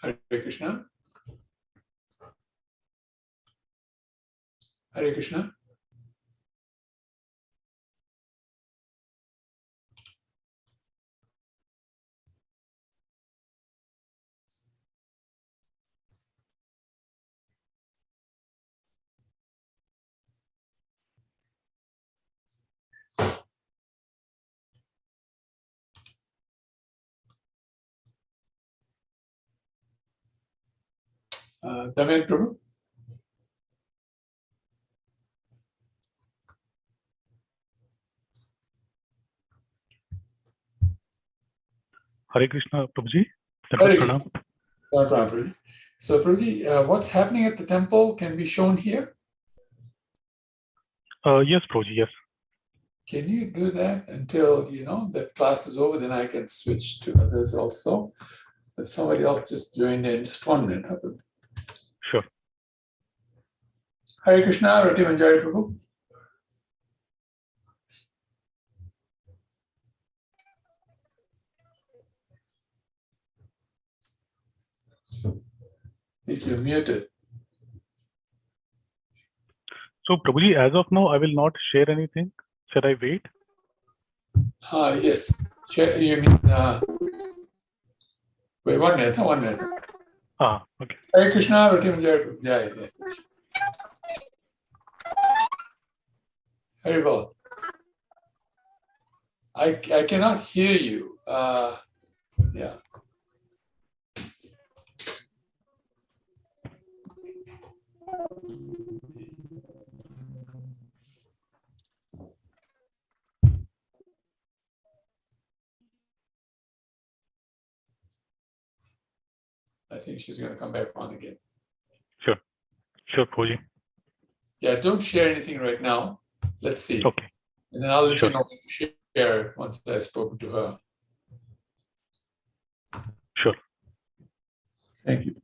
Hare Krishna. Hare Krishna. Tamal Prabhu. Hare Krishna, Prabhuji. Hare Krishna. Prabhuji. So, Prabhuji, what's happening at the temple can be shown here? Yes, Prabhuji, yes. Can you do that until, that class is over, then I can switch to others also. But somebody else just joined in, just 1 minute. Sure. Hare Krishna, Rati Manjari Prabhu. I think you're muted. So, Prabhuji, as of now, I will not share anything. Should I wait? Yes. You mean, wait 1 minute, 1 minute. Okay. Hare Krishna, Rati Manjari Prabhu. Yeah. Very well. I cannot hear you. Yeah. I think she's going to come back on again. Sure, Prabhuji. Yeah, don't share anything right now. Let's see. Okay. And then I'll let you know when to share once I've spoken to her. Sure. Thank you.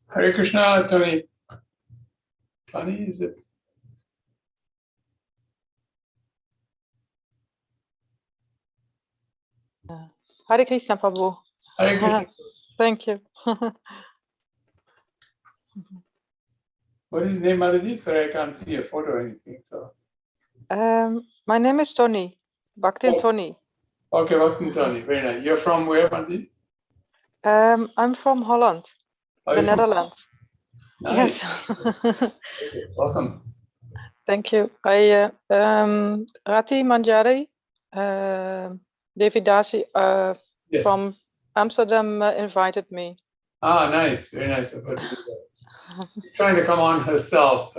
Hare Krishna, Tony. Tony, is it? Hare Krishna, Prabhu. Hare Krishna. Thank you. What is his name, Maharaji? Sorry, I can't see a photo or anything. So. My name is Tony, Bhaktin Oh. Tony. Okay, welcome, Tony. Very nice. You're from where, Maharaji? I'm from Holland, Oh, the you're from Netherlands. Nice. Yes. Welcome. Thank you. I Rati Manjari, Devidasi Yes. from Amsterdam invited me. Ah, nice. Very nice of her to do that. She's trying to come on herself.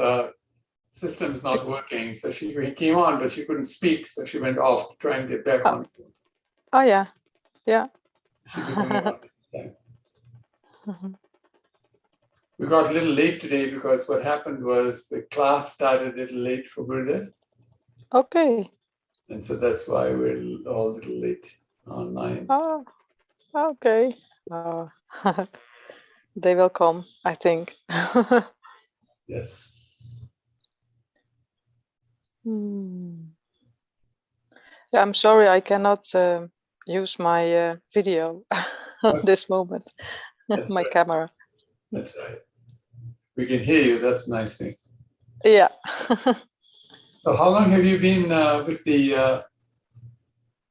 System's not working. So she came on, but she couldn't speak. So she went off to try and get back on. Oh, yeah. Yeah. She could only on this time. We got a little late today because what happened was the class started a little late for Gurudev. Okay. And so that's why we're all a little late online. Oh, okay. They will come, I think. Yes. Yeah, I'm sorry, I cannot use my video at this moment. My right. camera. That's right. We can hear you. That's a nice thing. Yeah. So how long have you been with the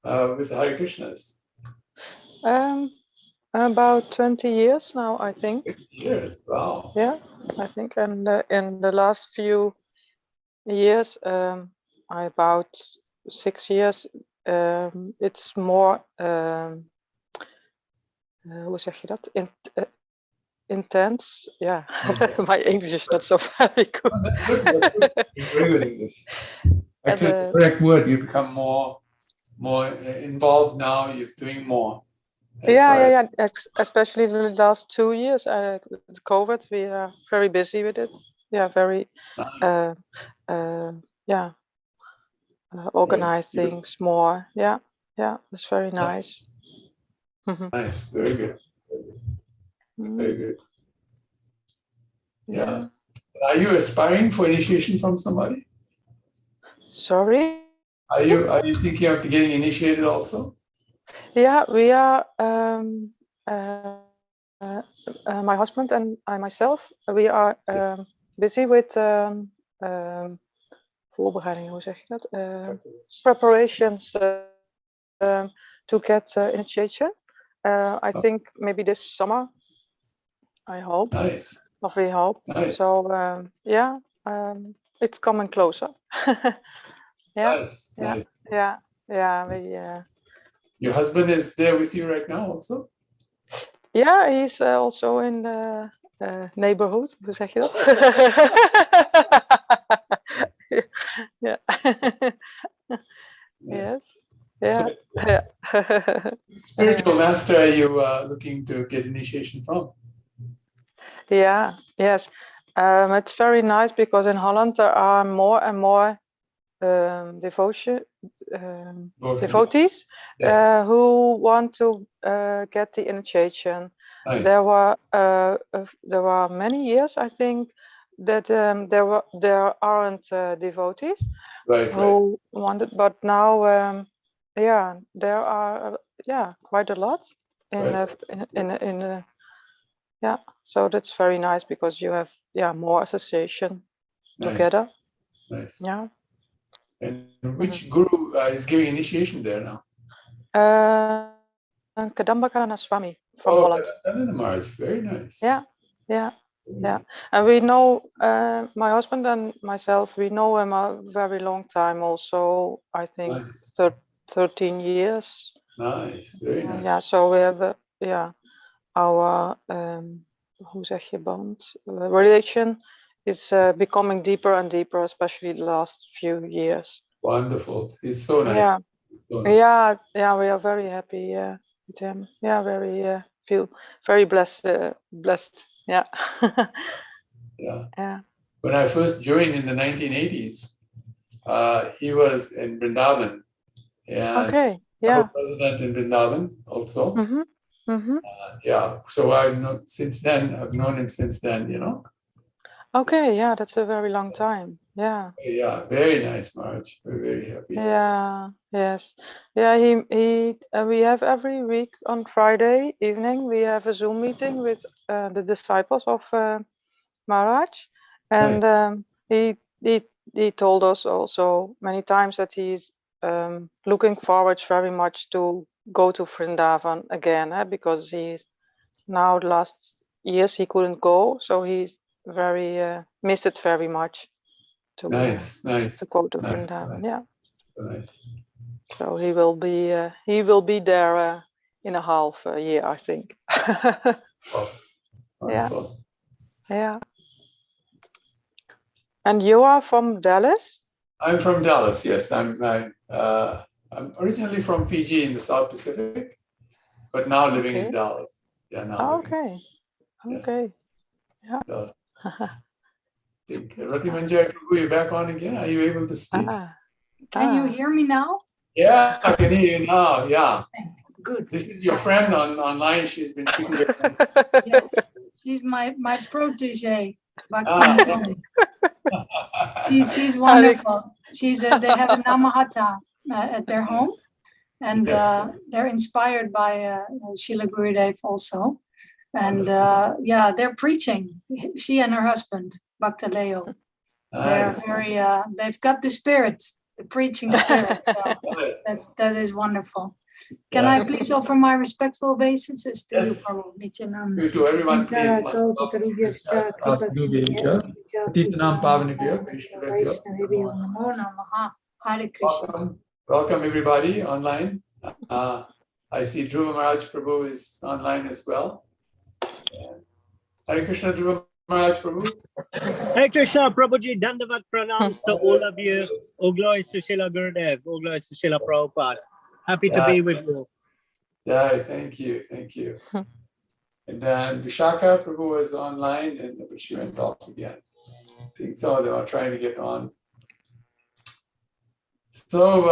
Hare Krishnas? About 20 years now, I think. 20 years. Wow. Yeah, I think. And in the last few years, about 6 years, it's more, hoe zeg je dat? Intense. Yeah, my English is not so very good. Oh, that's good. That's good. Very good English. Actually, the correct word. You become more involved now. You're doing more. Yeah. Especially the last 2 years, with COVID, we are very busy with it. Yeah, very. Organize things more. Yeah, it's very nice. Nice, very good. Very good. Yeah. Are you aspiring for initiation from somebody? Sorry? Are you thinking of getting initiated also? Yeah, we are. My husband and I myself, we are busy with voorbereiding, hoe zeg je dat? Preparations to get initiation. I think maybe this summer. I hope. Nice. Or we hope. Nice. So it's coming closer. Yeah. Nice. Yeah. Nice. Yeah. We. Your husband is there with you right now also? Yeah, he's also in the neighborhood. Hoe zeg je dat? Yeah. Yes. Yeah. So, spiritual master are you looking to get initiation from? Yeah. Yes. It's very nice because in Holland there are more and more devotees who want to get the initiation. Nice. There were many years, I think, that there aren't devotees who wanted, but now there are quite a lot in so that's very nice because you have more association together. Nice. Yeah. And which guru is giving initiation there now? Kadamba Swami from Holland. Maharaja, very nice. Yeah. And we know my husband and myself. We know him a very long time. Also, I think 13 years. Nice, very nice. Yeah. So we have our hoe zeg je band relation is becoming deeper and deeper, especially the last few years. Wonderful. He's so nice. Yeah. So nice. Yeah. We are very happy with him. Yeah, very feel very blessed. Yeah. Yeah. When I first joined in the 1980s, he was in Vrindavan. Okay. Yeah. President in Vrindavan also. Mm-hmm. So I've known him since then, you know. Okay, yeah, that's a very long time. Yeah. Yeah, very nice, Maharaj. We're very happy. Yeah, yes. Yeah, we have every week on Friday evening, we have a Zoom meeting with the disciples of Maharaj. And he told us also many times that he's looking forward very much to go to Vrindavan again, because he's now the last years he couldn't go, so he very missed it very much to Nice. to go to Nice, Vrindavan. nice. Yeah, Nice. so he will be there in a half a year, I think. Oh, wonderful. Yeah. And you are from Dallas? I'm from Dallas. Yes, I'm originally from Fiji in the South Pacific, but now living in Dallas. Yeah, now living. Okay. Yes. Okay. Yeah. Dallas. Rati Manjari Prabhu, you're back on again. Are you able to speak? Can you hear me now? Yeah, I can hear you now. Yeah. Good. This is your friend online. She's been speaking very nice. Yes, she's my protege. Bhakti. She's wonderful. They have a Namahata at their home, and they're inspired by Srila Gurudev also. And they're preaching. She and her husband, Bhakta Leo. They're very. They've got the spirit, the preaching spirit. So that is wonderful. Can I please offer my respectful obeisances to you, Prabhu? To everyone, please. Hare Krishna. Welcome everybody online. I see Dhruva Maharaj Prabhu is online as well. Hare Krishna, Dhruva Maharaj Prabhu. Hare Krishna, Prabhuji, Dandavat pranams to all of you. All glories to Srila Gurudev, all glories to Srila Prabhupada. Happy to be with you. Yeah, thank you. And then Vishaka Prabhu was online, but she went off again. I think some of them are trying to get on. So,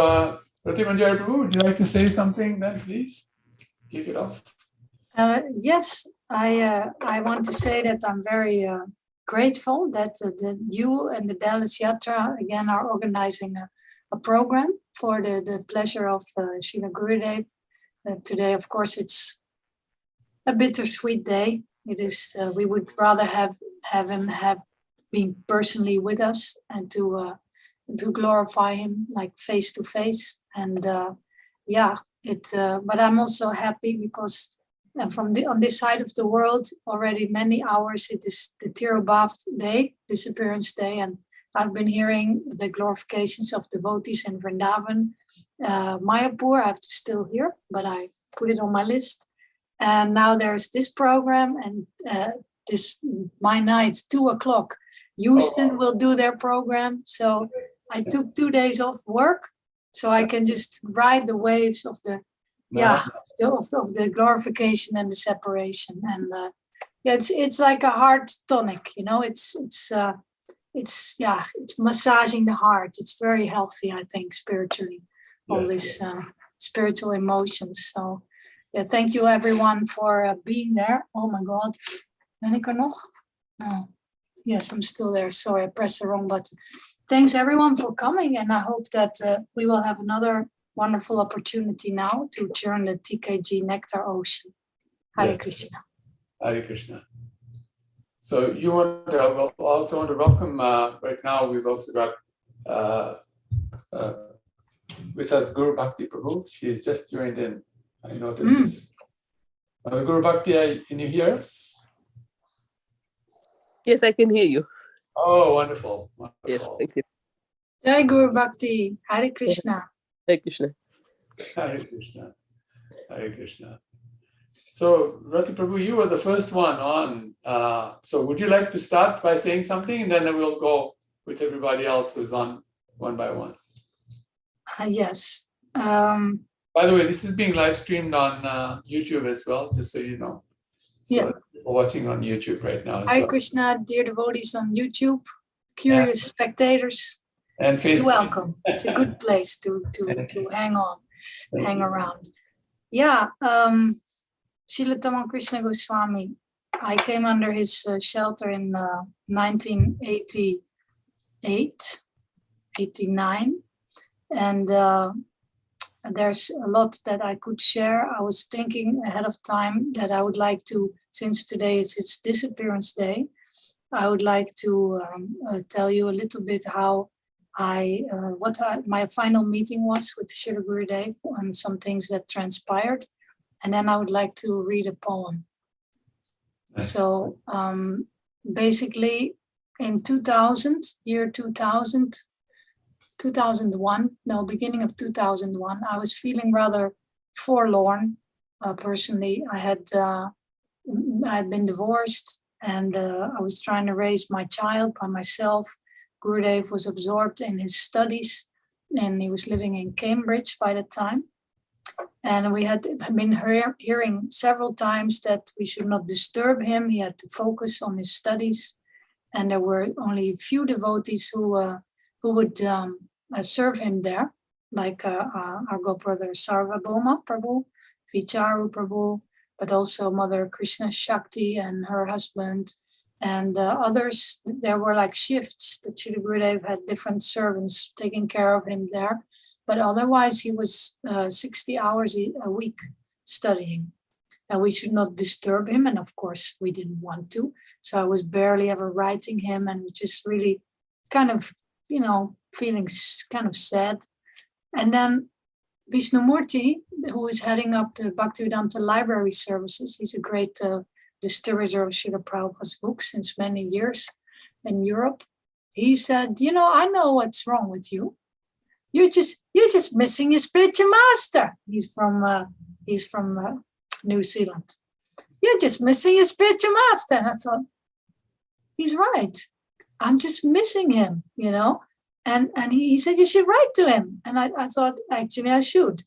Rati Manjari Prabhu, would you like to say something then, please? Kick it off. Yes, I want to say that I'm very grateful that you and the Dallas Yatra again are organizing a program for the pleasure of Srila Gurudev. Today, of course, it's a bittersweet day. It is. We would rather have him been personally with us and to glorify him like face to face. And but I'm also happy because on this side of the world already many hours it is the Tirobhav day, Disappearance Day, and I've been hearing the glorifications of devotees in Vrindavan, Mayapur. I have to still hear, but I put it on my list. And now there's this program, and my night 2:00. Houston will do their program, so I took 2 days off work, so I can just ride the waves of the of the glorification and the separation. And it's like a heart tonic, you know. It's massaging the heart. It's very healthy, I think, spiritually. All these spiritual emotions. So thank you everyone for being there. Oh my God, ben ik er nog? No. Yes, I'm still there. Sorry, I pressed the wrong button. Thanks everyone for coming, and I hope that we will have another wonderful opportunity now to churn the TKG nectar ocean. Hare Krishna. Hare Krishna. So you also want to welcome, right now we've also got with us Guru Bhakti Prabhu. She's just joined in. I noticed this. Guru Bhakti, can you hear us? Yes, I can hear you. Oh, wonderful. Yes, thank you. Jai Guru Bhakti. Hare Krishna. Hare Krishna. Hare Krishna. Hare Krishna. So, Rati Prabhu, you were the first one on. So would you like to start by saying something, and then we'll go with everybody else who's on one by one? Yes. By the way, this is being live streamed on YouTube as well, just so you know. So people watching on YouTube right now as Hare well. Krishna, dear devotees on YouTube, curious spectators. And Facebook. You're welcome. It's a good place to hang around. Yeah. Srila Tamal Krishna Goswami, I came under his shelter in 1988, 89. And there's a lot that I could share. I was thinking ahead of time that I would like to, since today is its Disappearance Day, I would like to tell you a little bit how my final meeting was with Srila Gurudev on some things that transpired. And then I would like to read a poem. Nice. So basically in 2000, year 2000, 2001, no, beginning of 2001, I was feeling rather forlorn personally. I had been divorced and I was trying to raise my child by myself. Gurudev was absorbed in his studies and he was living in Cambridge by the time. And we had been hearing several times that we should not disturb him. He had to focus on his studies. And there were only a few devotees who would serve him there, like our godbrother Sarvabhauma Prabhu, Vicharu Prabhu, but also Mother Krsna Shakti and her husband, and others. There were like shifts that Srila Gurudev had different servants taking care of him there. But otherwise, he was 60 hours a week studying. And we should not disturb him. And of course, we didn't want to. So I was barely ever writing him and just really kind of, feeling kind of sad. And then Vishnumurti, who is heading up the Bhaktivedanta Library Services, he's a great distributor of Srila Prabhupada's books since many years in Europe. He said, I know what's wrong with you. You're just missing your spiritual master. He's from New Zealand. You're just missing your spiritual master. And I thought, he's right. I'm just missing him, And he said, you should write to him. And I thought, actually, I should.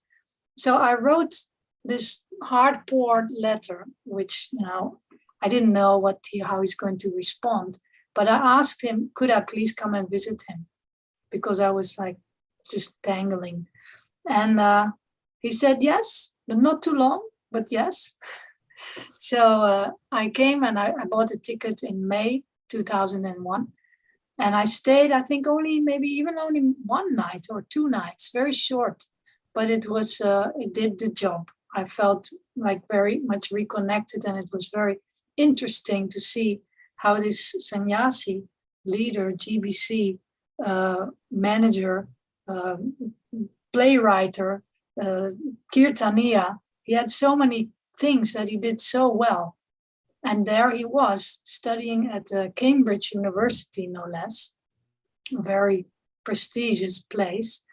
So I wrote this hard-poured letter, which, I didn't know how he's going to respond. But I asked him, could I please come and visit him? Because I was like, just dangling. And he said yes, but not too long, but yes. So I came and I bought a ticket in May 2001. And I stayed, I think only one night or 2 nights, very short. But it did the job. I felt like very much reconnected, and it was very interesting to see how this sannyasi leader, GBC manager, playwriter, Kirtaniya, he had so many things that he did so well. And there he was studying at Cambridge University, no less, a very prestigious place,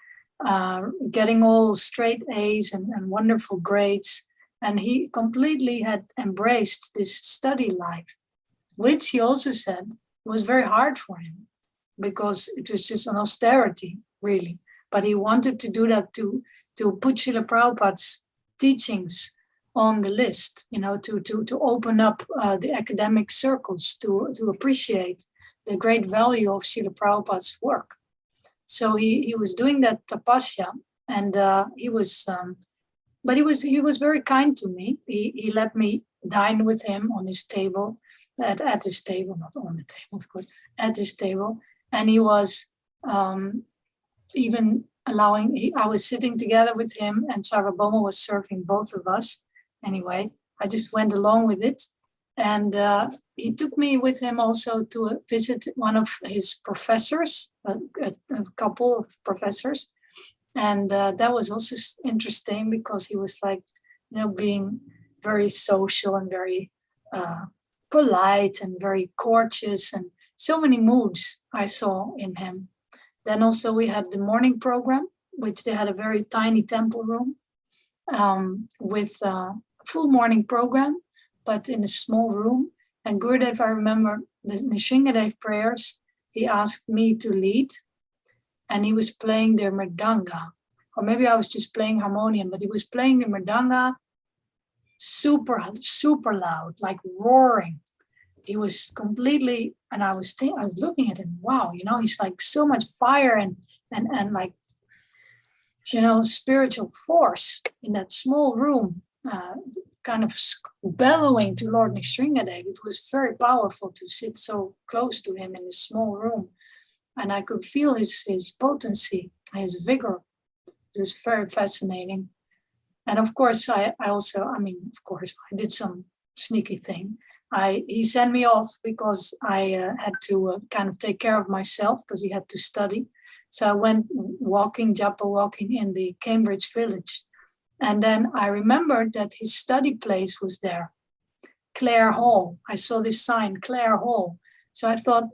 getting all straight A's and wonderful grades. And he completely had embraced this study life, which he also said was very hard for him because it was just an austerity, really. But he wanted to do that to put Srila Prabhupada's teachings on the list, to open up the academic circles to appreciate the great value of Srila Prabhupada's work. So he was doing that tapasya, and he was very kind to me. He let me dine with him on his table, at his table, not on the table, of course, at his table, and he was even allowing. I was sitting together with him, and Sarvabhauma was serving both of us. Anyway, I just went along with it. And he took me with him also to visit one of his professors, a couple of professors. And that was also interesting because he was like, being very social and very polite and very courteous, and so many moods I saw in him. Then also we had the morning program, which they had a very tiny temple room with full morning program, but in a small room. And Gurudev, I remember the Nishingadev prayers, he asked me to lead, and he was playing the mridanga, or maybe I was just playing harmonium, but he was playing the mridanga super, super loud, like roaring. He was completely, and I was looking at him, wow, he's like so much fire and like, spiritual force in that small room, kind of bellowing to Lord Nisringadev. It was very powerful to sit so close to him in this small room. And I could feel his potency, his vigor. It was very fascinating. And of course, I did some sneaky thing. he sent me off because I had to kind of take care of myself because he had to study. So I went japa walking in the Cambridge village. And then I remembered that his study place was there, Clare Hall. I saw this sign, Clare Hall. So I thought,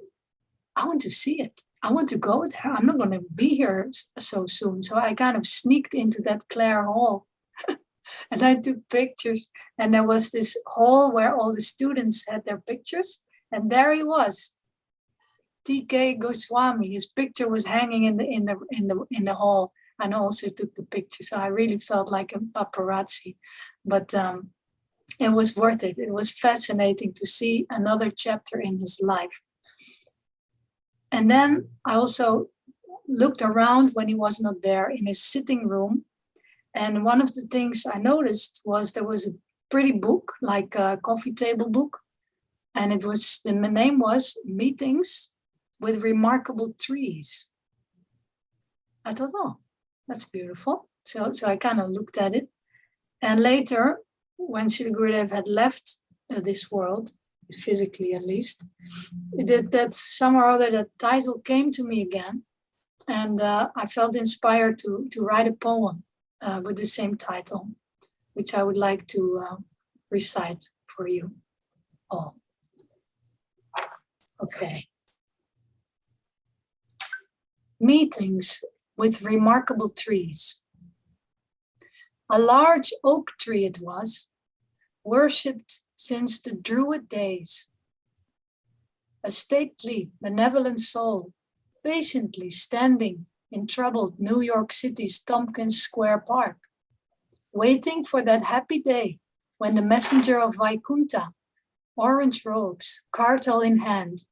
I want to see it. I want to go there. I'm not going to be here so soon. So I kind of sneaked into that Clare Hall and I took pictures. And there was this hall where all the students had their pictures. And there he was, T.K. Goswami. His picture was hanging in the hall. And I also took the picture. So I really felt like a paparazzi. But it was worth it. It was fascinating to see another chapter in his life. And then I also looked around when he was not there in his sitting room. And one of the things I noticed was there was a pretty book, like a coffee table book. And the name was Meetings with Remarkable Trees. I thought, oh, that's beautiful. So I kind of looked at it. And later, when Srila Gurudev had left this world, physically at least, that somehow or other that title came to me again. And I felt inspired to write a poem with the same title, which I would like to recite for you all. Okay. Meetings with remarkable trees. A large oak tree it was, worshipped since the Druid days. A stately, benevolent soul, patiently standing in troubled New York City's Tompkins Square Park, waiting for that happy day when the messenger of Vaikunta, orange robes, cartel in hand,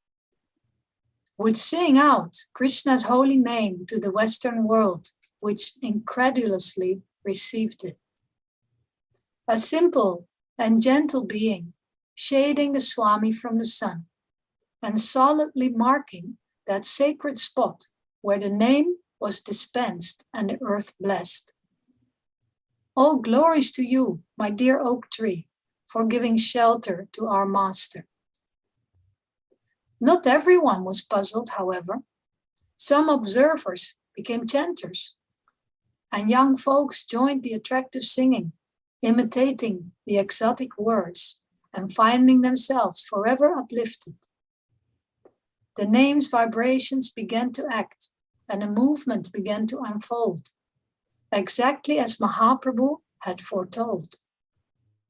would sing out Krishna's holy name to the Western world, which incredulously received it. A simple and gentle being, shading the Swami from the sun, and solidly marking that sacred spot where the name was dispensed and the earth blessed. All glories to you, my dear oak tree, for giving shelter to our master. Not everyone was puzzled, however. Some observers became chanters, and young folks joined the attractive singing, imitating the exotic words and finding themselves forever uplifted. The name's vibrations began to act and a movement began to unfold, exactly as Mahaprabhu had foretold.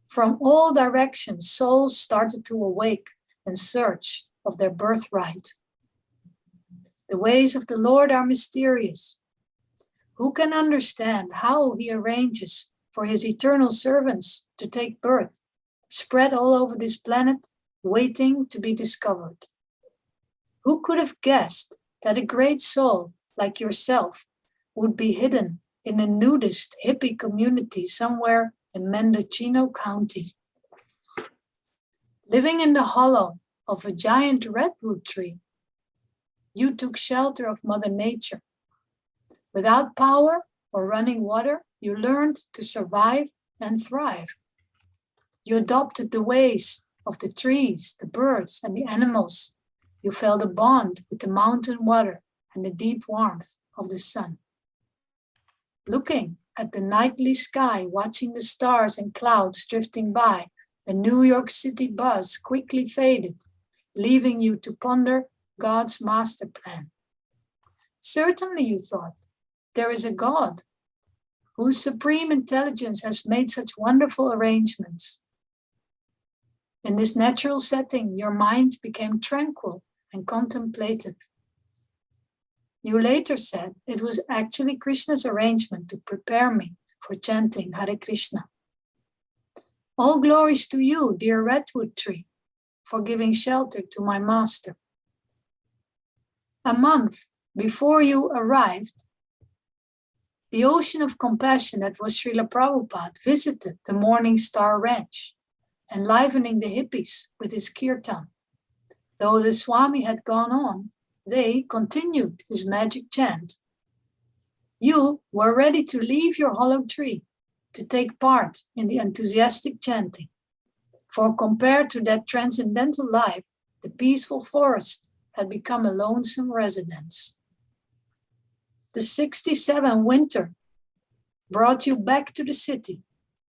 From all directions, souls started to awake in search of their birthright. The ways of the Lord are mysterious. Who can understand how he arranges for his eternal servants to take birth, spread all over this planet, waiting to be discovered? Who could have guessed that a great soul like yourself would be hidden in a nudist hippie community somewhere in Mendocino County, living in the hollow of a giant redwood tree? You took shelter of Mother Nature. Without power or running water, you learned to survive and thrive. You adopted the ways of the trees, the birds, and the animals. You felt a bond with the mountain water and the deep warmth of the sun. Looking at the nightly sky, watching the stars and clouds drifting by, the New York City buzz quickly faded, leaving you to ponder God's master plan. Certainly, you thought, there is a God whose supreme intelligence has made such wonderful arrangements. In this natural setting, your mind became tranquil and contemplative. You later said it was actually Krishna's arrangement to prepare me for chanting Hare Krishna. All glories to you, dear redwood tree, for giving shelter to my master. A month before you arrived, the ocean of compassion that was Srila Prabhupada visited the Morning Star Ranch, enlivening the hippies with his kirtan. Though the Swami had gone on, they continued his magic chant. You were ready to leave your hollow tree to take part in the enthusiastic chanting. For compared to that transcendental life, the peaceful forest had become a lonesome residence. The 67 winter brought you back to the city,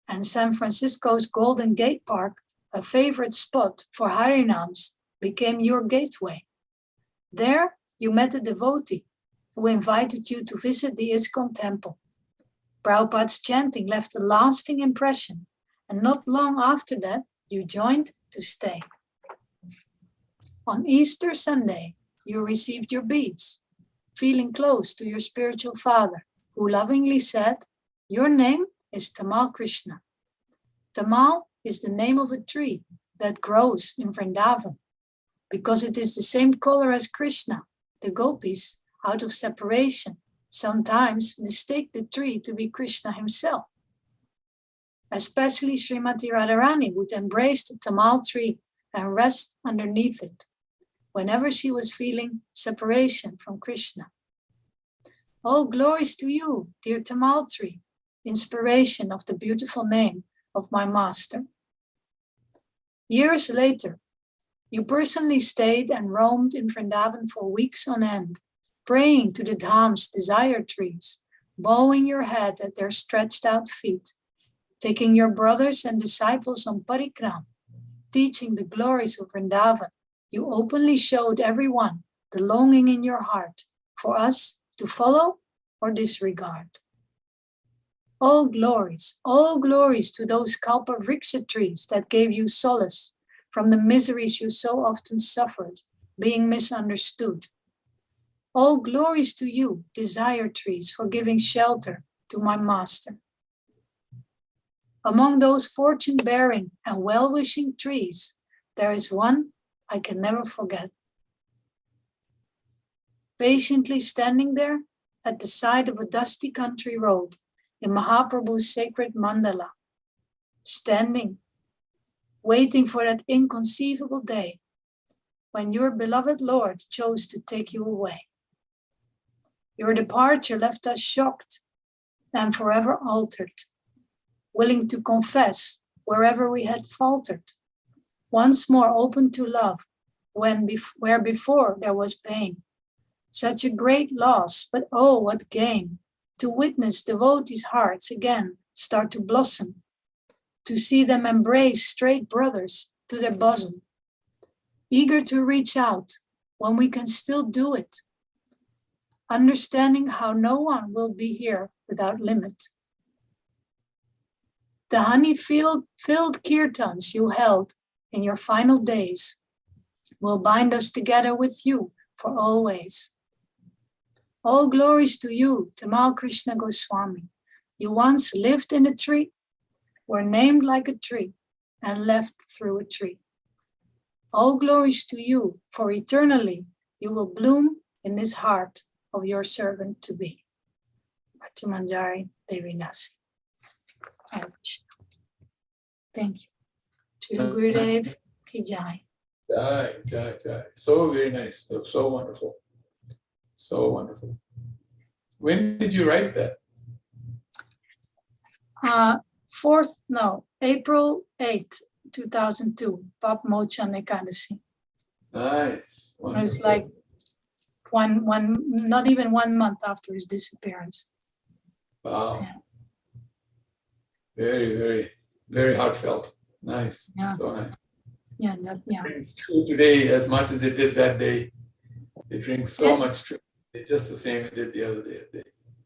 and San Francisco's Golden Gate Park, a favorite spot for Harinams, became your gateway. There you met a devotee who invited you to visit the ISKCON temple. Prabhupada's chanting left a lasting impression, and not long after that, you joined to stay. On Easter Sunday, you received your beads, feeling close to your spiritual father, who lovingly said, "Your name is Tamal Krsna." Tamal is the name of a tree that grows in Vrindavan, because it is the same color as Krishna. The gopis, out of separation, sometimes mistake the tree to be Krishna himself. Especially Srimati Radharani would embrace the Tamal tree and rest underneath it whenever she was feeling separation from Krishna. All glories to you, dear Tamal tree, inspiration of the beautiful name of my master. Years later, you personally stayed and roamed in Vrindavan for weeks on end, praying to the Dham's desire trees, bowing your head at their stretched out feet, taking your brothers and disciples on parikram, teaching the glories of Vrindavan. You openly showed everyone the longing in your heart for us to follow or disregard. All glories to those kalpavriksha trees that gave you solace from the miseries you so often suffered, being misunderstood. All glories to you, desire trees, for giving shelter to my master. Among those fortune-bearing and well-wishing trees, there is one I can never forget. Patiently standing there at the side of a dusty country road in Mahaprabhu's sacred mandala, standing, waiting for that inconceivable day when your beloved Lord chose to take you away. Your departure left us shocked and forever altered, willing to confess wherever we had faltered, once more open to love where before there was pain. Such a great loss, but oh, what gain to witness devotees' hearts again start to blossom, to see them embrace straight brothers to their bosom, eager to reach out when we can still do it, understanding how no one will be here without limit. The honey-filled kirtans you held in your final days will bind us together with you for always. All glories to you, Tamal Krishna Goswami. You once lived in a tree, were named like a tree, and left through a tree. All glories to you, for eternally you will bloom in this heart of your servant to be. Bhakti Manjari Devi Nasi. Hare Krishna. Thank you. Srila Gurudev Ki Jai. Jai, jai, jai. So very nice. So wonderful. So wonderful. When did you write that? April 8th, 2002, Pap Mochan Ekadasi. Nice. It was like not even 1 month after his disappearance. Wow. Yeah. Very, very, very heartfelt. Nice. Yeah. So nice. Yeah, It's true today as much as it did that day. It rings so much true. It's just the same it did the other day.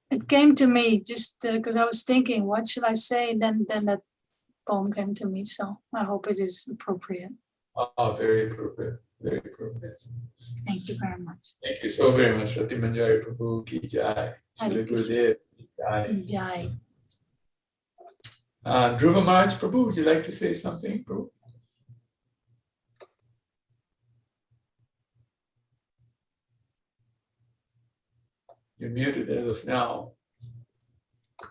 It came to me just because I was thinking, what should I say? Then that poem came to me. So I hope it is appropriate. Oh, very appropriate. Very appropriate. Thank you very much. Thank you so very much. Rati Manjari Prabhu Ki Jai. Srila Gurudev Ki Jai. Jai. Dhruva Maharaj Prabhu, would you like to say something, Prabhu? You're muted as of now. I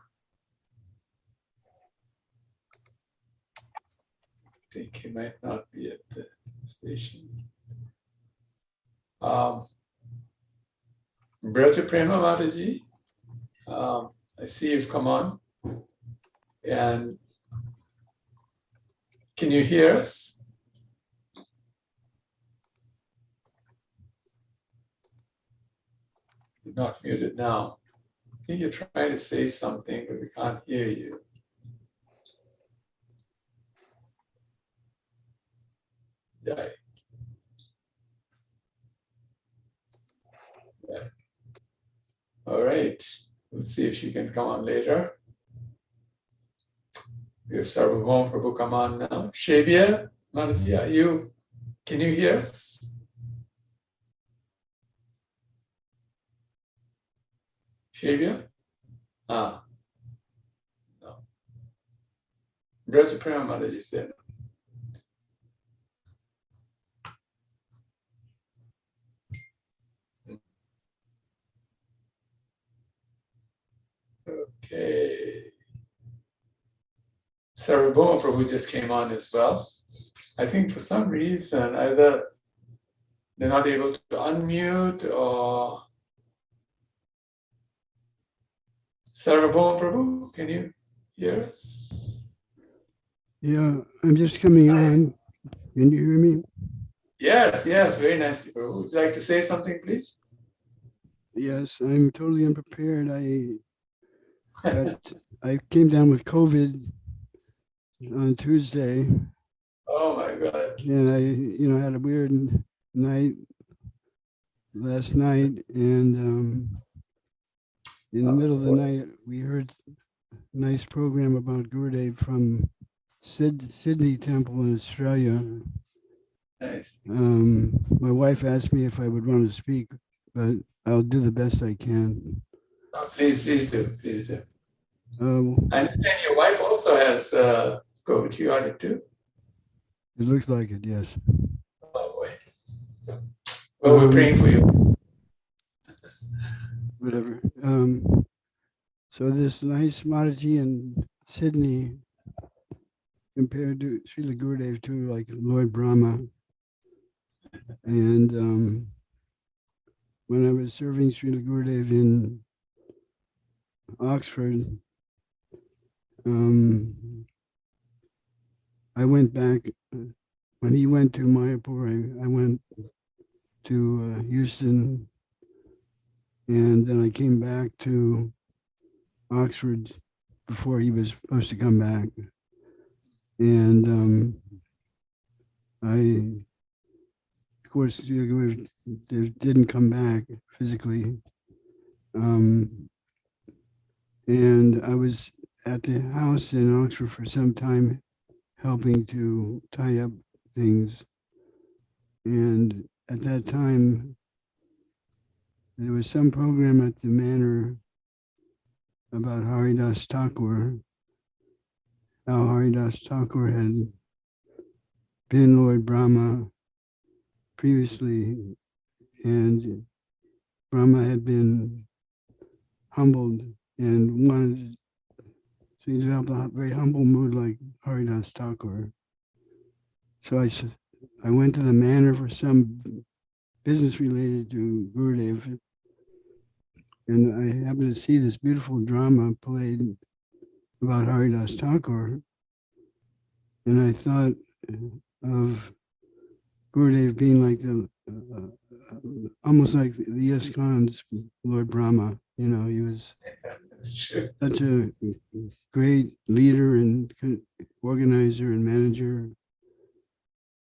think he might not be at the station. Braja Prema Mataji, I see you've come on. And can you hear us? You're not muted now. I think you're trying to say something, but we can't hear you. Yeah. Yeah. All right. Let's see if she can come on later. We have Sarvabhauma Prabhu come on now. Shabia, Maharaja, can you hear us? Shabia? No. Reciting Maharaja is there. Okay. Sarvabhauma Prabhu just came on as well. I think for some reason, either they're not able to unmute or Sarvabhauma Prabhu, can you hear us? Yeah, I'm just coming on. Can you hear me? Yes, very nicely, Prabhu. Would you like to say something, please? Yes, I'm totally unprepared. I came down with COVID on Tuesday, Oh my God. and I had a weird night last night, and in the middle of the night, we heard a nice program about Gurudev from Sydney Temple in Australia. Nice. My wife asked me if I would want to speak, but I'll do the best I can. Oh, please do. It I understand your wife also has COVID. You got it too? looks like it, yes. Oh boy. Well, we're praying for you. Whatever. So this nice Maharaji in Sydney compared to Srila Gurudev to like Lord Brahma. And when I was serving Srila Gurudev in Oxford, I went back, when he went to Mayapur, I went to Houston, and then I came back to Oxford before he was supposed to come back. And of course, didn't come back physically. And I was at the house in Oxford for some time, helping to tie up things. And at that time, there was some program at the manor about Haridas Thakur, how Haridas Thakur had been Lord Brahma previously, and Brahma had been humbled and wanted to develop a very humble mood like Haridas Thakur. So I went to the manor for some business related to Gurudev, and I happened to see this beautiful drama played about Haridas Thakur, and I thought of Gurudev being like almost like the ISKCON's Lord Brahma. You know, he was such a great leader and organizer and manager,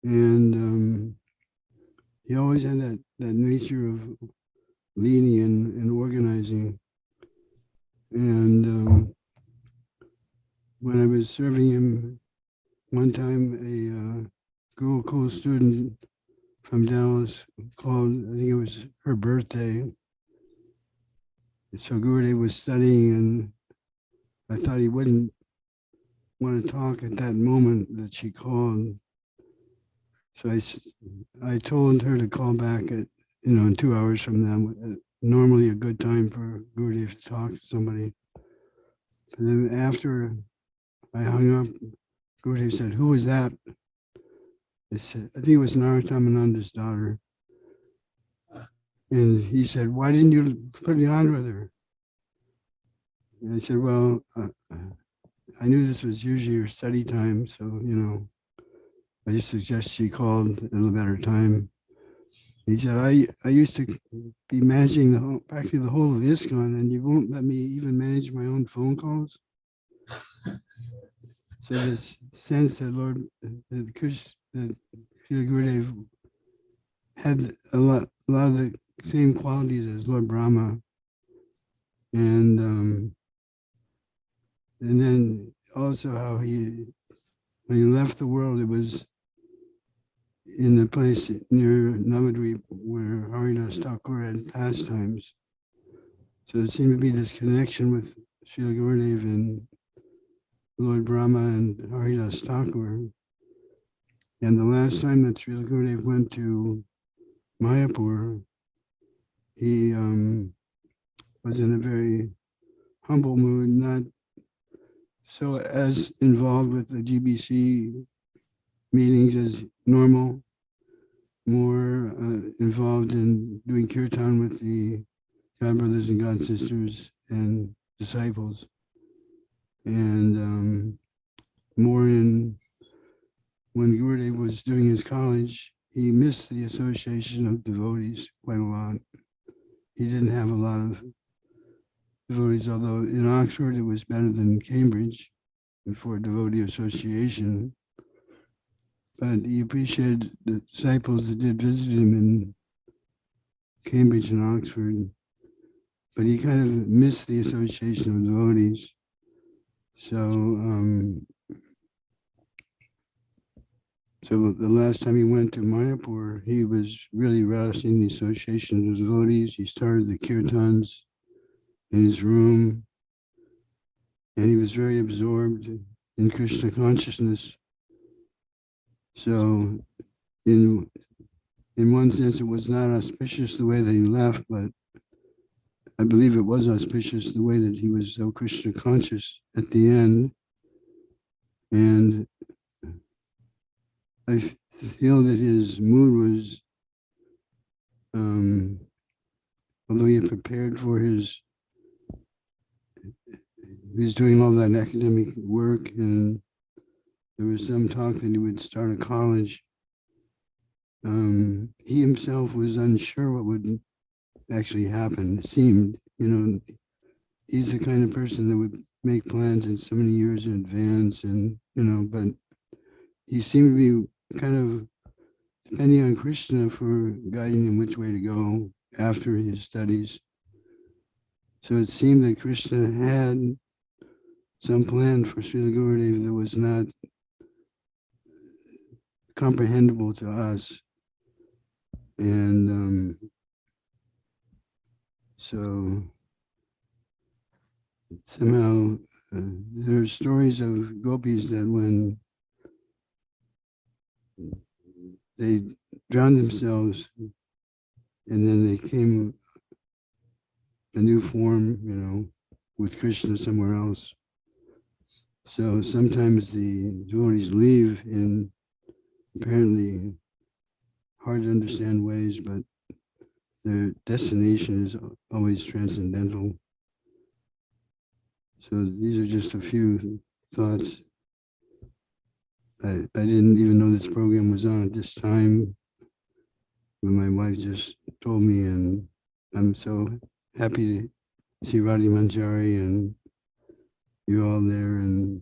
and he always had that nature of leading and organizing. And when I was serving him, one time a Gurukul student from Dallas called, I think it was her birthday. So Gurudev was studying, and I thought he wouldn't want to talk at that moment that she called. So I told her to call back at, in 2 hours from now, normally a good time for Gurudev to talk to somebody. And then after I hung up, Gurudev said, "Who was that?" I said, "I think it was Narottam-Ananda's daughter." And he said, "Why didn't you put me on with her?" And I said, "Well, I knew this was usually your study time, so, I just suggest she called at a little better time. He said, I used to be managing practically the whole of ISKCON, and you won't let me even manage my own phone calls. So this sense that that Srila Gurudev had a lot of the same qualities as Lord Brahma, and then also how when he left the world, it was in the place near Navadvip where Haridas Thakur had pastimes. So it seemed to be this connection with Srila Gurudev and Lord Brahma and Haridas Thakur. And the last time that Srila Gurudev went to Mayapur, he was in a very humble mood, not so as involved with the GBC meetings as normal, more involved in doing kirtan with the God brothers and God sisters and disciples, and more in when Gurudev was doing his college, he missed the association of devotees quite a lot. He didn't have a lot of devotees, although in Oxford it was better than Cambridge for devotee association. But he appreciated the disciples that did visit him in Cambridge and Oxford, but he kind of missed the association of devotees. So the last time he went to Mayapur, he was really relishing the association of devotees. He started the kirtans in his room, and he was very absorbed in Krishna consciousness. So in one sense, it was not auspicious the way that he left, but I believe it was auspicious the way that he was so Krishna conscious at the end. And I feel that his mood was, although he had prepared for he was doing all that academic work, and there was some talk that he would start a college. He himself was unsure what would actually happen. It seemed, he's the kind of person that would make plans in so many years in advance, and, but he seemed to be kind of depending on Krishna for guiding him which way to go after his studies. So it seemed that Krishna had some plan for Srila Gurudev that was not comprehensible to us. And so somehow there are stories of gopis that when they drowned themselves and then they came a new form, with Krishna somewhere else. So sometimes the devotees leave in apparently hard to understand ways, but their destination is always transcendental. So these are just a few thoughts. I didn't even know this program was on at this time, but my wife just told me, and I'm so happy to see Radhi Manjari and you all there, and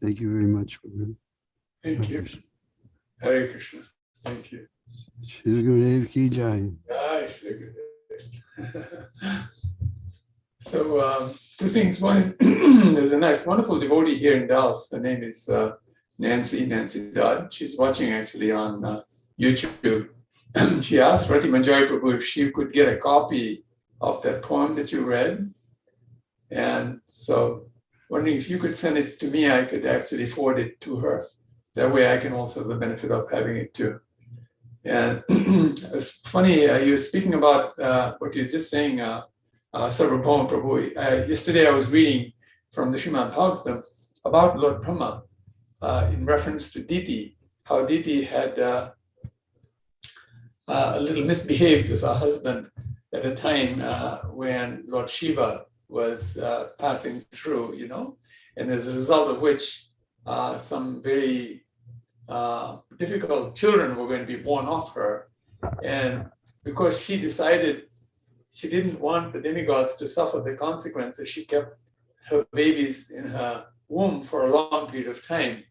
thank you very much. Thank you. Hare Krishna. Thank you. Shri Gurudev ki jai. Jai Shri Gurudev. So two things. One is there's a nice, wonderful devotee here in Dallas. Her name is Nancy Dodd. She's watching actually on YouTube. She asked Rati Manjari Prabhu if she could get a copy of that poem that you read. And so wondering if you could send it to me, I could actually forward it to her. That way I can also have the benefit of having it too. And it's funny, you were speaking about what you're just saying, Sarvabhauma Prabhu. Yesterday I was reading from the Srimad Bhagavatam about Lord Brahma in reference to Diti, how Diti had a little misbehaved with her husband at a time when Lord Shiva was passing through, and as a result of which some very difficult children were going to be born off her. And because she decided she didn't want the demigods to suffer the consequences, she kept her babies in her womb for a long period of time.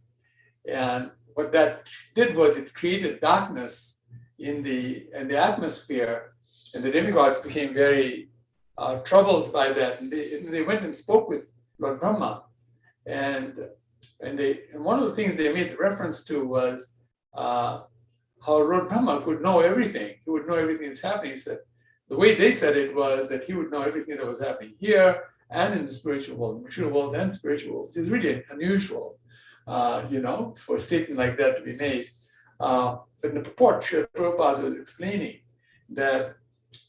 And what that did was it created darkness in the atmosphere, and the demigods became very troubled by that. And they went and spoke with Lord Brahma, and one of the things they made reference to was how Lord Brahma could know everything. He would know everything that's happening. He said, the way they said it was that he would know everything that was happening here and in the spiritual world, material world and spiritual world, which is really unusual, for a statement like that to be made. But in the purport, Srila Prabhupada was explaining that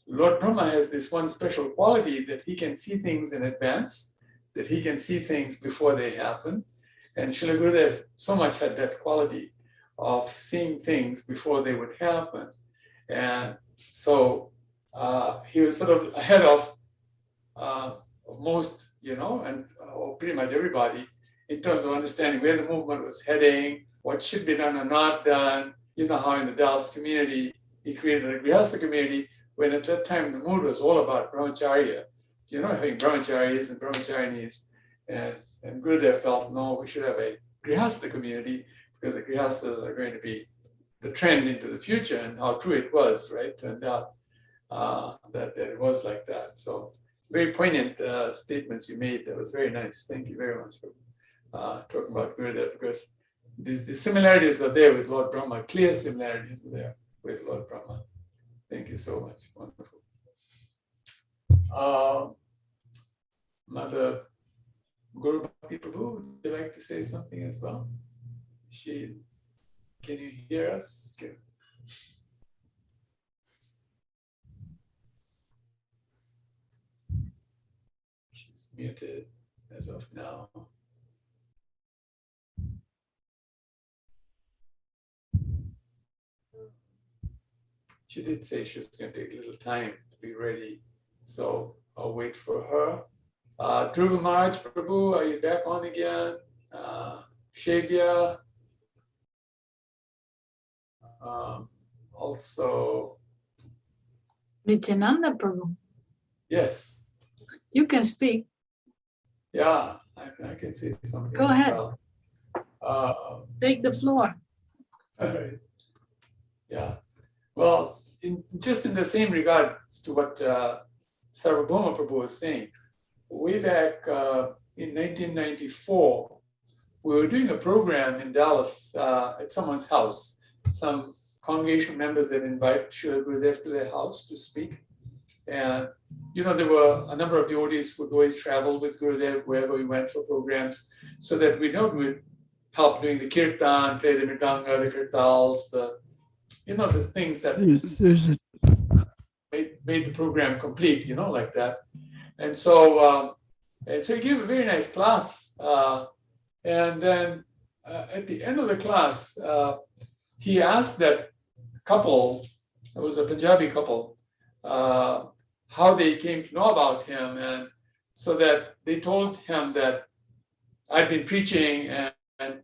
Lord Brahma has this one special quality that he can see things in advance, that he can see things before they happen. And Srila Gurudev so much had that quality of seeing things before they would happen. And so he was sort of ahead of most, and pretty much everybody in terms of understanding where the movement was heading, what should be done or not done. You know how in the Dallas community, he created a Grihastha community when at that time the mood was all about brahmacharya, having brahmacharis and brahmacharinis. And Gurudev felt, no, we should have a Grihastha community because the Grihasthas are going to be the trend into the future, and how true it was, right? Turned out that it was like that. So very poignant statements you made. That was very nice. Thank you very much for talking about Gurudev, because the similarities are there with Lord Brahma. Clear similarities are there with Lord Brahma. Thank you so much. Wonderful. Mother Guru Bhakti Prabhu, would you like to say something as well? Can you hear us? She's muted as of now. She did say she was going to take a little time to be ready, so I'll wait for her. Dhruva Maharaj Prabhu, are you back on again? Shabya. Also. Nityananda Prabhu. Yes. You can speak. Yeah, I can say something. Go ahead. Well. Take the floor. All right. Yeah. Well, just in the same regards to what Sarvabhauma Prabhu was saying, way back in 1994, we were doing a program in Dallas at someone's house. Some congregation members that invited Srila Gurudev to their house to speak. And, there were a number of devotees who would always travel with Gurudev wherever we went for programs, so that we'd help doing the kirtan, play the mridanga, the kirtals, the things that made the program complete, like that. And so he gave a very nice class. And then at the end of the class, he asked that couple, it was a Punjabi couple, how they came to know about him. And so that they told him that I'd been preaching, and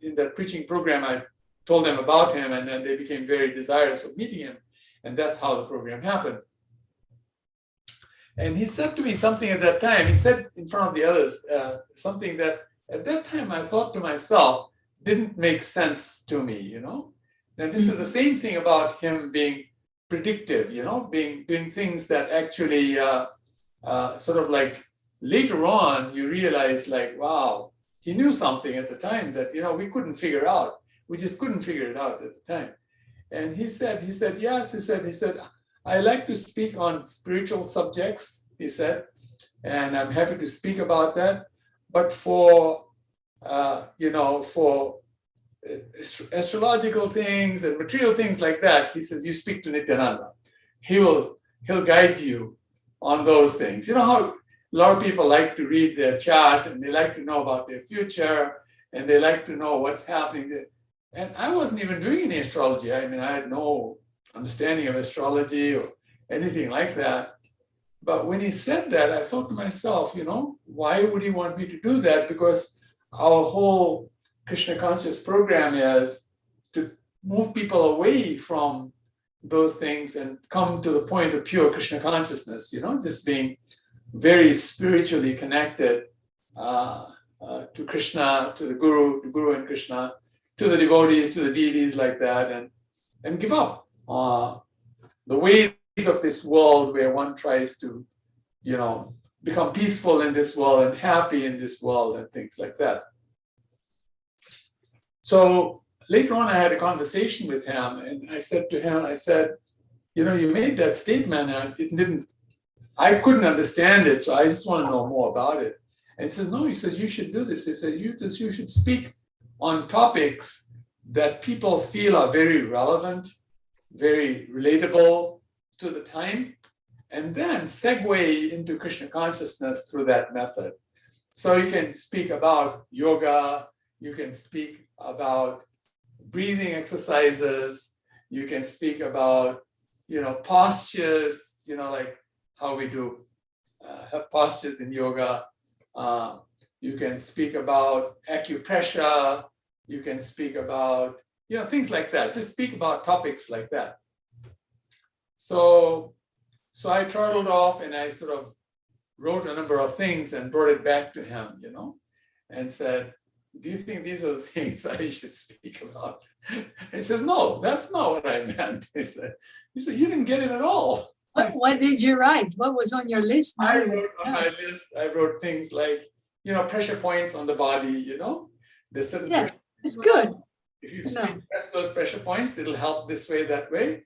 in that preaching program, I told them about him, and then they became very desirous of meeting him. And that's how the program happened. And he said to me something at that time. He said in front of the others something that at that time I thought to myself didn't make sense to me, Now this is the same thing about him being predictive, doing things that actually sort of like later on you realize like, wow, he knew something at the time that, we couldn't figure out. We just couldn't figure it out at the time. And he said, yes, he said, I like to speak on spiritual subjects, he said, and I'm happy to speak about that. But for, for astrological things and material things like that, he says, you speak to Nityananda. He'll guide you on those things. You know how a lot of people like to read their chart and they like to know about their future and they like to know what's happening there. And I wasn't even doing any astrology. I mean, I had no understanding of astrology or anything like that. But when he said that, I thought to myself, why would he want me to do that? Because our whole Krishna conscious program is to move people away from those things and come to the point of pure Krishna consciousness, just being very spiritually connected to Krishna, to the Guru and Krishna, to the devotees, to the deities like that, and give up the ways of this world where one tries to, become peaceful in this world and happy in this world and things like that. So later on, I had a conversation with him, and I said to him, you made that statement and I couldn't understand it, so I just want to know more about it. And he says, no, he says, you should do this. He says, you should speak on topics that people feel are very relevant, very relatable to the time, and then segue into Krishna consciousness through that method. So you can speak about yoga, you can speak about breathing exercises, you can speak about, postures, like how we do have postures in yoga. You can speak about acupressure, you can speak about, things like that. Just speak about topics like that. So I trottled off and I sort of wrote a number of things and brought it back to him, and said, do you think these are the things I should speak about? He says, no, that's not what I meant. He said, you didn't get it at all. What did you write? What was on your list? I wrote on my list, I wrote things like, pressure points on the body, there's certain Yeah, it's good. If you press those pressure points, it'll help this way, that way.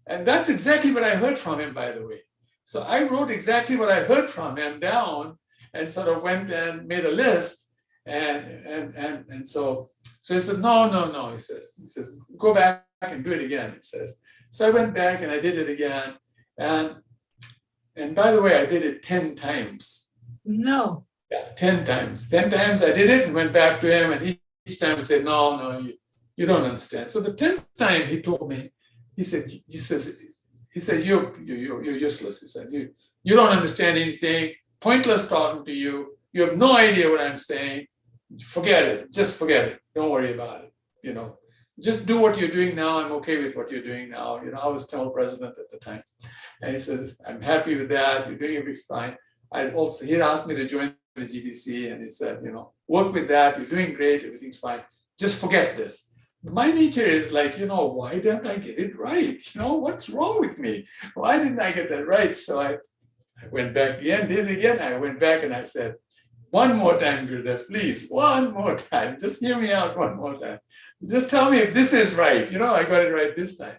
And that's exactly what I heard from him, by the way. So I wrote exactly what I heard from him down and sort of went and made a list. And so he said, no, he says, go back and do it again, it says. So I went back and I did it again. And by the way, I did it 10 times. No. Yeah, 10 times. 10 times I did it and went back to him, and each time he said, no, you don't understand. So the 10th time he told me, he said, you're useless. He says, you don't understand anything, pointless talking to you. You have no idea what I'm saying. Forget it. Just forget it. Don't worry about it. Just do what you're doing now. I'm okay with what you're doing now. I was Tamal president at the time. And he says, I'm happy with that. You're doing everything fine. He'd asked me to join the GDC, and he said, work with that. You're doing great. Everything's fine. Just forget this. My nature is like, why didn't I get it right? What's wrong with me? Why didn't I get that right? So I went back again, did it again. I went back and I said, one more time, Gurudev, please, one more time. Just hear me out one more time. Just tell me if this is right. I got it right this time.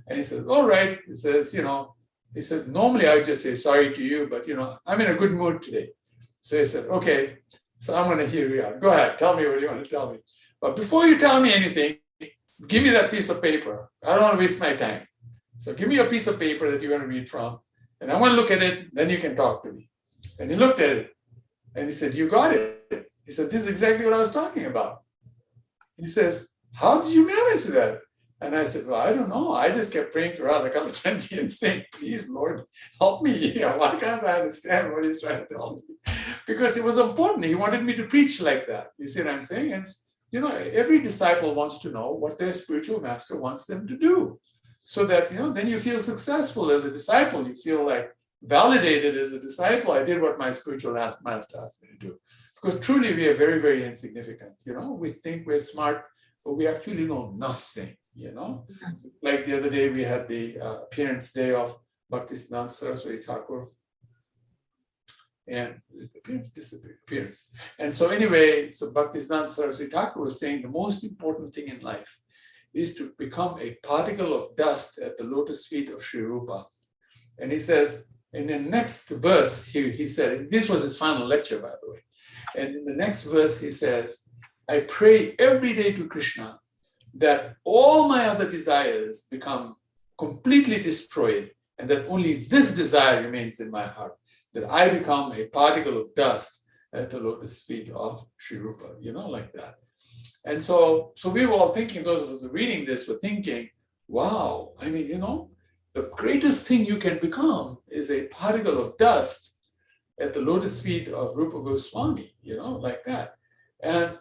And he says, all right. He says, he said, normally I would just say sorry to you, but, I'm in a good mood today. So he said, okay, so I'm going to hear you out. Go ahead. Tell me what you want to tell me. But before you tell me anything, give me that piece of paper. I don't want to waste my time. So give me a piece of paper that you're going to read from. And I want to look at it. Then you can talk to me. And he looked at it. And he said, you got it. He said, this is exactly what I was talking about. He says, how did you manage that? And I said, well, I don't know. I just kept praying to Radha Kalachandji and saying, please, Lord, help me. Why can't I understand what he's trying to tell me? Because it was important. He wanted me to preach like that. You see what I'm saying? And, every disciple wants to know what their spiritual master wants them to do. So that, then you feel successful as a disciple. You feel like validated as a disciple. I did what my spiritual master asked me to do. Because truly we are very, very insignificant. We think we're smart, but we actually know nothing, Like the other day we had the appearance day of Bhaktisiddhanta Saraswati Thakur. And disappearance. And so anyway, so Bhaktisiddhanta Saraswati Thakur was saying the most important thing in life is to become a particle of dust at the lotus feet of Sri Rupa. And he says, in the next verse, he said, this was his final lecture, by the way. And in the next verse, he says, I pray every day to Krishna that all my other desires become completely destroyed and that only this desire remains in my heart, that I become a particle of dust at the lotus feet of Sri Rupa, like that. And so we were all thinking, those of us who are reading this were thinking, wow, the greatest thing you can become is a particle of dust at the lotus feet of Rupa Goswami, like that. And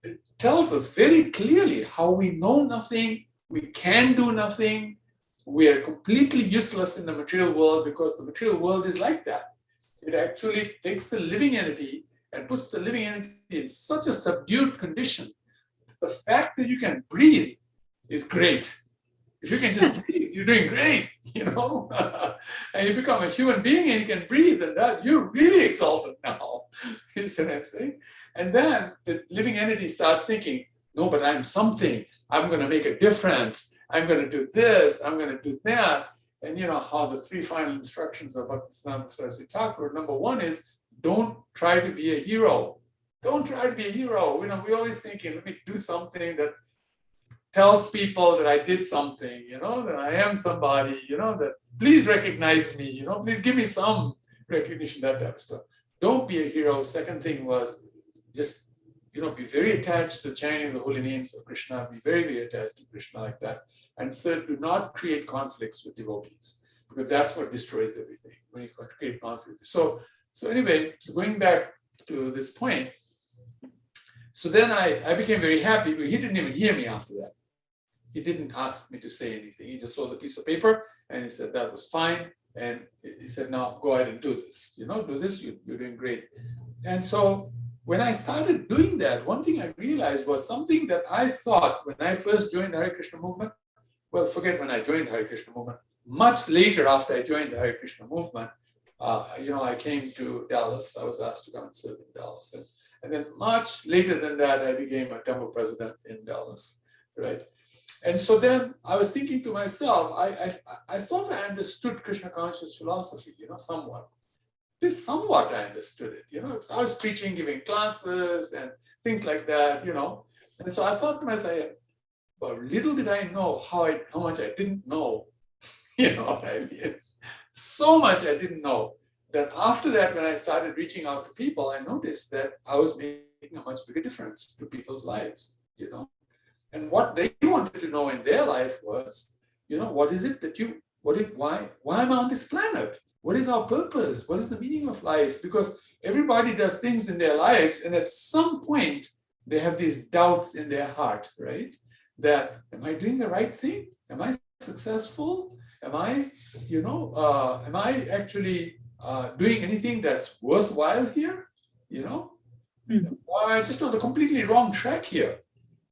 it tells us very clearly how we know nothing, we can do nothing, we are completely useless in the material world because the material world is like that. It actually takes the living entity and puts the living entity in such a subdued condition. The fact that you can breathe is great. If you can just breathe, you're doing great, and you become a human being and you can breathe, and that you're really exalted now. You see what I'm saying? And then the living entity starts thinking, no, but I'm something. I'm going to make a difference. I'm going to do this. I'm going to do that. And you know how the three final instructions of Bhaktisiddhanta Saraswati Thakur, number one is, don't try to be a hero. Don't try to be a hero. We're always thinking, let me do something that tells people that I did something, that I am somebody, that please recognize me, please give me some recognition, that type of stuff. Don't be a hero. Second thing was just, be very attached to chanting the holy names of Krishna, be very, very attached to Krishna like that. And third, do not create conflicts with devotees, because that's what destroys everything, when you create conflict. So anyway, going back to this point, so then I became very happy, but he didn't even hear me after that. He didn't ask me to say anything. He just saw the piece of paper and he said that was fine. And he said, now go ahead and do this. Do this, you're doing great. And so when I started doing that, one thing I realized was something that I thought when I first joined the Hare Krishna movement, well, forget when I joined the Hare Krishna movement, much later after I joined the Hare Krishna movement, I came to Dallas. I was asked to come and serve in Dallas. And then much later than that, I became a temple president in Dallas, right? And so then I was thinking to myself, I thought I understood Krishna conscious philosophy, somewhat. This somewhat I understood it, I was preaching, giving classes and things like that, And so I thought to myself, well, little did I know how much I didn't know, what I mean? So much I didn't know that after that, when I started reaching out to people, I noticed that I was making a much bigger difference to people's lives, And what they wanted to know in their life was, what is it that why am I on this planet? What is our purpose? What is the meaning of life? Because everybody does things in their lives, and at some point, they have these doubts in their heart, right? That, am I doing the right thing? Am I successful? Am I actually doing anything that's worthwhile here? Or am I just on the completely wrong track here?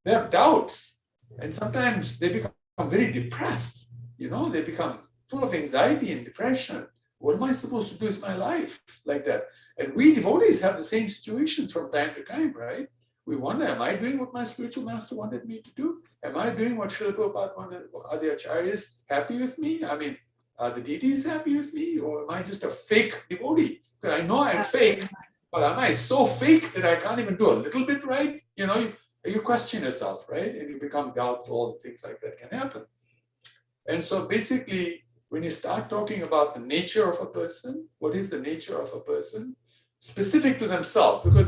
They have doubts, and sometimes they become very depressed. They become full of anxiety and depression. What am I supposed to do with my life? Like that. And we devotees have the same situation from time to time, right? We wonder, am I doing what my spiritual master wanted me to do? Am I doing what Srila Prabhupada wanted? Are the acharyas happy with me? I mean, are the deities happy with me? Or am I just a fake devotee? Because I know I'm fake, but am I so fake that I can't even do a little bit right? You question yourself, right? And you become doubtful, and things like that can happen. And so basically, when you start talking about the nature of a person, what is the nature of a person? Specific to themselves, because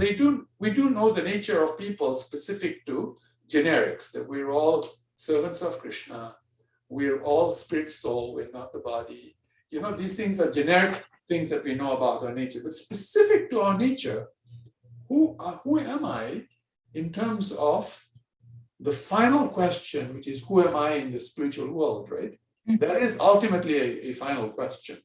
we do know the nature of people specific to generics, that we're all servants of Krishna, we're all spirit soul, we're not the body. These things are generic things that we know about our nature, but specific to our nature, who am I in terms of the final question, which is who am I in the spiritual world, right? That is ultimately a final question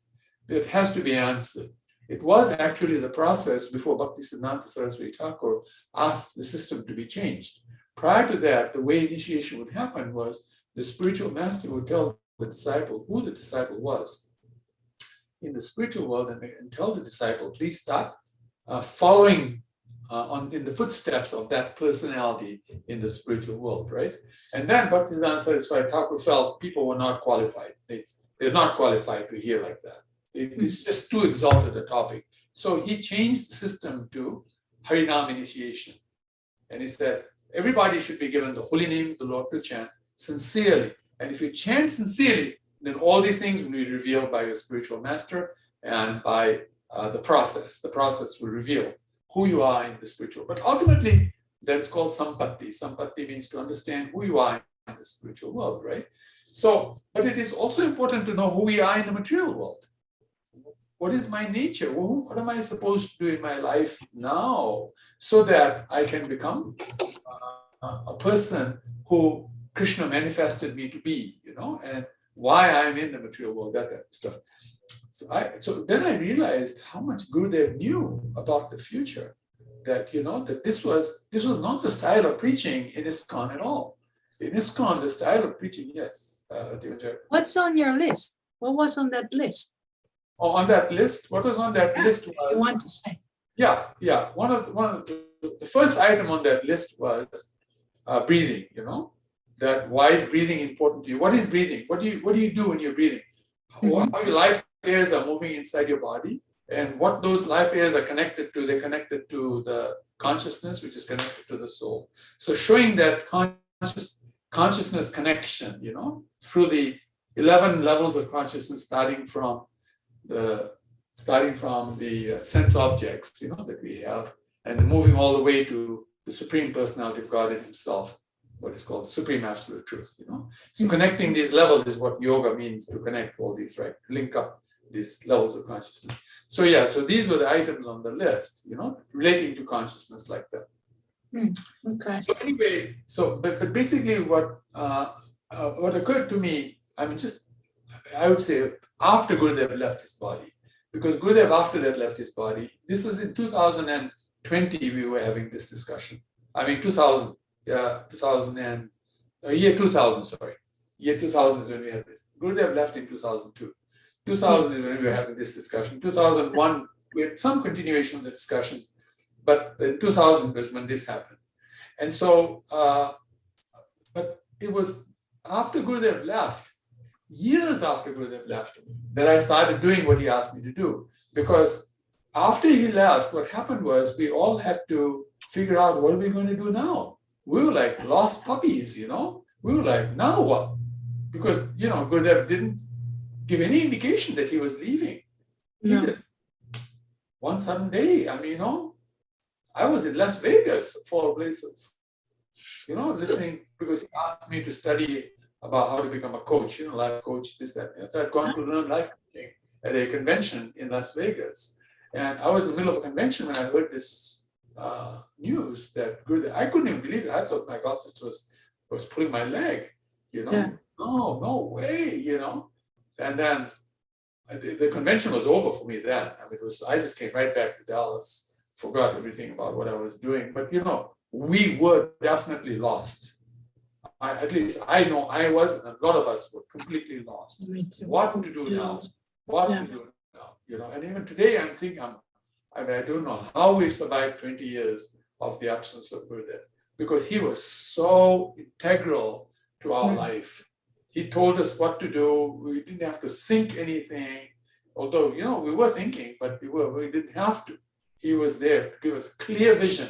that has to be answered. It was actually the process before Bhaktisiddhanta Saraswati Thakur asked the system to be changed. Prior to that, the way initiation would happen was the spiritual master would tell the disciple who the disciple was in the spiritual world and tell the disciple, please start following in the footsteps of that personality in the spiritual world, right? And then Bhaktisiddhanta Saraswati Thakur felt people were not qualified. They're not qualified to hear like that. It's just too exalted a topic. So he changed the system to Harinam initiation. And he said, everybody should be given the holy name of the Lord to chant sincerely. And if you chant sincerely, then all these things will be revealed by your spiritual master and by the process. The process will reveal who you are in the spiritual. But ultimately, that's called sampatti. Sampatti means to understand who you are in the spiritual world, right? So, but it is also important to know who we are in the material world. what is my nature? What am I supposed to do in my life now so that I can become a person who Krishna manifested me to be, and why I'm in the material world, that type of stuff. So then I realized how much Gurudev knew about the future, that that this was not the style of preaching in ISKCON at all. In ISKCON, the style of preaching, yes. What's on your list? What was on that list? Oh, on that list, what was on that list was. You want to say? Yeah. One of the first item on that list was breathing. That why is breathing important to you? What is breathing? What do you do when you're breathing? How your life airs are moving inside your body, and what those life airs are connected to. They're connected to the consciousness, which is connected to the soul. So showing that consciousness connection, through the 11 levels of consciousness, starting from the sense objects, that we have, and moving all the way to the Supreme Personality of God in Himself, what is called Supreme Absolute Truth. So connecting these levels is what yoga means, to connect all these, right? Link up these levels of consciousness. So these were the items on the list, relating to consciousness like that. Okay. So anyway, but basically what occurred to me, I would say after Gurudev left his body, because Gurudev after that left his body, this was in 2020 we were having this discussion. Year 2000, sorry. Year 2000 is when we had this. Gurudev left in 2002. 2000 is when we were having this discussion. 2001, we had some continuation of the discussion, but in 2000 was when this happened. And so, but it was after Gurudev left, years after Gurudev left, that I started doing what he asked me to do. Because after he left, what happened was we all had to figure out, what are we going to do now? We were like lost puppies, We were like, now what? Because, Gurudev didn't give any indication that he was leaving. He just, one sudden day, I was in Las Vegas, of all places, listening, because he asked me to study about how to become a coach, life coach, this, that. I'd gone to learn life coaching at a convention in Las Vegas. And I was in the middle of a convention when I heard this news that Gurudev, I couldn't even believe it. I thought my god sister was pulling my leg, No way, And then the convention was over for me then. I just came right back to Dallas, forgot everything about what I was doing. But, we were definitely lost. At least I know I was, and a lot of us were completely lost. Me too. What to do now? What to do now? And even today I'm thinking, I don't know how we've survived 20 years of the absence of Gurudev, because he was so integral to our life. He told us what to do. We didn't have to think anything, although, we were thinking, but we didn't have to. He was there to give us clear vision,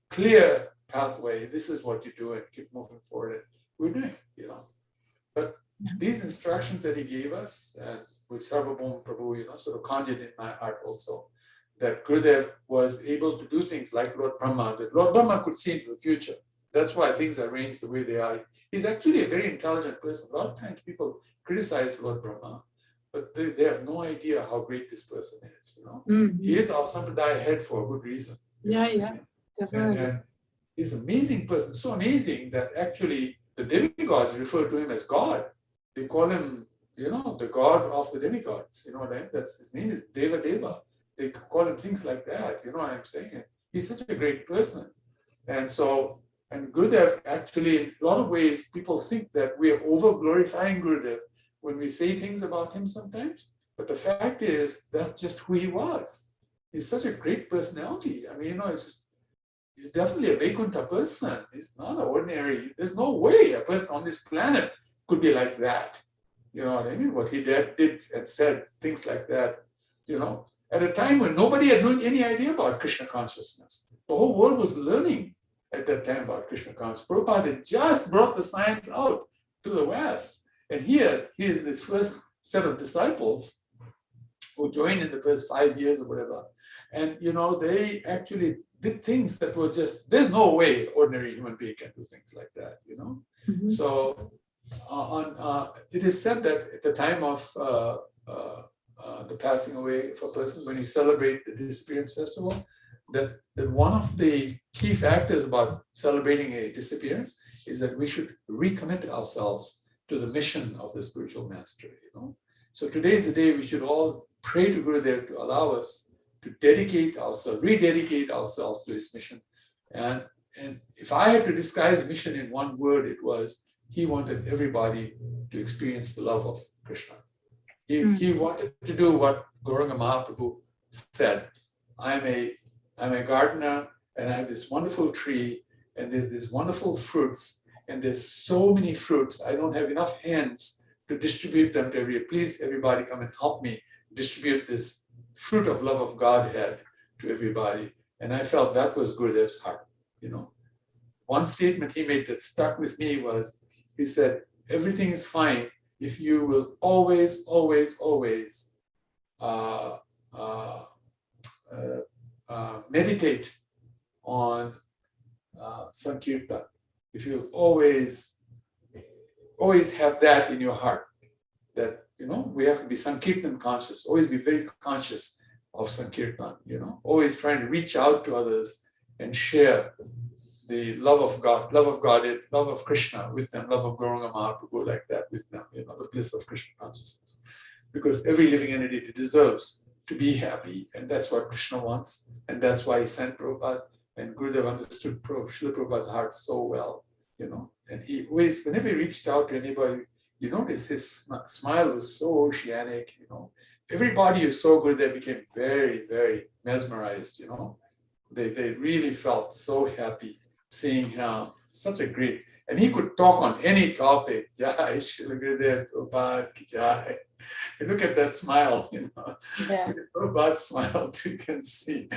clear pathway. This is what you do, and keep moving forward. We're doing it, But these instructions that he gave us, and with Sarvabhauma Prabhu, sort of conjured in my heart also, that Gurudev was able to do things like Lord Brahma, that Lord Brahma could see into the future. That's why things are arranged the way they are. He's actually a very intelligent person. A lot of times people criticize Lord Brahma, but they have no idea how great this person is. He is our Sampradaya head for a good reason. Definitely. And he's an amazing person, so amazing that actually the demigods refer to him as God. They call him, the God of the demigods. That's his name is Deva Deva. They call him things like that. You know what I'm saying? He's such a great person. And so, and Gurudev, actually, in a lot of ways, people think that we are over-glorifying Gurudev when we say things about him sometimes. But the fact is, that's just who he was. He's such a great personality. He's definitely a Vaikuntha person. He's not an ordinary, there's no way a person on this planet could be like that. You know what I mean? What he did and said, things like that, at a time when nobody had any idea about Krishna consciousness. The whole world was learning at that time about Krishna consciousness. Prabhupada had just brought the science out to the West. And here is this first set of disciples who joined in the first 5 years or whatever. And, they actually did things that were just, there's no way ordinary human being can do things like that, So it is said that at the time of the passing away of a person, when you celebrate the Disappearance Festival, that one of the key factors about celebrating a disappearance is that we should recommit ourselves to the mission of the spiritual master. So today is the day we should all pray to Gurudev to allow us to dedicate ourselves, rededicate ourselves to his mission. And if I had to describe his mission in one word, it was he wanted everybody to experience the love of Krishna. He wanted to do what Gauranga Mahaprabhu said. I'm a gardener, and I have this wonderful tree, and there's these wonderful fruits, and there's so many fruits. I don't have enough hands to distribute them to everybody. Please, everybody, come and help me distribute this fruit of love of Godhead to everybody. And I felt that was Gurudev's heart. One statement he made that stuck with me was, he said, everything is fine if you will always, always, always meditate on Sankirtan. If you always have that in your heart, that, we have to be Sankirtan conscious, always be very conscious of Sankirtan, always trying to reach out to others and share the love of God, love of Godhead, love of Krishna with them, love of Gauranga Mahaprabhu like that with them, the bliss of Krishna consciousness. Because every living entity deserves to be happy, and that's what Krishna wants, and that's why he sent Prabhupada, and Gurudev understood Srila Prabhupada's heart so well, and he always, whenever he reached out to anybody, you notice his smile was so oceanic, Everybody who saw Gurudev became very, very mesmerized, They really felt so happy seeing him, such a great, and he could talk on any topic. Jai Srila Gurudev Prabhupada ki jai. And look at that smile, Yeah, Prabhupada's smile, you can see.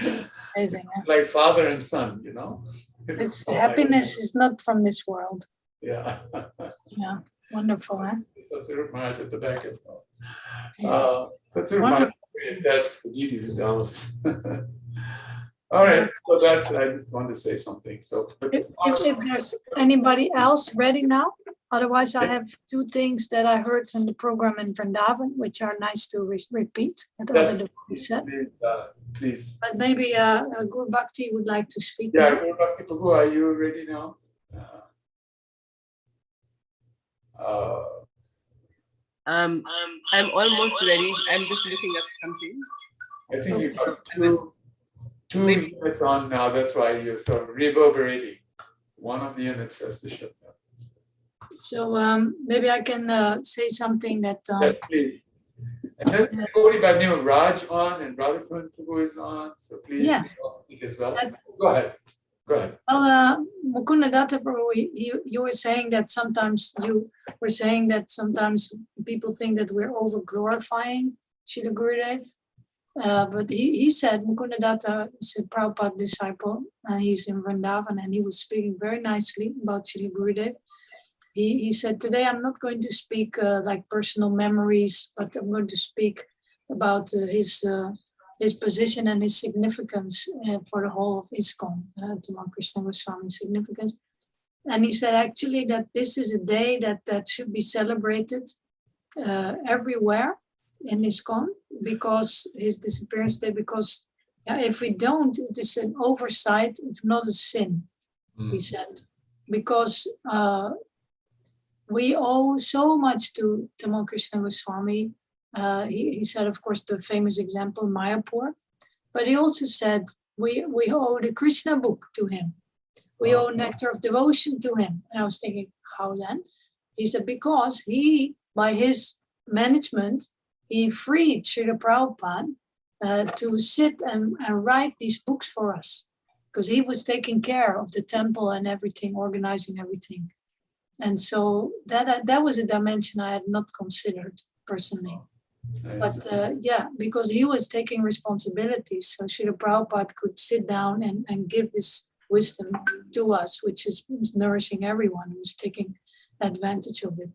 amazing. Huh? Like father and son, It's happiness is not from this world. Yeah. Yeah, wonderful, huh? Satsuru Maharaj at the back as well. Yeah. Satsuru Maharaj is attached to the deities in Dallas. All right, so that's what I just wanted to say something. So, but If there's anybody else ready now, otherwise I have two things that I heard in the program in Vrindavan, which are nice to repeat. That yes, other devotees said. please. But maybe Guru Bhakti would like to speak. Yeah, now. Guru Bhakti Prabhu, are you ready now? I'm almost ready. I'm just looking up something. I think you've got two units on now. That's why you're sort of reverberating. One of the units has to shut down. So maybe I can say something that. Yes, please. And then somebody by the name of Raj on, and Radhakrishna Prabhu is on. So please speak as well. Go ahead. Go ahead. Well, Mukundadatta Prabhu, you were saying that sometimes people think that we're over glorifying Srila Gurudev. But he said, Mukundadatta is a Prabhupada disciple, and he's in Vrindavan, and he was speaking very nicely about Srila Gurudev. He said, today I'm not going to speak like personal memories, but I'm going to speak about his position and his significance for the whole of ISKCON, Tamal Krsna Goswami's significance. And he said actually that this is a day that should be celebrated everywhere in ISKCON, because his disappearance day, because if we don't, it is an oversight, if not a sin, he said. Because we owe so much to Tamal Krsna Goswami. He said, of course, the famous example, Mayapur. But he also said, we owe the Krishna book to him. We owe Nectar of Devotion to him. And I was thinking, how then? He said, because he, by his management, he freed Srila Prabhupada to sit and write these books for us. Because he was taking care of the temple and everything, organizing everything. And so that was a dimension I had not considered personally. Nice. But because he was taking responsibilities, so Srila Prabhupada could sit down and give this wisdom to us, which is nourishing everyone who's taking advantage of it.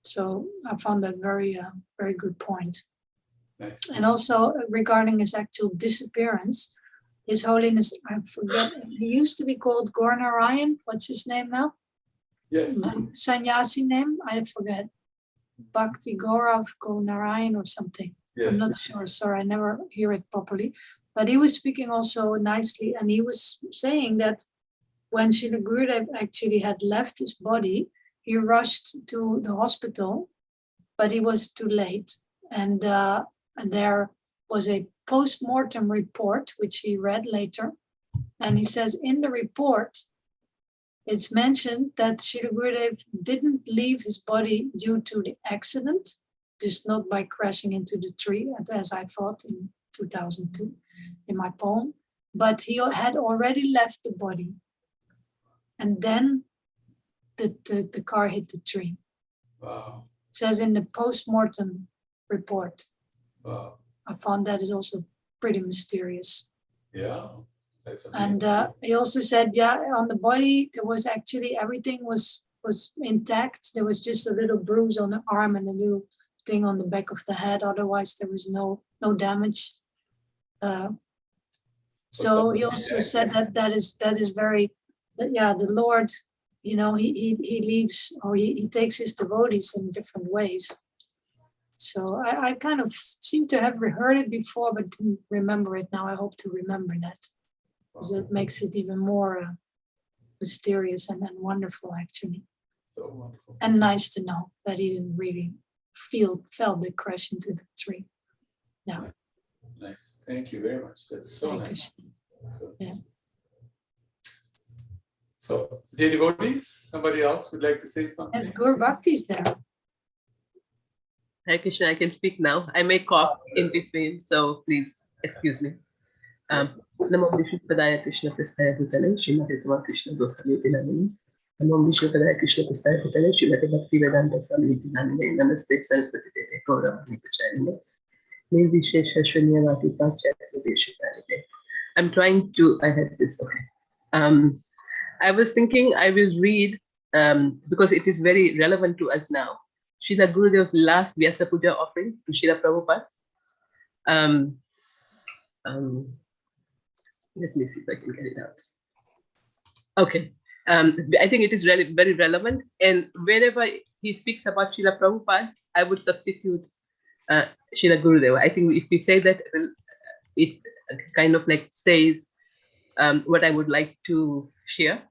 So I found that very good point. Nice. And also regarding his actual disappearance, His Holiness, I forget, he used to be called Gaur-Narayan. What's his name now? Yes. Sannyasi name, I forget. Bhakti Gaurav Gaur-Narayan or something. I'm Yes. not sure, sorry, I never hear it properly. But he was speaking also nicely, and he was saying that when Srila Gurudev actually had left his body, he rushed to the hospital, but he was too late. And there was a post-mortem report, which he read later. And he says in the report, it's mentioned that Srila Gurudev didn't leave his body due to the accident, just not by crashing into the tree, as I thought in 2002 in my poem, but he had already left the body. And then the car hit the tree. Wow. It says in the post-mortem report. Wow. I found that is also pretty mysterious. Yeah. That's amazing. And he also said, yeah, on the body, there was actually, everything was intact. There was just a little bruise on the arm and a little thing on the back of the head. Otherwise, there was no damage. So he also said that is very, yeah, the Lord, you know, he leaves, or he takes his devotees in different ways. So I kind of seem to have heard it before, but didn't remember it. Now I hope to remember that, because it makes it even more mysterious and wonderful, actually. So wonderful. And nice to know that he didn't really felt the crash into the tree. Yeah. Nice. Thank you very much. That's so Thank nice. you. So, Yeah. so, dear devotees, somebody else would like to say something? Yes, Gur Bhakti's there. Hare Krishna, I can speak now. I may cough in between, so please excuse me. Namo Vishnupadaya Krishna Prasthaya Bhutale, Srimati Tamal Krishna Goswami Namini. Namo Vishnupadaya Krishna Prasthaya Bhutale, Srimati Bhakti Vedanta Swami Namini. Namaste Saraswati Deve Gauravani Pracharine. Nirvishesha Shunyavati Paschatya Deshikarite. I'm trying to, I had this, okay. I was thinking I will read, because it is very relevant to us now, Srila Gurudev's last Vyasa Puja offering to Srila Prabhupada. Let me see if I can get it out. Okay. I think it is really very relevant. And wherever he speaks about Srila Prabhupada, I would substitute Srila Gurudev. I think if we say that, it kind of like says what I would like to share.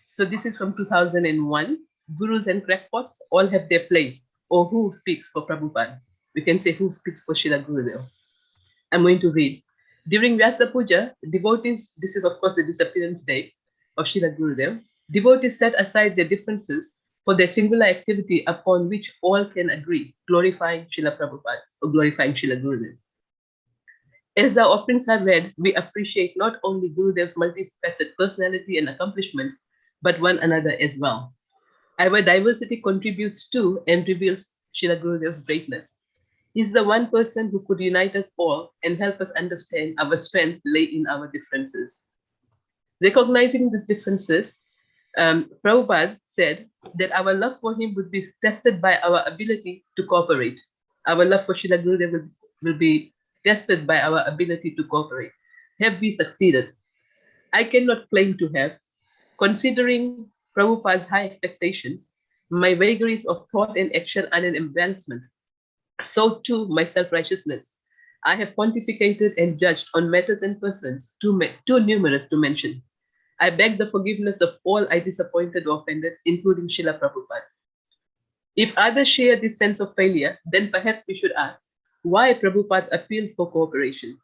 So this is from 2001. Gurus and crackpots all have their place, or who speaks for Prabhupada. We can say who speaks for Srila Gurudev. I'm going to read. During Vyasa Puja, devotees, this is of course the disappearance day of Srila Gurudev, devotees set aside their differences for their singular activity upon which all can agree, glorifying Srila Prabhupada or glorifying Srila Gurudev. As the offerings are read, we appreciate not only Gurudev's multifaceted personality and accomplishments, but one another as well. Our diversity contributes to and reveals Srila Gurudev's greatness. He's the one person who could unite us all and help us understand our strength lay in our differences. Recognizing these differences, Prabhupada said that our love for him would be tested by our ability to cooperate. Our love for Srila Gurudev will be tested by our ability to cooperate. Have we succeeded? I cannot claim to have. Considering Prabhupada's high expectations, my vagaries of thought and action are an embarrassment. So too my self-righteousness. I have pontificated and judged on matters and persons too numerous to mention. I beg the forgiveness of all I disappointed or offended, including Srila Prabhupada. If others share this sense of failure, then perhaps we should ask, why Prabhupada appealed for cooperation?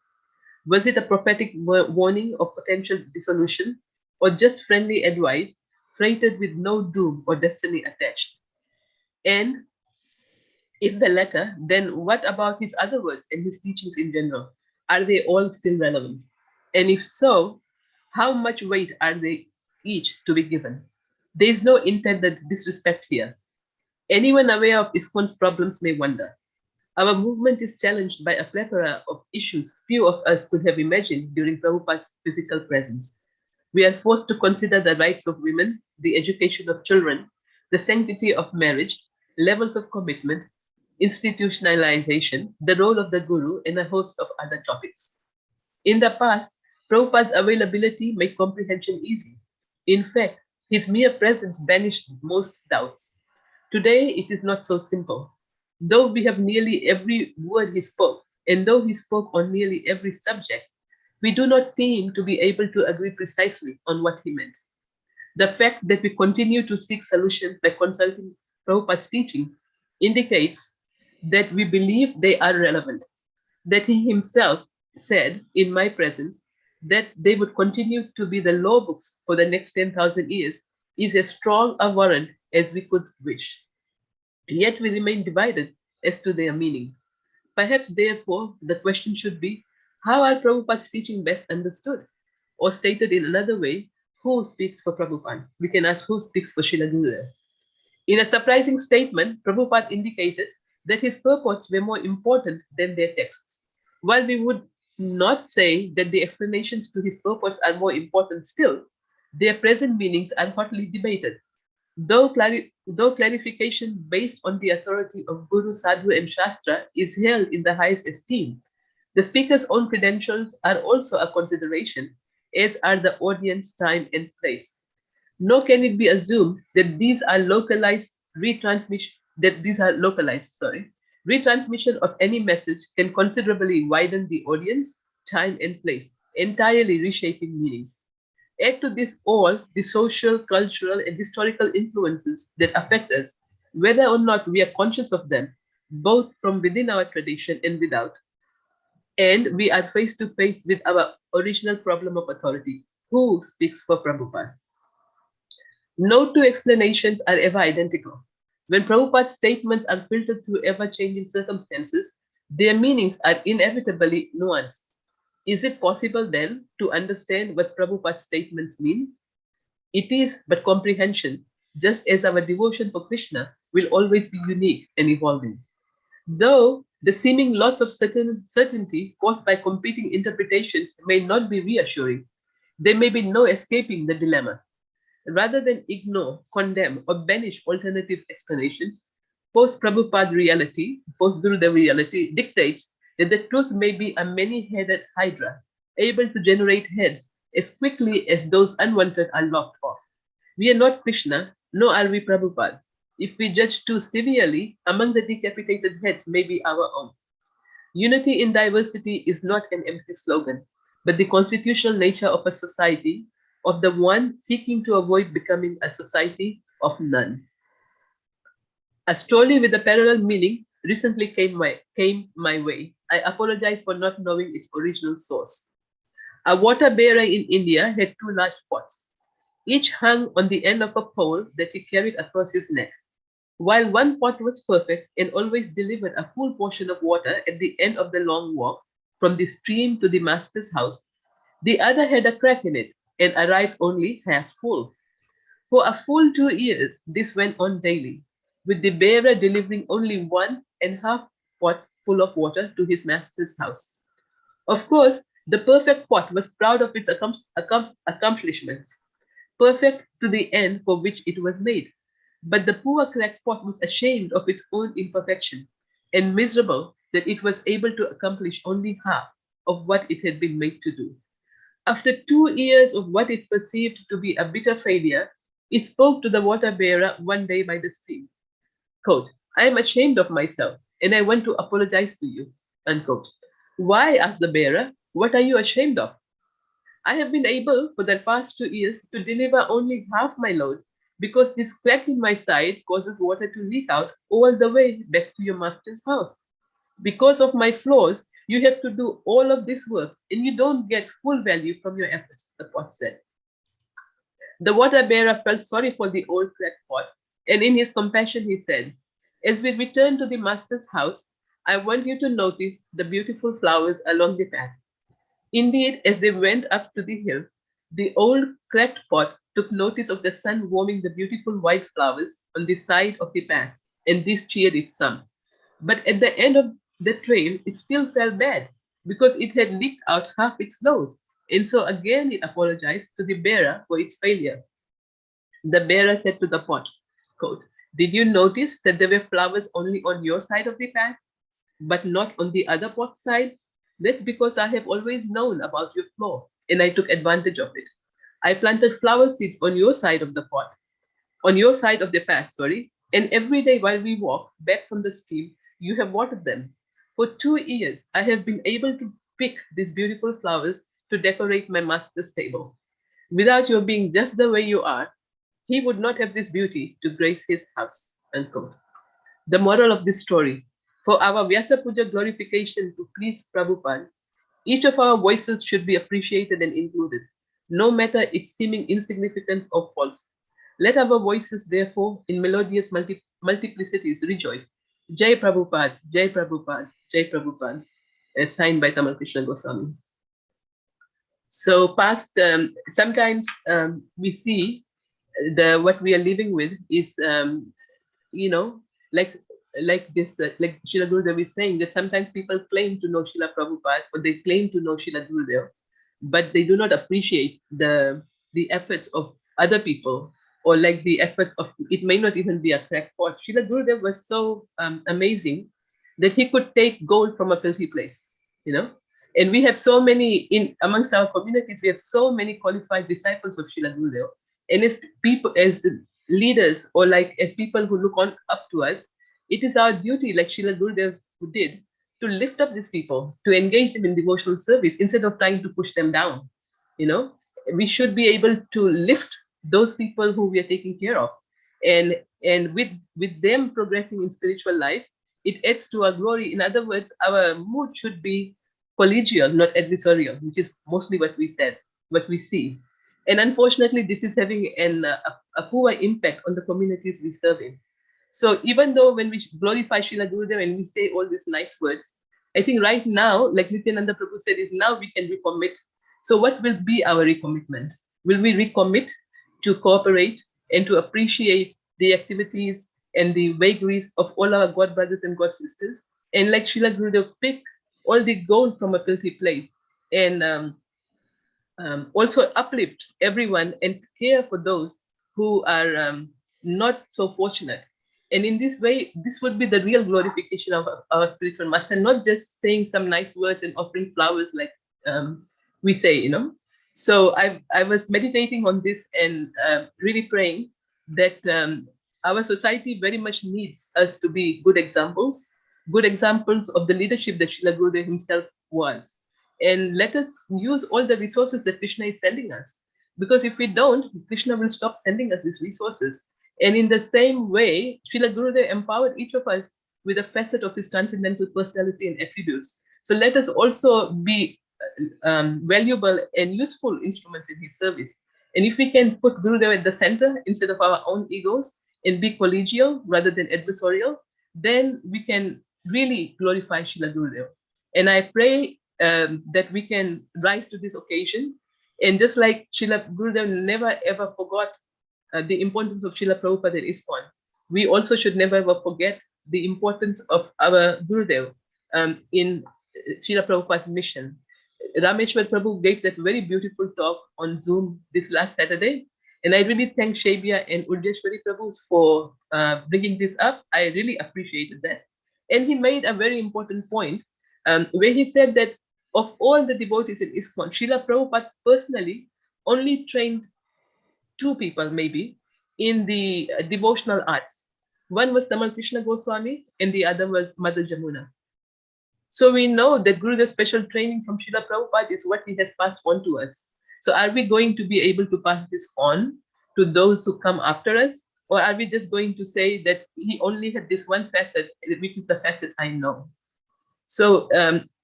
Was it a prophetic warning of potential dissolution, or just friendly advice freighted with no doom or destiny attached? And if the latter, then what about his other words and his teachings in general? Are they all still relevant? And if so, how much weight are they each to be given? There is no intended disrespect here. Anyone aware of ISKCON's problems may wonder. Our movement is challenged by a plethora of issues few of us could have imagined during Prabhupada's physical presence. We are forced to consider the rights of women, the education of children, the sanctity of marriage, levels of commitment, institutionalization, the role of the guru, and a host of other topics. In the past, Prabhupada's availability made comprehension easy. In fact, his mere presence banished most doubts. Today, it is not so simple. Though we have nearly every word he spoke, and though he spoke on nearly every subject, we do not seem to be able to agree precisely on what he meant. The fact that we continue to seek solutions by consulting Prabhupada's teachings indicates that we believe they are relevant, that he himself said in my presence that they would continue to be the law books for the next 10,000 years is as strong a warrant as we could wish. Yet we remain divided as to their meaning. Perhaps, therefore, the question should be, how are Prabhupada's teaching best understood? Or stated in another way, who speaks for Prabhupada? We can ask who speaks for Srila Gurudev. In a surprising statement, Prabhupada indicated that his purports were more important than their texts. While we would not say that the explanations to his purports are more important still, their present meanings are hotly debated. Though clarification based on the authority of Guru, Sadhu, and Shastra is held in the highest esteem, the speaker's own credentials are also a consideration, as are the audience, time, and place. Nor can it be assumed that these are localized retransmission of any message can considerably widen the audience, time, and place, entirely reshaping meanings. Add to this all the social, cultural, and historical influences that affect us, whether or not we are conscious of them, both from within our tradition and without. And we are face to face with our original problem of authority. Who speaks for Prabhupada? No two explanations are ever identical. When Prabhupada's statements are filtered through ever-changing circumstances, their meanings are inevitably nuanced. Is it possible then to understand what Prabhupada's statements mean? It is, but comprehension, just as our devotion for Krishna, will always be unique and evolving. Though the seeming loss of certainty caused by competing interpretations may not be reassuring, there may be no escaping the dilemma. Rather than ignore, condemn, or banish alternative explanations, post-Prabhupada reality, post-Gurudev reality dictates that the truth may be a many-headed hydra, able to generate heads as quickly as those unwanted are lopped off. We are not Krishna, nor are we Prabhupada. If we judge too severely, among the decapitated heads may be our own. Unity in diversity is not an empty slogan, but the constitutional nature of a society, of the one seeking to avoid becoming a society of none. A story with a parallel meaning recently came my way. I apologize for not knowing its original source. A water bearer in India had two large pots. Each hung on the end of a pole that he carried across his neck. While one pot was perfect and always delivered a full portion of water at the end of the long walk from the stream to the master's house, the other had a crack in it and arrived only half full. For a full 2 years, this went on daily, with the bearer delivering only 1.5 pots full of water to his master's house. Of course, the perfect pot was proud of its accomplishments, perfect to the end for which it was made. But the poor cracked pot was ashamed of its own imperfection and miserable that it was able to accomplish only half of what it had been made to do. After 2 years of what it perceived to be a bitter failure, it spoke to the water bearer one day by the stream. Quote, I am ashamed of myself and I want to apologize to you. Unquote. Why? Asked the bearer. What are you ashamed of? I have been able for the past 2 years to deliver only half my load because this crack in my side causes water to leak out all the way back to your master's house. Because of my flaws, you have to do all of this work and you don't get full value from your efforts, the pot said. The water bearer felt sorry for the old cracked pot, and in his compassion he said, as we return to the master's house, I want you to notice the beautiful flowers along the path. Indeed, as they went up to the hill, the old cracked pot took notice of the sun warming the beautiful white flowers on the side of the path, and this cheered it some. But at the end of the trail, it still felt bad because it had leaked out half its load, and so again it apologized to the bearer for its failure. The bearer said to the pot, quote, did you notice that there were flowers only on your side of the path, but not on the other pot's side? That's because I have always known about your flaw, and I took advantage of it. I planted flower seeds on your side of the pot, on your side of the path, and every day while we walk back from the stream, you have watered them. For 2 years, I have been able to pick these beautiful flowers to decorate my master's table. Without your being just the way you are, he would not have this beauty to grace his house. Unquote. The moral of this story: for our Vyasa Puja glorification to please Prabhupada, each of our voices should be appreciated and included, no matter its seeming insignificance or false. Let our voices, therefore, in melodious multiplicities rejoice. Jai Prabhupada, Jai Prabhupada, Jai Prabhupada. It's signed by Tamal Krishna Goswami. So sometimes we see what we are living with is like this, like Srila Gurudev is saying, that sometimes people claim to know Srila Prabhupada, or they claim to know Srila Gurudev, but they do not appreciate the efforts of other people, or like the efforts of, it may not even be a crackpot. Srila Gurudev was so amazing that he could take gold from a filthy place, and we have so many amongst our communities, we have so many qualified disciples of Srila Gurudev, and as people, as leaders, or like as people who look up to us, it is our duty, like Srila Gurudev who did, to lift up these people, to engage them in devotional service instead of trying to push them down. We should be able to lift those people who we are taking care of, and with them progressing in spiritual life, it adds to our glory. In other words, our mood should be collegial, not adversarial, which is mostly what we see. And unfortunately, this is having a poor impact on the communities we serve in. So even though when we glorify Srila Gurudev and we say all these nice words, I think right now, like Nityananda Prabhu said, is now we can recommit. So what will be our recommitment? Will we recommit to cooperate and to appreciate the activities and the vagaries of all our God brothers and God sisters? And like Srila Gurudev, pick all the gold from a filthy place, and also uplift everyone and care for those who are not so fortunate. And in this way, this would be the real glorification of our spiritual master, not just saying some nice words and offering flowers like we say, So I was meditating on this and really praying that our society very much needs us to be good examples of the leadership that Srila Gurudev himself was. And let us use all the resources that Krishna is sending us. Because if we don't, Krishna will stop sending us these resources. And in the same way, Srila Gurudev empowered each of us with a facet of his transcendental personality and attributes. So let us also be valuable and useful instruments in his service. And if we can put Gurudev at the center instead of our own egos and be collegial rather than adversarial, then we can really glorify Srila Gurudev. And I pray that we can rise to this occasion. And just like Srila Gurudev never ever forgot the importance of Srila Prabhupada and ISKCON, we also should never ever forget the importance of our Gurudev in Srila Prabhupada's mission. Rameshwar Prabhu gave that very beautiful talk on Zoom this last Saturday. And I really thank Shebia and Urjeshwari Prabhus for bringing this up. I really appreciated that. And he made a very important point where he said that of all the devotees in ISKCON, Srila Prabhupada personally only trained 2 people maybe in the devotional arts. One was Tamal Krishna Goswami and the other was Mother Jamuna. So we know that Gurudev's special training from Srila Prabhupada is what he has passed on to us. So are we going to be able to pass this on to those who come after us? Or are we just going to say that he only had this one facet, which is the facet I know? So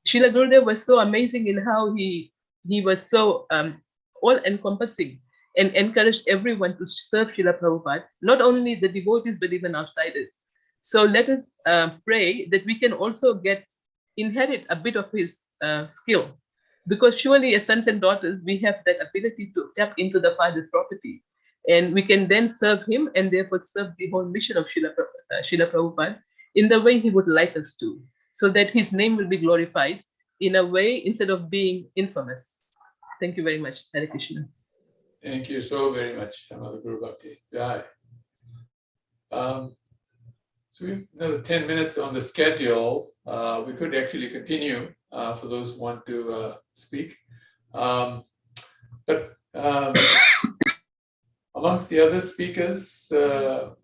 Srila Gurudev was so amazing in how he was so all-encompassing and encouraged everyone to serve Srila Prabhupada, not only the devotees, but even outsiders. So let us pray that we can also inherit a bit of his skill, because surely as sons and daughters, we have that ability to tap into the Father's property, and we can then serve him and therefore serve the whole mission of Srila Prabhupada in the way he would like us to, so that his name will be glorified in a way instead of being infamous. Thank you very much. Hare Krishna. Thank you so very much, Mother Guru Bhakti. Jai. So we have another 10 minutes on the schedule. We could actually continue for those who want to speak. But amongst the other speakers, there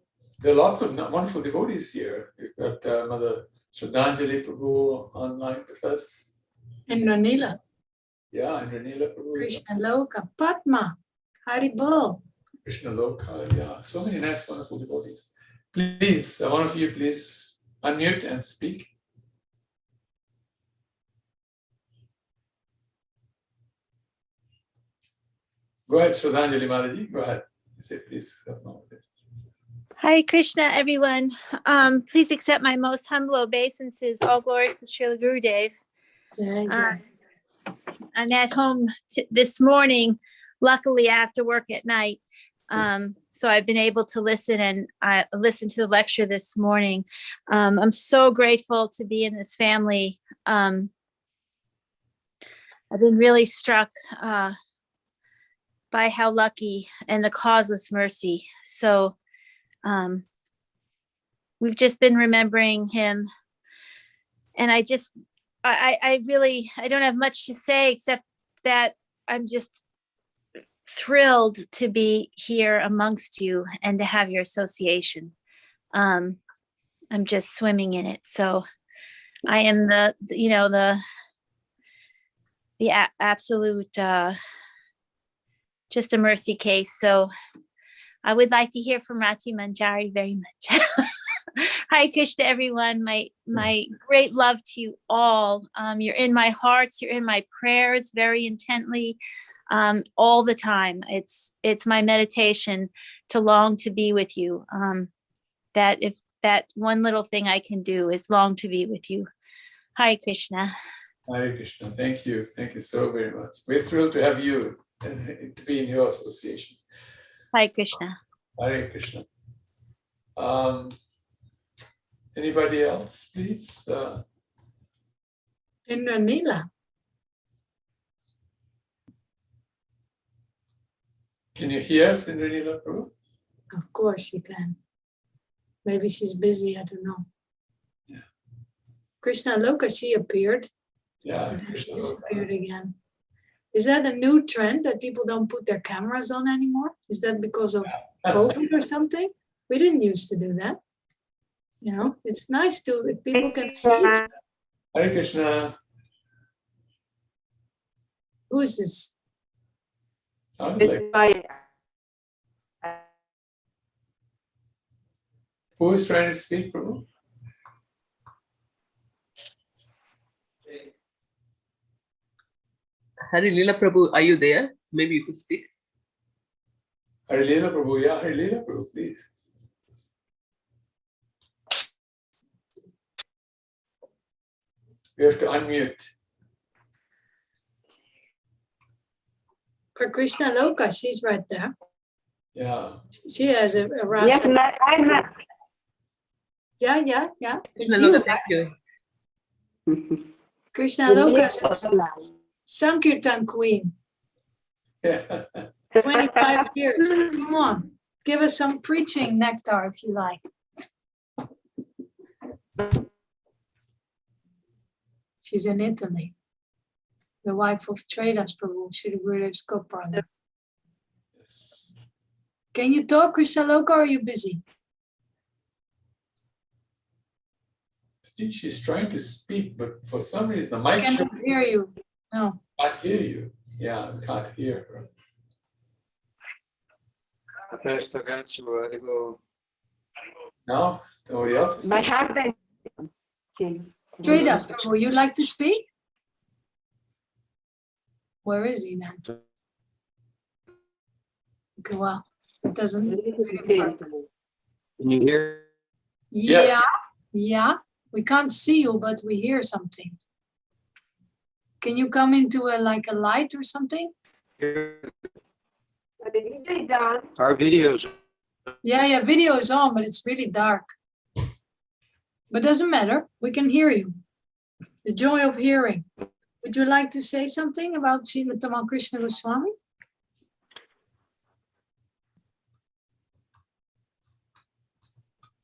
are lots of wonderful devotees here. We've got Mother Shraddhanjali Prabhu online with us. Indranila, Yeah, and Ranila Prabhu is Krishna Loka, Padma, Haribol. Krishna Lokha. Yeah, so many nice, wonderful devotees. Please, one of you, please unmute and speak. Go ahead, Shraddhanjali Mataji. Go ahead. You say, please. Hare Krishna, everyone. Please accept my most humble obeisances. All glory to Srila Gurudev. Jai, Jai. I'm at home this morning, luckily after work at night. So I've been able to listen, and I listened to the lecture this morning. I'm so grateful to be in this family. I've been really struck by how lucky and the causeless mercy. So we've just been remembering him, and I don't have much to say except that I'm just thrilled to be here amongst you and to have your association. I'm just swimming in it. So I am the absolute just a mercy case. So I would like to hear from Rati Manjari very much. Hi, Krishna, everyone. My great love to you all. You're in my hearts. You're in my prayers very intently, all the time. It's my meditation to long to be with you. That if that one little thing I can do is long to be with you. Hare Krishna. Hare Krishna. Thank you. Thank you so very much. We're thrilled to have you and to be in your association. Hare Krishna. Hare Krishna. Anybody else, please? Indranila. Can you hear us, Indranila Prabhu? Of course you can. Maybe she's busy, I don't know. Yeah. Krishna Loka, she appeared. Yeah, And then she Krishna disappeared Lokha. again. Is that a new trend that people don't put their cameras on anymore? Is that because of COVID or something? We didn't used to do that. You know, it's nice to, if people can see each other. Hare Krishna. Who is this? Sounded like. Who is trying to speak, Prabhu? Hari Leela Prabhu, are you there? Maybe you could speak. Hare Leela Prabhu, yeah, Hare Leela Prabhu, please. You have to unmute. For Krishna Loka, she's right there. Yeah. She has a rasa. Yes, I'm Yeah. It's No, you. thank you. Krishna Loka is Sankirtan queen. Yeah. 25 years. Come on. Give us some preaching nectar if you like. She's in Italy. The wife of Tradas Prabhu, Srila Gurudev's co-partner. Yes. Can you talk, Krishna Loka, or are you busy? I think she's trying to speak, but for some reason the mic I cannot hear you. No. can't hear you. Yeah, we can't hear her. No, nobody else is my speaking. husband. Tradas Prabhu, you'd like to speak? Where is he now? Okay, well, it doesn't. Can you hear? Yes. Yeah. We can't see you, but we hear something. Can you come into a light or something? Our videos. Yeah, video is on, but it's really dark. But doesn't matter. We can hear you. The joy of hearing. Would you like to say something about Srila Tamal Krishna Goswami?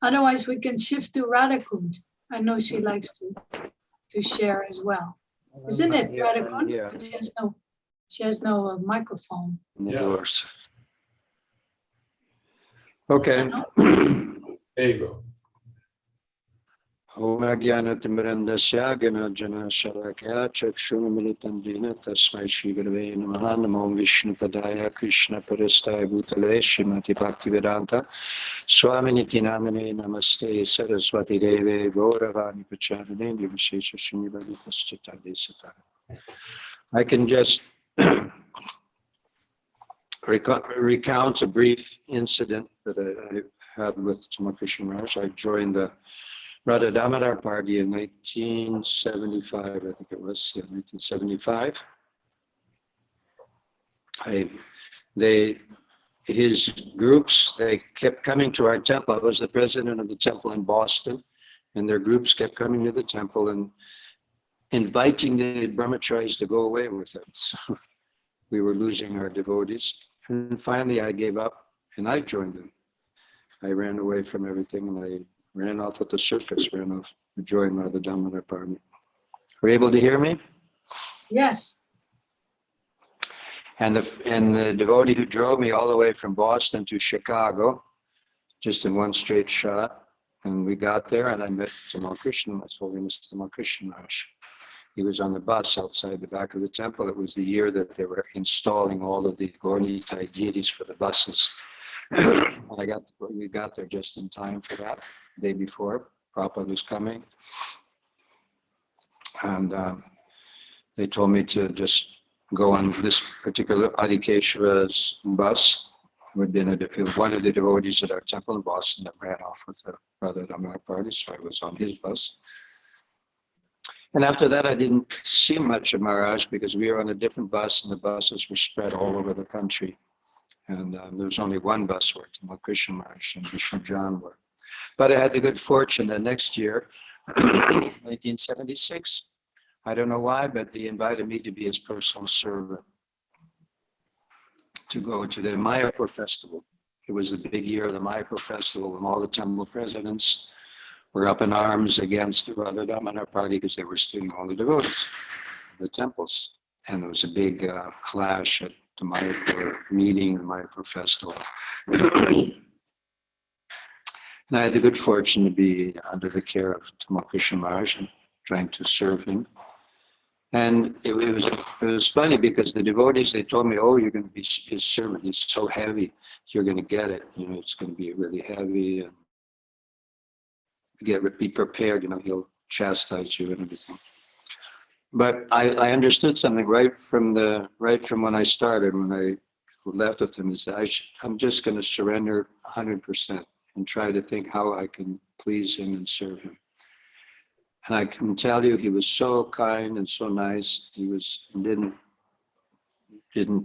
Otherwise, we can shift to Radhakund. I know she likes to share as well. Isn't it, Radhakund? Yeah. But she has no microphone. Yeah. Yours. Okay. There you go. Om Agyanatimirandasya Ganajana Shalakya Chakshunamilitam Dina Tasmai Shri Gurave Namaha Namo Vishnu Padaya Krishna Parastai Bhutale Srimati Bhaktivedanta Swaminiti Namane Namaste Saraswati Deve Gauravani Pacharane Nivishesha Srinivadi Paschita Desatara. I can just recount a brief incident that I had with Tamal Krishna Maharaj. I joined the Radha Damodar party in 1975, I think it was, yeah, 1975. His groups, they kept coming to our temple. I was the president of the temple in Boston, and their groups kept coming to the temple and inviting the brahmacharis to go away with them. So we were losing our devotees. And finally I gave up and I joined them. I ran away from everything and I ran off with the surface, ran off to join the Damodar party. Were you able to hear me? Yes. And the devotee who drove me all the way from Boston to Chicago, just in one straight shot, and we got there and I met Tamal Krishna. I told him it's Tamal Krishna Maharaj. He was on the bus outside the back of the temple. It was the year that they were installing all of the Gaur-Nitai deities for the buses. We got there just in time for that, the day before. Prabhupada was coming. And they told me to just go on this particular Adikeshwara's bus. We'd been one of the devotees at our temple in Boston that ran off with the Radha Damodar party, so I was on his bus. And after that, I didn't see much of Maharaj because we were on a different bus and the buses were spread all over the country. And there was only one bus where Tamal Krishna Maharaj and Vishnu John were. But I had the good fortune that next year, 1976, I don't know why, but they invited me to be his personal servant to go to the Mayapur festival. It was the big year of the Mayapur festival and all the temple presidents were up in arms against the Radha Damodar party because they were stealing all the devotees, the temples. And there was a big clash at the Mayapur meeting, the Mayapur festival. And I had the good fortune to be under the care of Tamal Krishna Maharaj and trying to serve him. And it was funny because the devotees, they told me, oh, you're going to be his servant. He's so heavy. You're going to get it. You know, it's going to be really heavy. And be prepared, you know, he'll chastise you and everything. But I understood something right from when I started, when I left with him, is that I'm just going to surrender 100% and try to think how I can please him and serve him. And I can tell you, he was so kind and so nice. He didn't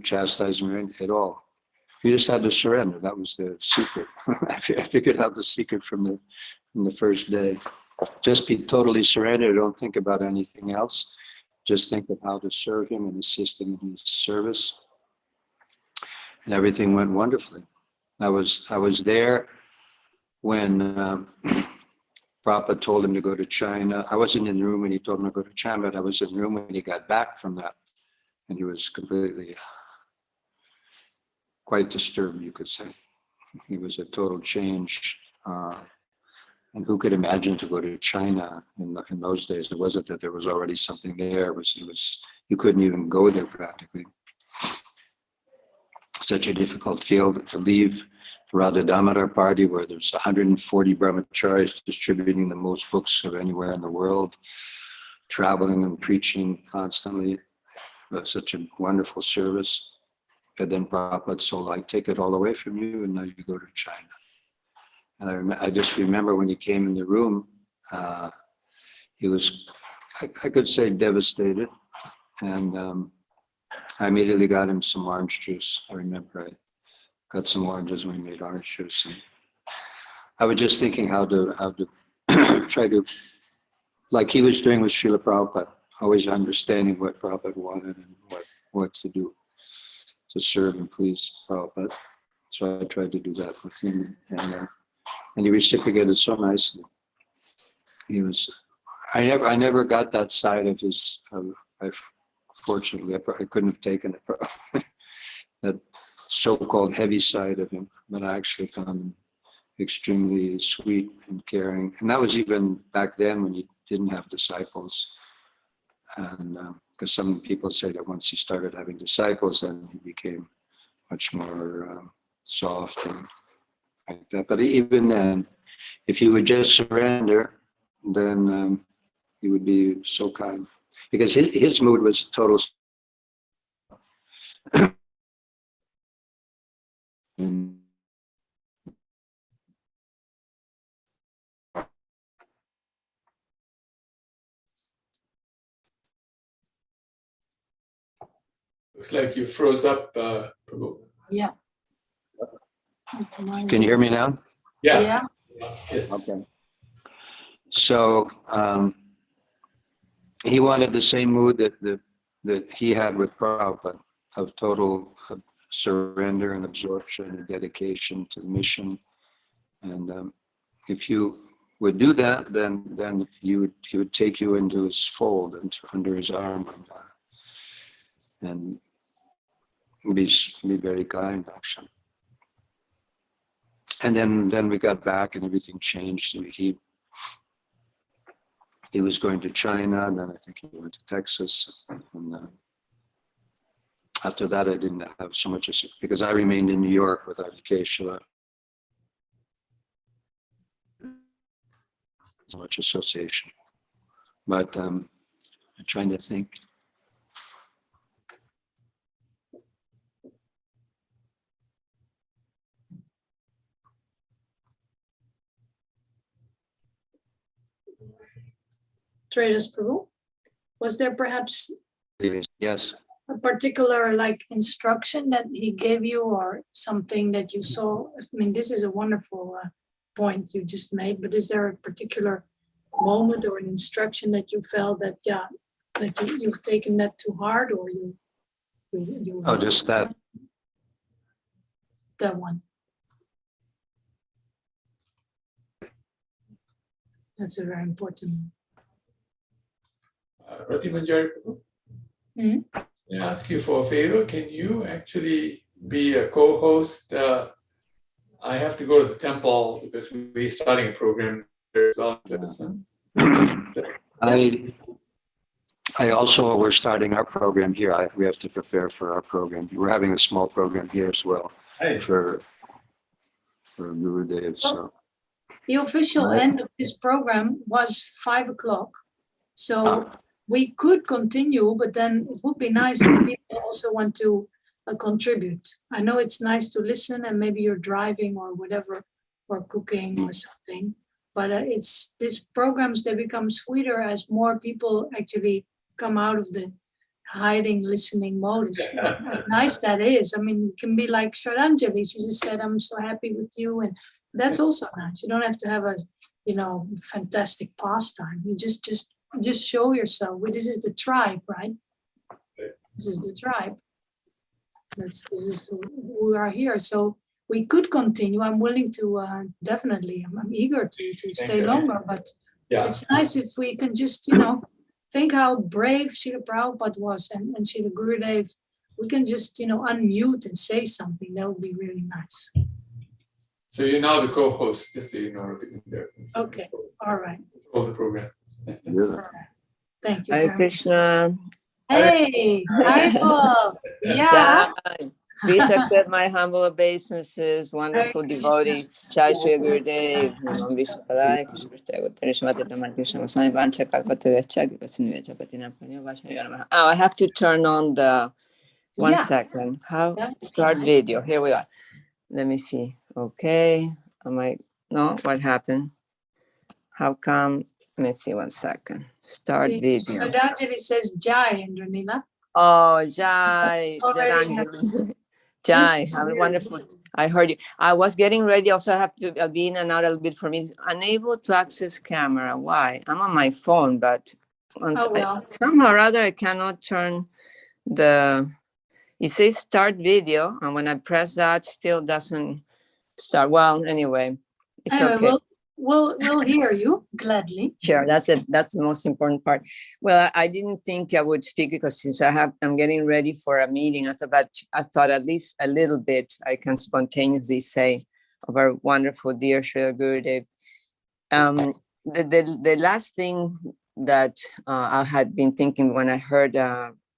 chastise me at all. You just had to surrender. That was the secret. I figured out the secret from the first day. Just be totally surrendered. Don't think about anything else. Just think of how to serve him and assist him in his service. And everything went wonderfully. I was there when Prabhupada told him to go to China. I wasn't in the room when he told him to go to China, but I was in the room when he got back from that. And he was completely quite disturbed, you could say. He was a total change. And who could imagine to go to China in those days? It wasn't that there was already something there. You couldn't even go there practically. Such a difficult field to leave the Radha Damodar party where there's 140 brahmacharis distributing the most books of anywhere in the world, traveling and preaching constantly. But such a wonderful service. And then Prabhupada told, I take it all away from you and now you go to China. And I just remember when he came in the room, he was, I could say, devastated. And I immediately got him some orange juice. I remember I got some oranges when we made orange juice. And I was just thinking how to try to, like he was doing with Srila Prabhupada, always understanding what Prabhupada wanted and what to do to serve and please Prabhupada. So I tried to do that with him. And he reciprocated so nicely. I never got that side of his, fortunately, I couldn't have taken it, that so-called heavy side of him, but I actually found him extremely sweet and caring. And that was even back then when you didn't have disciples. And because some people say that once he started having disciples, then he became much more soft and like that. But even then, if you would just surrender, then he would be so kind. Because his mood was total. And Looks like you froze up, Prabhu. Yeah. can you hear me now? Yeah. Yeah. Yes. Okay. So he wanted the same mood that he had with Prabhupada, of total surrender and absorption and dedication to the mission. And if you would do that, then he would take you into his fold, under his arm, and be very kind, actually. And then we got back and everything changed. He was going to China, then I think he went to Texas. And after that, I didn't have so much, because I remained in New York with Adhikeshava. So much association. But I'm trying to think. Traders Peru, was there perhaps Yes. a particular like instruction that he gave you, or something that you saw? I mean, this is a wonderful point you just made, but is there a particular moment or an instruction that you felt that, yeah, that you've taken that too hard, or you Oh, just that. That one. That's a very important one. Rati Manjari, Mhm. can I ask you for a favor? Can you actually be a co-host? I have to go to the temple because we're starting a program there as well. I also, we're starting our program here. We have to prepare for our program. We're having a small program here as well. Nice. for Gurudev. So The official end of this program was 5 o'clock. So we could continue, but then it would be nice if people also want to contribute. I know it's nice to listen, and maybe you're driving or whatever, or cooking or something, but it's these programs, they become sweeter as more people actually come out of the hiding, listening mode. As nice that is. I mean, it can be like Shraddhanjali. She just said, I'm so happy with you. And that's also nice. You don't have to have a, fantastic pastime. You just show yourself. This is the tribe, right? This is the tribe. This is who we are here. So we could continue. I'm willing to definitely. I'm eager to stay longer. But it's nice if we can just think how brave Srila Prabhupada was and Srila Gurudev. We can just unmute and say something. That would be really nice. So you're now the co-host, just so you know. Okay. All right. Of the program. All right. Thank you. Hare Krishna. Hey, hi Paul. Yeah. Jai. Please accept my humble obeisances, wonderful devotees. Jai Shri Gurudev. Namam Vishwakaraya. Oh, I have to turn on the 1 second. How start video? Here we are. Let me see. Okay. No, what happened? How come? Let me see 1 second. Start video. Shraddhanjali says Jai, Indranila. Oh, Jai. Jai, have a wonderful. I heard you. I was getting ready. Also, I have to be in and out a little bit for me. Unable to access camera. Why? I'm on my phone, but somehow or other I cannot turn the. It says start video, and when I press that, still doesn't start. Well, anyway, it's okay. We'll hear you gladly. Sure, that's it. That's the most important part. Well, I didn't think I would speak because since I'm getting ready for a meeting. I thought at least a little bit I can spontaneously say of our wonderful dear Srila Gurudev. The last thing that I had been thinking when I heard,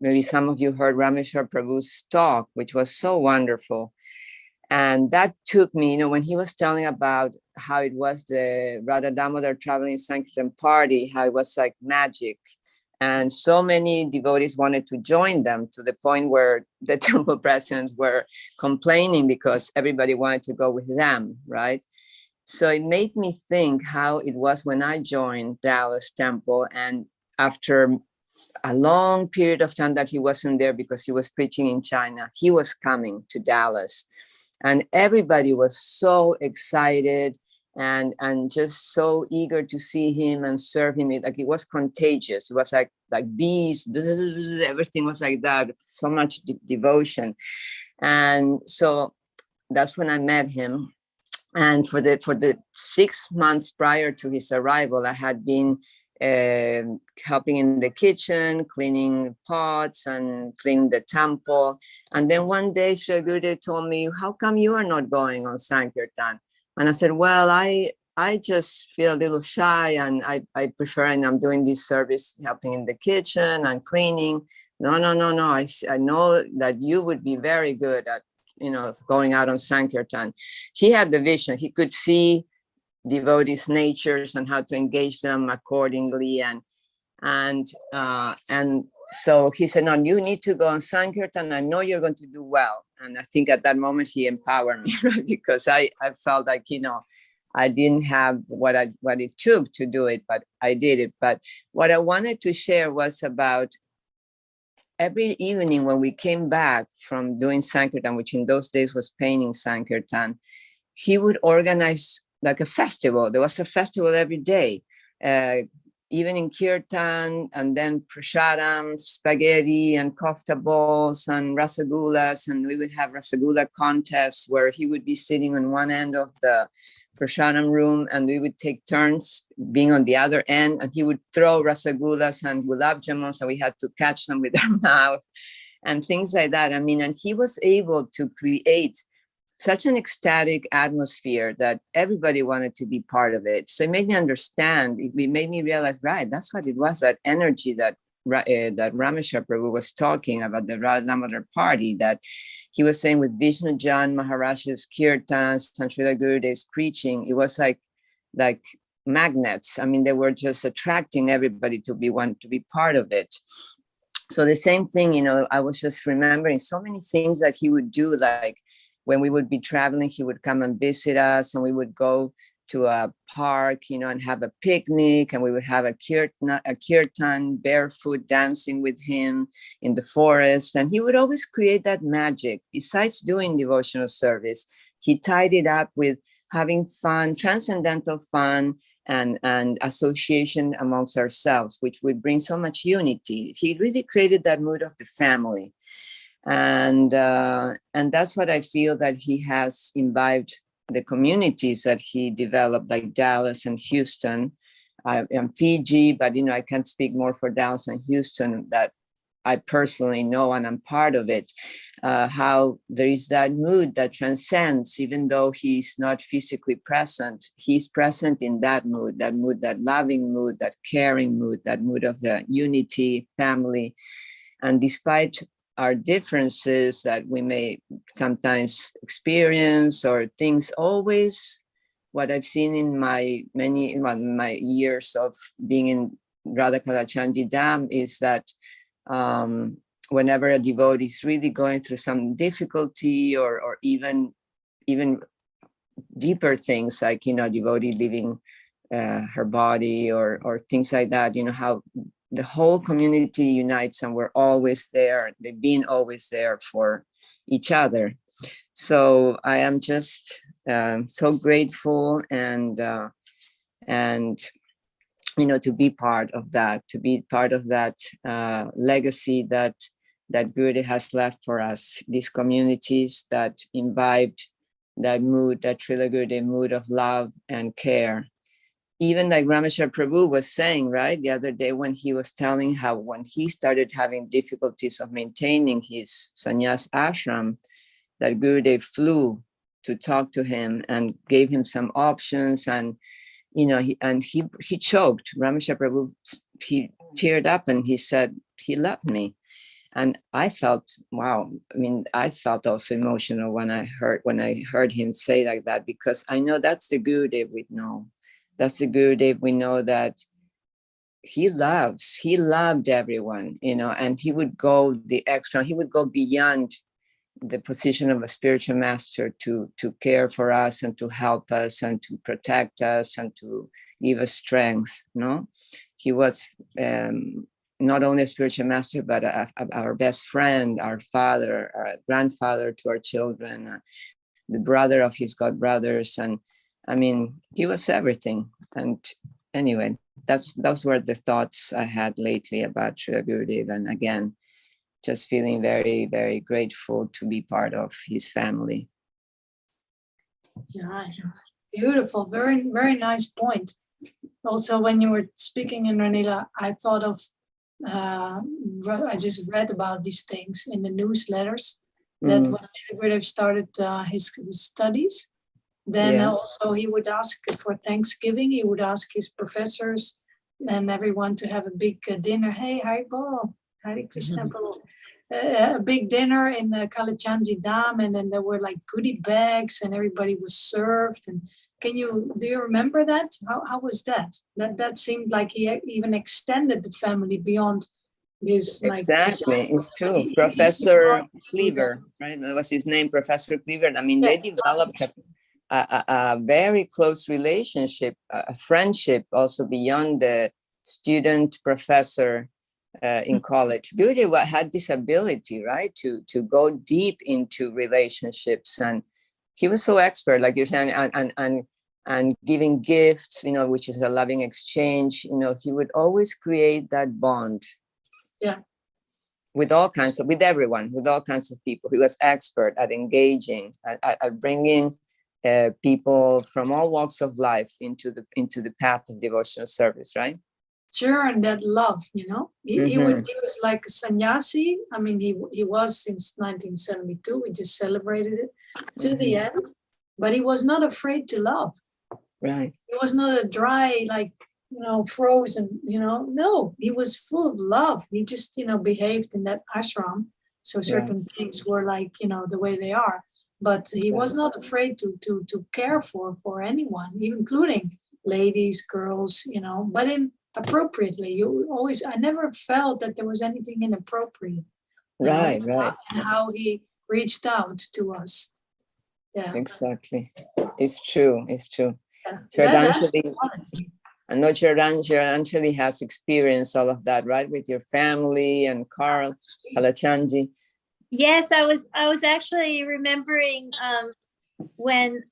maybe some of you heard Rameshwar Prabhu's talk, which was so wonderful. And that took me, when he was telling about how it was the Radha Damodar traveling Sankirtan party, how it was like magic. And so many devotees wanted to join them, to the point where the temple presidents were complaining because everybody wanted to go with them, right? So it made me think how it was when I joined Dallas Temple, and after a long period of time that he wasn't there because he was preaching in China, he was coming to Dallas, and everybody was so excited and just so eager to see him and serve him. Like it was contagious. It was like bees, everything was like that, so much devotion. And so that's when I met him. And for the 6 months prior to his arrival, I had been helping in the kitchen, cleaning pots and cleaning the temple. And then one day, Sri Gurudev told me, "How come you are not going on Sankirtan?" And I said, "Well, I just feel a little shy, and I prefer, and I'm doing this service, helping in the kitchen and cleaning. No. I know that you would be very good at, going out on Sankirtan." He had the vision. He could see devotees' natures and how to engage them accordingly. And so he said, "No, you need to go on Sankirtan. I know you're going to do well." And I think at that moment he empowered me, right? Because I felt like, I didn't have what it took to do it, but I did it. But what I wanted to share was about every evening when we came back from doing Sankirtan, which in those days was painting Sankirtan, he would organize like a festival. There was a festival every day, evening kirtan, and then prasadam, spaghetti and kofta balls and rasagulas. And we would have rasagula contests where he would be sitting on one end of the prasadam room, and we would take turns being on the other end, and he would throw rasagulas and gulab jamuns, and we had to catch them with our mouth and things like that. And he was able to create such an ecstatic atmosphere that everybody wanted to be part of it. So it made me understand, it made me realize, right, that's what it was, that energy that Rameshwar Prabhu was talking about, the Radha Damodar party, that he was saying with Vishnu Jan Maharaja's kirtans and Srila Gurudev's preaching, it was like magnets. They were just attracting everybody to be part of it. So the same thing, I was just remembering so many things that he would do, like when we would be traveling, he would come and visit us, and we would go to a park, and have a picnic, and we would have a kirtan, barefoot, dancing with him in the forest. And he would always create that magic. Besides doing devotional service, he tied it up with having fun, transcendental fun, and association amongst ourselves, which would bring so much unity. He really created that mood of the family. And that's what I feel that he has imbibed the communities that he developed, like Dallas and Houston, and Fiji, but I can't speak more for Dallas and Houston, that I personally know, and I'm part of it, how there is that mood that transcends, even though he's not physically present, he's present in that mood, that loving mood, that caring mood, that mood of the unity, family. And despite our differences that we may sometimes experience, or things, always what I've seen in my years of being in Radha Kalachandji Dham is that whenever a devotee is really going through some difficulty, or even deeper things, like devotee leaving her body, or things like that, how the whole community unites, and we're always there. They've been always there for each other. So I am just so grateful, and to be part of that, legacy that Gurudev has left for us. These communities that imbibed that mood, that Srila Gurudev mood of love and care. Even like Rameshwar Prabhu was saying, right, the other day, when he was telling how when he started having difficulties of maintaining his sannyas ashram, that Gurudev flew talk to him and gave him some options. And he choked. Ramesha Prabhu, he teared up and he said he loved me. And I felt, wow. I mean, I felt also emotional when I heard him say like that, because I know that's the Gurudev we know. That's the Gurudev we know, that he loved everyone, and he would go the extra, he would go beyond the position of a spiritual master to care for us and to help us and to protect us and to give us strength. He was not only a spiritual master, but our best friend, our father, our grandfather to our children, the brother of his god brothers. And I mean, he was everything. And anyway, those were the thoughts I had lately about Srila Gurudev. And again, just feeling very, very grateful to be part of his family. Yeah, beautiful. Very, very nice point. Also, when you were speaking in Ranila, I thought of, I just read about these things in the newsletters, that when Srila Gurudev started his studies, then also he would ask for Thanksgiving, he would ask his professors and everyone to have a big dinner. Hey, Haribol, Hare Krishna, a big dinner in the Kalachandji Dam, and then there were like goodie bags and everybody was served. And do you remember that? How was that? That seemed like he even extended the family beyond his exactly. It's true. Professor Cleaver, right? That was his name, Professor Cleaver. I mean, they developed a very close relationship, a friendship also beyond the student professor in college. Gurudev had this ability, right, to go deep into relationships, and he was so expert, like you're saying, and giving gifts, which is a loving exchange. He would always create that bond. Yeah. With all kinds of people. He was expert at engaging, at bringing people from all walks of life into the path of devotional service, right? Sure, and that love, he was like a sannyasi. I mean, he was since 1972. We just celebrated it to the end, but he was not afraid to love. Right. He was not a dry, frozen. No, he was full of love. He just behaved in that ashram, so certain things were the way they are. But he was not afraid to care for anyone, including ladies, girls, but appropriately. I never felt that there was anything inappropriate. Right. And how he reached out to us. Yeah. Exactly. It's true. Yeah. I know Shraddhanjali has experienced all of that, right? With your family and Carl, Kalachandji. Yes, I was actually remembering when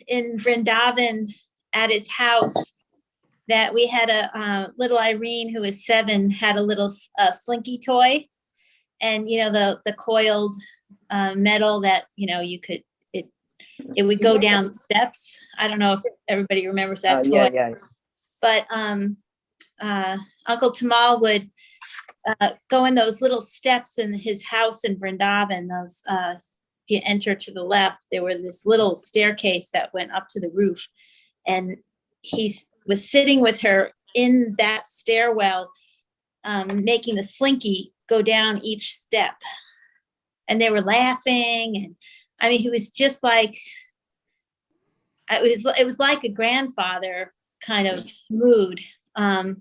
in Vrindavan at his house, that we had a little Irene who was 7 had a little slinky toy, and the coiled metal that you could it would go down steps. I don't know if everybody remembers that toy. Yeah. But Uncle Tamal would go in those little steps in his house in Vrindavan. Those if you enter to the left, there was this little staircase that went up to the roof, and he was sitting with her in that stairwell, making the slinky go down each step, and they were laughing. And I mean, he was just like, it was like a grandfather kind of mood, and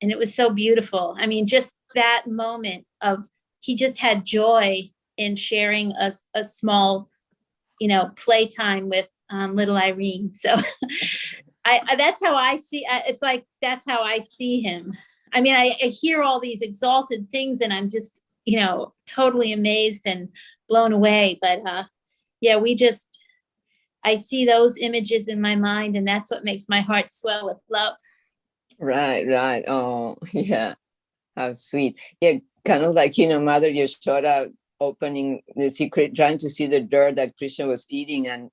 it was so beautiful. I mean, just that moment of, he just had joy in sharing a small, playtime with little Irene. So that's how I see. It's like that's how I see him. I mean, I hear all these exalted things, and I'm just, totally amazed and blown away. But I see those images in my mind, and that's what makes my heart swell with love. Right. Oh, yeah. How sweet. Yeah, kind of like, Mother Yashoda opening the secret, trying to see the dirt that Krishna was eating, and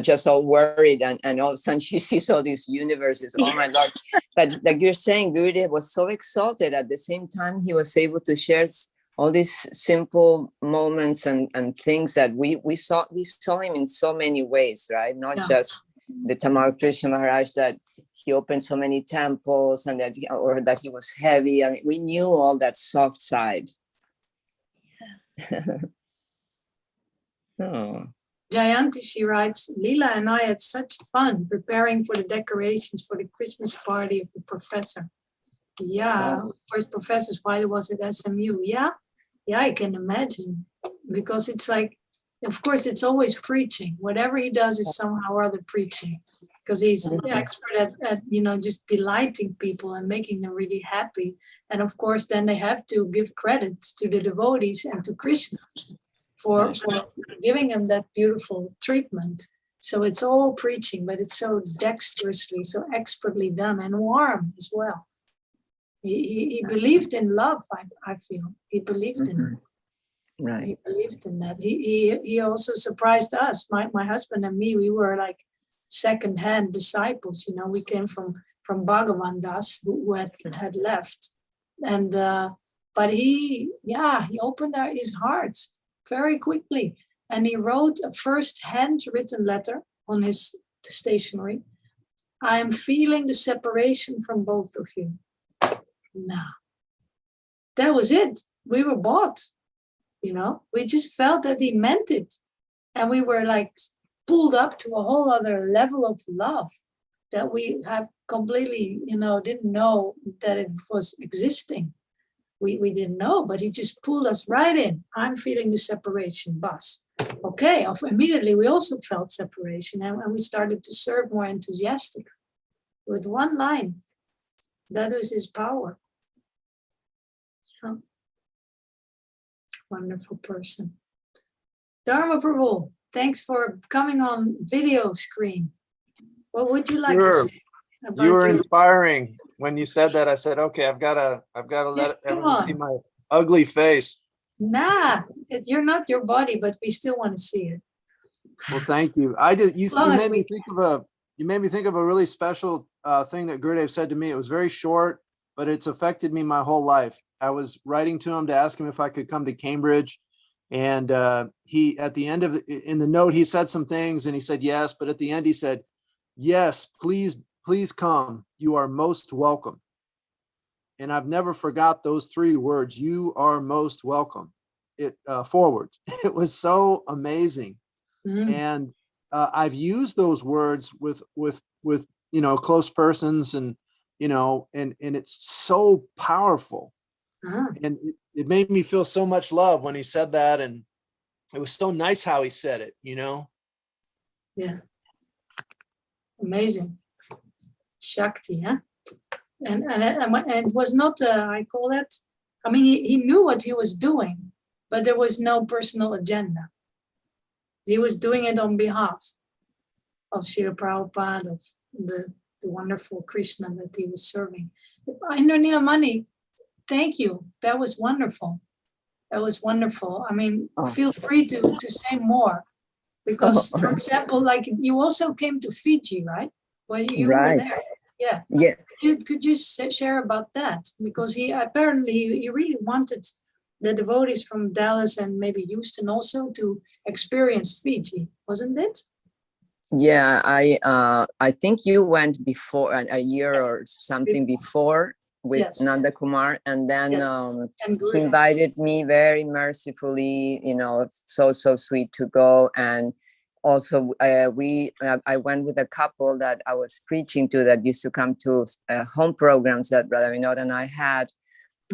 just all worried, and all of a sudden she sees all these universes. Oh my Lord. But like you're saying, Gurudev was so exalted. At the same time, he was able to share all these simple moments and things that we saw him in so many ways, right? Not just the Tamal Krishna Maharaj, that he opened so many temples and that he was heavy. I mean, we knew all that soft side. Oh. Jayanti, she writes, Leela and I had such fun preparing for the decorations for the Christmas party of the professor. Yeah, of course, professors, while he was at SMU. Yeah, I can imagine. Because it's like, of course, it's always preaching. Whatever he does is somehow or other preaching. Because he's the expert at just delighting people and making them really happy. And of course, then they have to give credit to the devotees and to Krishna for giving him that beautiful treatment. So it's all preaching, but it's so dexterously, so expertly done and warm as well. He believed in love, I feel. He believed in it. Right. He believed in that. He also surprised us. My husband and me, we were like second-hand disciples. We came from Bhagavan Das, who had left. And but he opened his heart very quickly. And he wrote a first handwritten letter on his stationery. I am feeling the separation from both of you. Now, that was it. We were bought, we just felt that he meant it. And we were like pulled up to a whole other level of love that we have completely, didn't know that it was existing. We didn't know, but he just pulled us right in. I'm feeling the separation, boss. Okay, immediately we also felt separation and we started to serve more enthusiastically with one line. That was his power. Wonderful person. Dharma Prabhu, thanks for coming on video screen. What would you like to say about you were inspiring. When you said that, I said, okay, I've got to let everyone see my ugly face. Nah, you're not your body, but we still want to see it. Well, thank you. You made me think of a really special thing that Gurudev said to me. It was very short, but it's affected me my whole life. I was writing to him to ask him if I could come to Cambridge. And he, at the end of in the note, he said some things and he said, yes, but at the end he said, yes, please come. You are most welcome. And I've never forgot those 3 words. You are most welcome. Forward. It was so amazing. And I've used those words with close persons and it's so powerful. And it made me feel so much love when he said that, and it was so nice how he said it. Yeah, amazing. Shakti, huh? And it was not I call that. I mean, he knew what he was doing, but there was no personal agenda. He was doing it on behalf of Srila Prabhupada, of the wonderful Krishna that he was serving. Nilamani, thank you. That was wonderful. That was wonderful. I mean, feel free to say more. Because, for example, like you also came to Fiji, right? Well, you were there. Yeah. Yeah. Could you share about that? Because he really wanted the devotees from Dallas and maybe Houston also to experience Fiji, wasn't it? Yeah, I think you went before a year or something before with Nanda Kumar, and then he invited me very mercifully, so sweet to go. And also I went with a couple that I was preaching to that used to come to home programs that Brother Vinod and I had.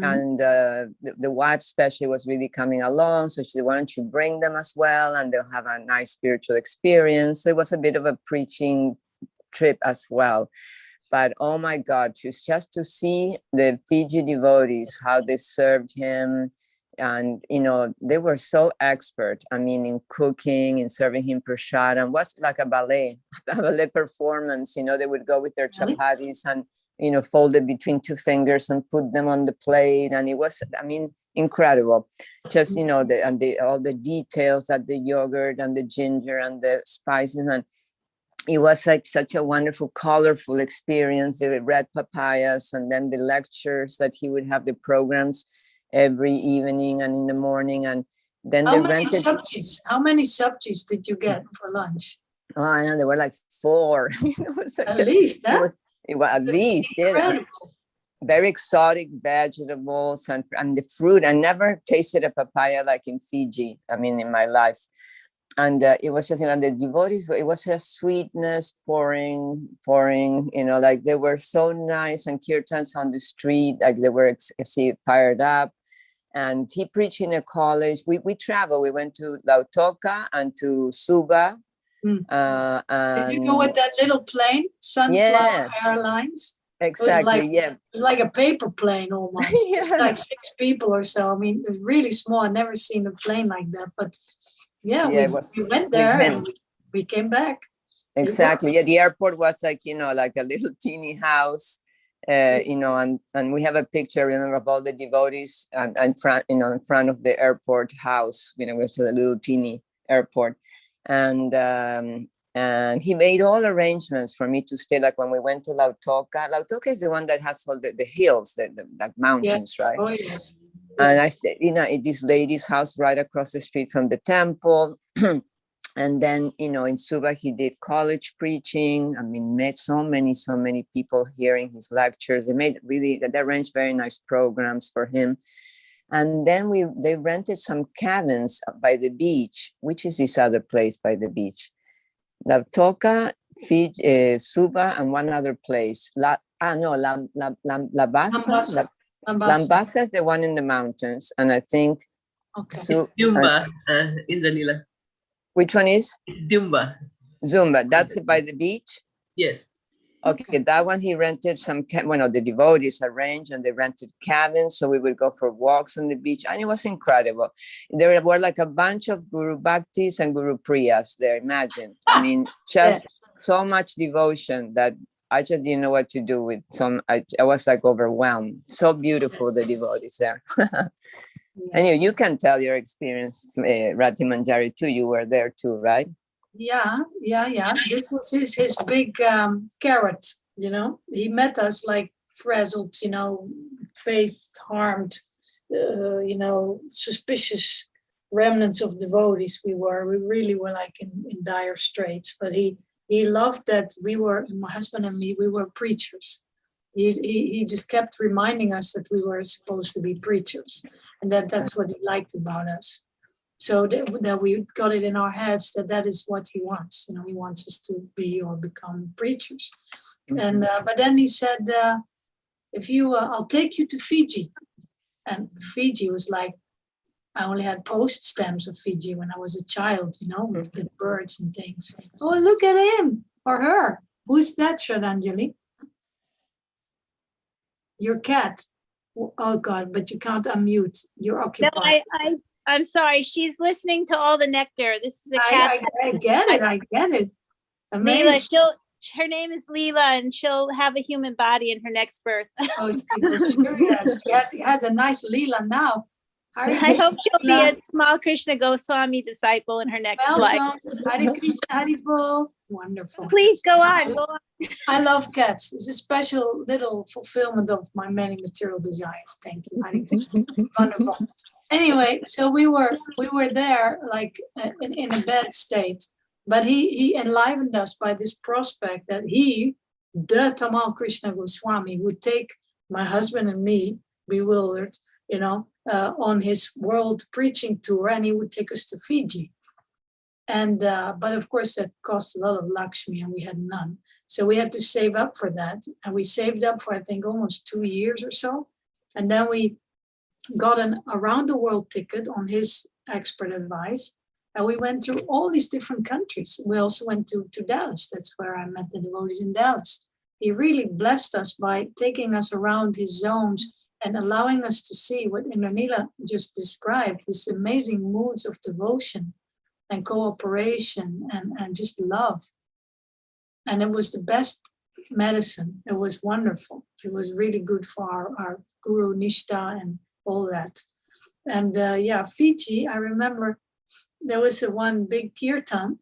And the wife especially was really coming along. So she said, why don't you bring them as well? And they'll have a nice spiritual experience. So it was a bit of a preaching trip as well. But oh my God, just to see the Fiji devotees, how they served him. And, they were so expert. I mean, in cooking and serving him prasadam. Was like a ballet performance. They would go with their chapatis and, fold it between 2 fingers and put them on the plate. And it was, incredible. Just, all the details that the yogurt and the ginger and the spices. And it was like such a wonderful, colorful experience. The red papayas and then the lectures that he would have, the programs. every evening and in the morning. And then How they many rented. subjects? How many subjects did you get for lunch? Oh, I know, there were like 4. It was such At least, huh? it was at least, yeah. Incredible. Very exotic vegetables and the fruit. I never tasted a papaya like in Fiji, I mean, in my life. And it was just, the devotees, it was just sweetness pouring, like they were so nice, and kirtans on the street, like they were fired up. And he preached in a college. We traveled, we went to Lautoka and to Suba. Did you go with that little plane, Sunflower Airlines? Exactly, It was like a paper plane almost. It's like 6 people or so. I mean, it was really small. I've never seen a plane like that. But we went there and we came back. Exactly. Yeah, the airport was like, like a little teeny house, and we have a picture, of all the devotees and front, in front of the airport house, which is a little teeny airport. And he made all arrangements for me to stay. Like when we went to Lautoka. Lautoka is the one that has all the hills, like mountains, right? Oh, yes. And I stayed, in this lady's house right across the street from the temple. And then, in Suba, he did college preaching. I mean, met so many people hearing his lectures. They arranged very nice programs for him. And then they rented some cabins by the beach, which is this other place by the beach. Lautoka, Fiji, Suba, and one other place. Lambasa. Lambasa is the one in the mountains, and I think. Okay. Zumba, Indranila. Which one is? Zumba. That's by the beach. Yes. Okay, that one he rented some. The devotees arranged, and they rented cabins, so we would go for walks on the beach, and it was incredible. There were like a bunch of Guru Bhaktis and Guru Priyas there. Imagine, I mean, just so much devotion that I just didn't know what to do with some. I was like overwhelmed. So beautiful, the devotees there. And you can tell your experience, Rati Manjari too. You were there too, right? Yeah. This was his big carrot, He met us like frazzled, faith harmed, suspicious remnants of devotees we really were like in dire straits. But he loved that my husband and me, we were preachers. He just kept reminding us that we were supposed to be preachers, and that's what he liked about us. So that we got it in our heads that is what he wants. He wants us to be or become preachers. Mm-hmm. And but then he said, "If you, I'll take you to Fiji." And Fiji was like, I only had post stamps of Fiji when I was a child, with the birds and things. Oh, look at him or her. Who's that, Shraddhanjali? Your cat. Oh God! But you can't unmute. You're occupied. No, I'm sorry. She's listening to all the nectar. This is a cat. I get it. Amazing. Leela, her name is Leela, and she'll have a human body in her next birth. Oh, yes. She has a nice Leela now. I hope she'll be a Tamal Krishna Goswami disciple in her next life. Hare Krishna, Hare Bol. Wonderful. Please go on. I love cats. It's a special little fulfillment of my many material desires. Thank you. Hare Krishna. Wonderful. Anyway, so we were there like in a bad state, but he enlivened us by this prospect that the Tamal Krishna Goswami, would take my husband and me, bewildered, on his world preaching tour, and he would take us to Fiji. And but of course that cost a lot of Lakshmi, and we had none, so we had to save up for that, and we saved up for I think almost 2 years or so, and then we got an around the world ticket on his expert advice, and we went through all these different countries. We also went to Dallas. That's where I met the devotees in Dallas. He really blessed us by taking us around his zones and allowing us to see what Indranila just described, these amazing moods of devotion and cooperation and just love. And it was the best medicine. It was wonderful. It was really good for our Guru Nishta and all that. And Fiji, I remember there was one big kirtan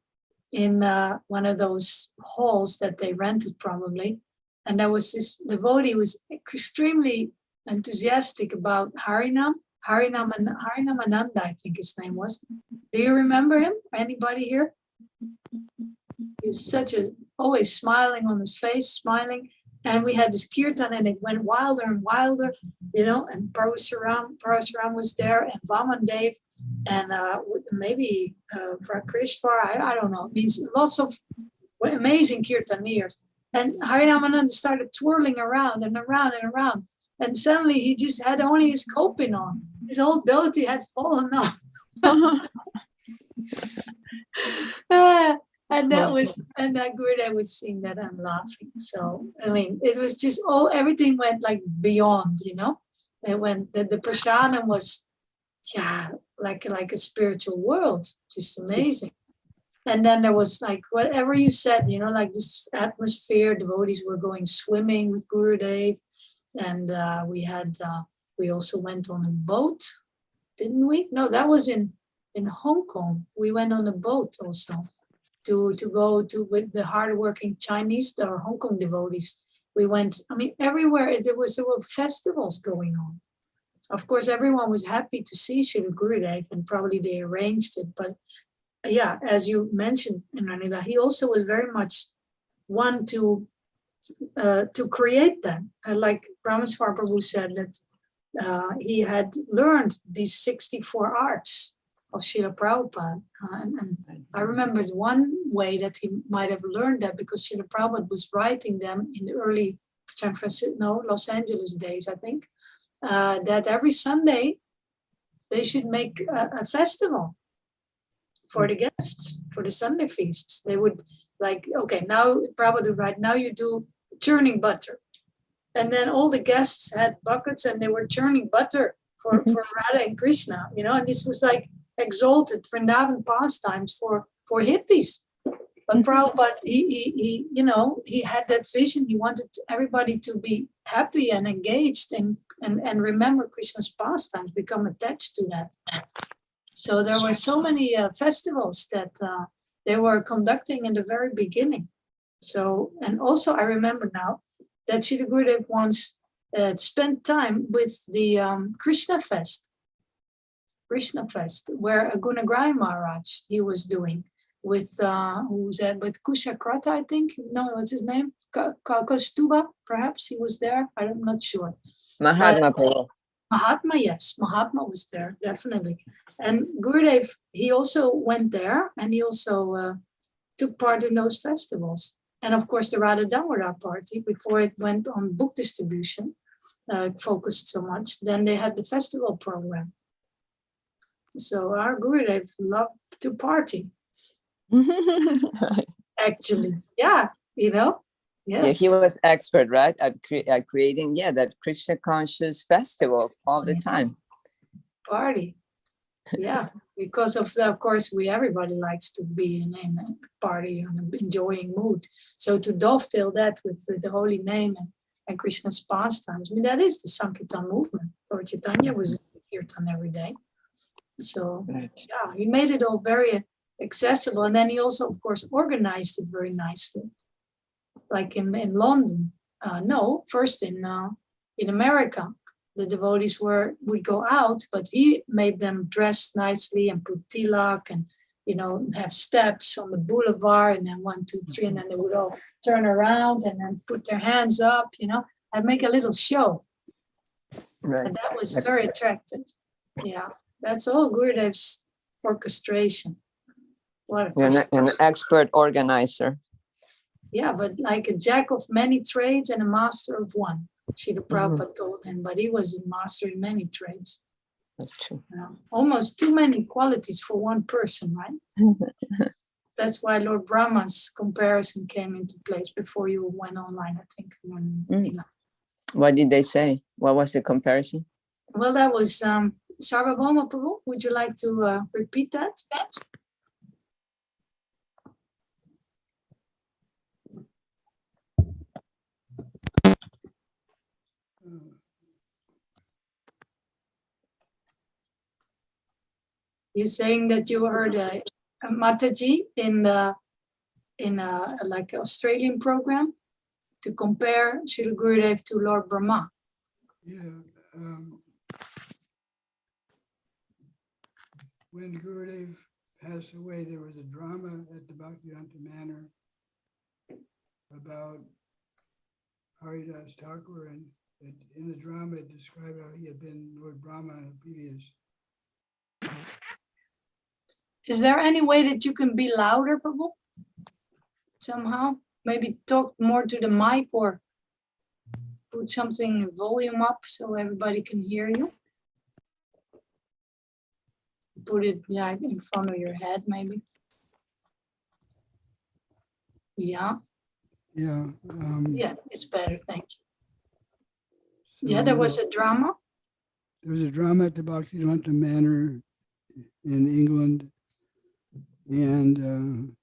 in one of those halls that they rented probably. And there was this devotee who was extremely enthusiastic about Harinam Harinamananda, I think his name was. Do you remember him? Anybody here? He's such a, always smiling on his face, smiling. And we had this kirtan and it went wilder and wilder, you know, and Parasuram was there and Vamandev and maybe Vrkrishvar, I don't know. It means lots of amazing kirtaniers. And Harinamananda started twirling around and around and around. And suddenly he just had only his kopin on. His whole dhoti had fallen off. And that was, and that Gurudev was seeing that I'm laughing. So, I mean, it was just, everything went like beyond, you know. It went, the prasadam was, like a spiritual world, just amazing. And then there was like, whatever you said, you know, like this atmosphere, devotees were going swimming with Gurudev. And we also went on a boat, didn't we? No, that was in Hong Kong. We went on a boat also to go to with the hardworking Chinese, the Hong Kong devotees. We went, I mean, everywhere there were festivals going on. Of course, everyone was happy to see Srila Gurudev and probably they arranged it. But yeah, as you mentioned, Ranila, he also was very much one to create that. Like Brahmaswar Prabhu said that he had learned these 64 arts of Srila Prabhupada. And I remembered one way that he might have learned that because Srila Prabhupada was writing them in the early Los Angeles days, I think, that every Sunday they should make a festival for the guests, for the Sunday feasts. They would like, okay, now Prabhupada, right now you do churning butter. And then all the guests had buckets and they were churning butter for Radha and Krishna, you know, and this was like exalted Vrindavan pastimes for hippies. But Prabhupada, he you know, he had that vision. He wanted everybody to be happy and engaged and remember Krishna's pastimes, become attached to that. So there were so many festivals that they were conducting in the very beginning. So, and also I remember now that Srila Gurudev once spent time with the Krishna Fest, where Gunagraya Maharaj he was doing with who was that? With Kushakrata, I think. No, what's his name? Kastuba, perhaps he was there. I'm not sure. Mahatma Prabhu. Mahatma, yes, Mahatma was there, definitely. And Gurudev, he also went there and he also took part in those festivals. And of course, the Radha Damodar party, before it went on book distribution, focused so much, then they had the festival program. So our Gurudev loved to party. Actually, yeah, you know. Yes. Yeah, he was expert, right, at creating, that Krishna conscious festival all the time. Party, yeah, because of course, everybody likes to be in a party and enjoying mood. So to dovetail that with the holy name and Krishna's pastimes, I mean, that is the Sankirtan movement. Lord Chaitanya was in Kirtan every day. So yeah, he made it all very accessible, and then he also, of course, organized it very nicely. Like in London, first in America, the devotees would go out, but he made them dress nicely and put tilak and, you know, have steps on the boulevard and then 1, 2, 3, and then they would all turn around and then put their hands up, you know, and make a little show. Right. And that was very attractive. Yeah, that's all Gurudev's orchestration. What an expert organizer. Yeah, but like a jack of many trades and a master of one. Srila Prabhupada told him, but he was a master in many trades. That's true. Almost too many qualities for one person, right? That's why Lord Brahma's comparison came into place before you went online, I think. What did they say? What was the comparison? Well, that was Sarvabhauma Prabhu. Would you like to repeat that? You're saying that you heard a Mataji in like Australian program to compare Srila Gurudev to Lord Brahma. Yeah, when Gurudev passed away, there was a drama at the Bhaktivedanta Manor about Haridas Thakur, and in the drama it described how he had been Lord Brahma in a previous. Is there any way that you can be louder, Prabhu? Somehow? Maybe talk more to the mic or put something volume up so everybody can hear you. Put it in front of your head, maybe. Yeah. Yeah. Yeah, it's better, thank you. Yeah, there was a drama. There was a drama at the Bhaktivedanta Manor in England, and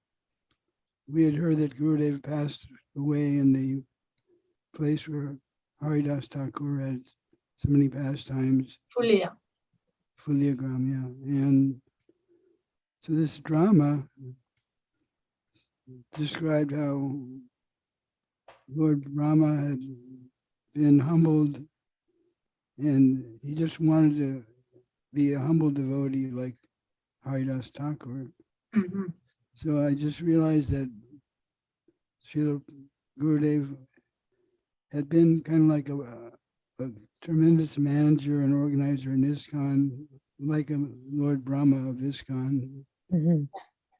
we had heard that Gurudev passed away in the place where Haridas Thakur had so many pastimes. Fulia. Fuliagram, yeah. And so this drama described how Lord Rama had been humbled, and he just wanted to be a humble devotee like Haridas Thakur. Mm-hmm. So I just realized that Srila Gurudev had been kind of like a tremendous manager and organizer in ISKCON, like a Lord Brahma of ISKCON. Mm-hmm.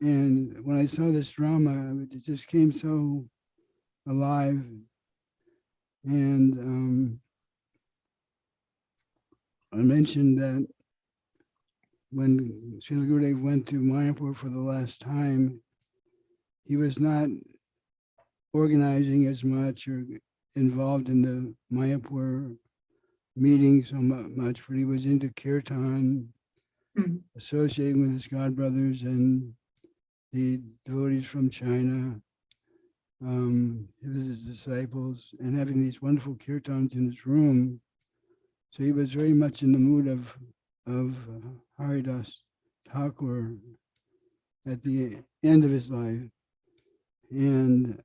And when I saw this drama, it just came so alive. And I mentioned that when Srila Gurudev went to Mayapur for the last time, he was not organizing as much or involved in the Mayapur meetings so much, but he was into kirtan, associating with his godbrothers and the devotees from China, his disciples, and having these wonderful kirtans in his room. So he was very much in the mood of Haridas Thakur at the end of his life. And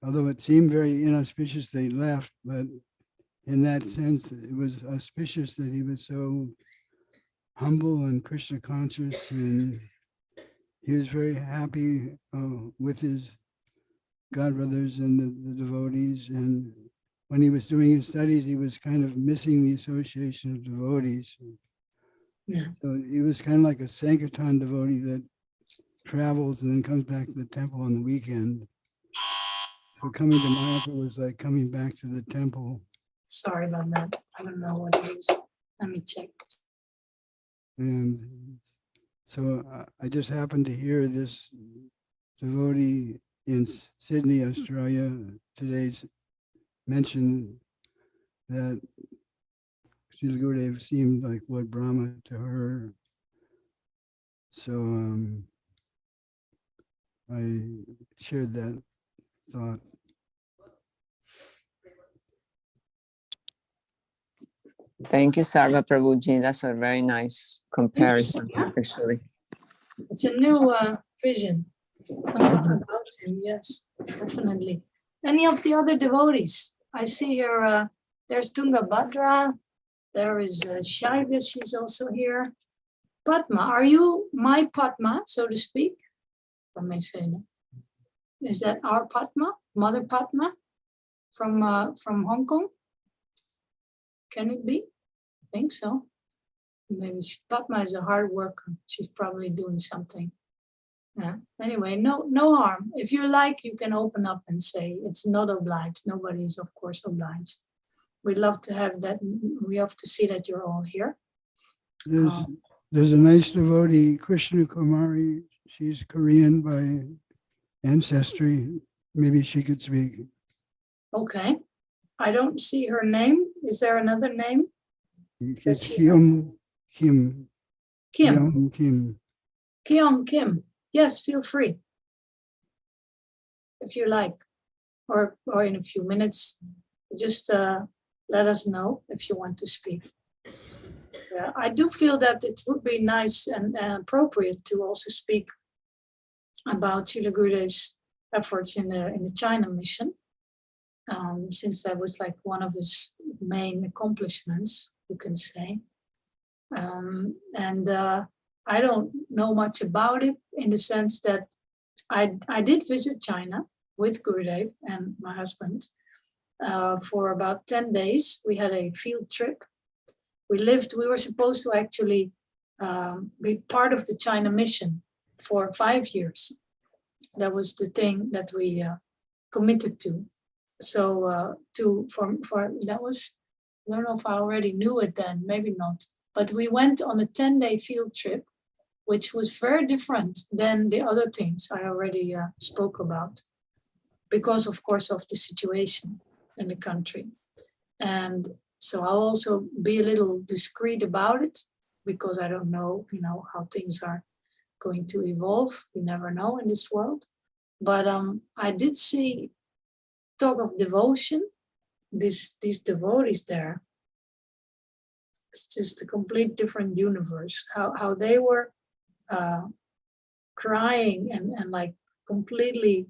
although it seemed very inauspicious that he left, but in that sense, it was auspicious that he was so humble and Krishna conscious, and he was very happy with his godbrothers and the devotees. And when he was doing his studies, he was kind of missing the association of devotees. Yeah. So he was kind of like a Sankirtan devotee that travels and then comes back to the temple on the weekend. So coming to Mayapur was like coming back to the temple. Sorry about that. I don't know what it is. Let me check. And so I just happened to hear this devotee in Sydney, Australia, today's mention that Srila Gurudev seemed like Lord Brahma to her. So I shared that thought. Thank you, Sarva Prabhuji. That's a very nice comparison, actually. It's a new vision about him, yes, definitely. Any of the other devotees? I see here, there's Tungabhadra, there is Shaiva, she's also here. Padma, are you my Padma, so to speak? If I may say that. Is that our Padma, Mother Padma from Hong Kong? Can it be? I think so. Maybe Padma is a hard worker. She's probably doing something. Yeah. Anyway, no harm. If you like, you can open up and say it's not obliged. Nobody is, of course, obliged. We'd love to have that. We have to see that you're all here. There's a nice devotee, Krishna Kumari. She's Korean by ancestry. Maybe she could speak. Okay. I don't see her name. Is there another name? It's Kim. Kim. Kyung Kim. Yes, feel free. If you like. Or in a few minutes, just let us know if you want to speak. Yeah, I do feel that it would be nice and appropriate to also speak about Srila Gurudev's efforts in the China mission, since that was like one of his main accomplishments, you can say. I don't know much about it in the sense that I did visit China with Gurudev and my husband for about 10 days. We had a field trip. We were supposed to actually be part of the China mission for 5 years. That was the thing that we committed to. So that was, I don't know if I already knew it then, maybe not. But we went on a 10-day field trip, which was very different than the other things I already spoke about, because of course of the situation in the country. And so I'll also be a little discreet about it, because I don't know, how things are going to evolve. You never know in this world. But I did see talk of devotion. These devotees there, it's just a complete different universe. How they were crying and like completely,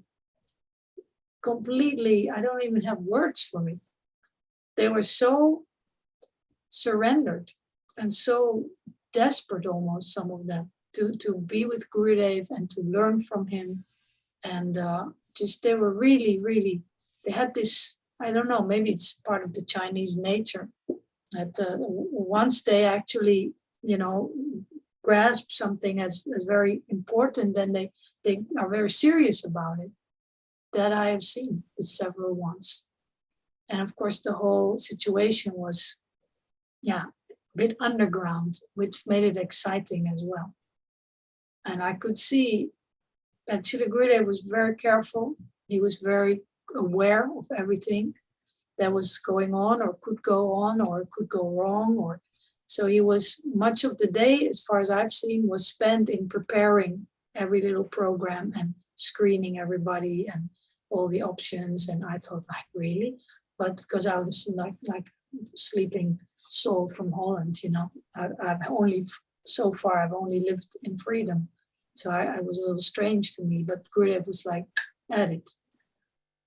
I don't even have words for it. They were so surrendered and so desperate, almost some of them, to be with Gurudev and to learn from him. And just they were really, really, they had this, I don't know, maybe it's part of the Chinese nature, that once they actually, grasp something as very important, then they are very serious about it. That I have seen with several ones. And of course, the whole situation was, a bit underground, which made it exciting as well. And I could see that Srila Gurudev was very careful. He was very aware of everything that was going on or could go on or could go wrong. So he was, much of the day, as far as I've seen, was spent in preparing every little program and screening everybody and all the options. And I thought, like, really? But because I was like sleeping soul from Holland, I've only lived in freedom. So I was a little strange to me, but Gurudev was like at it.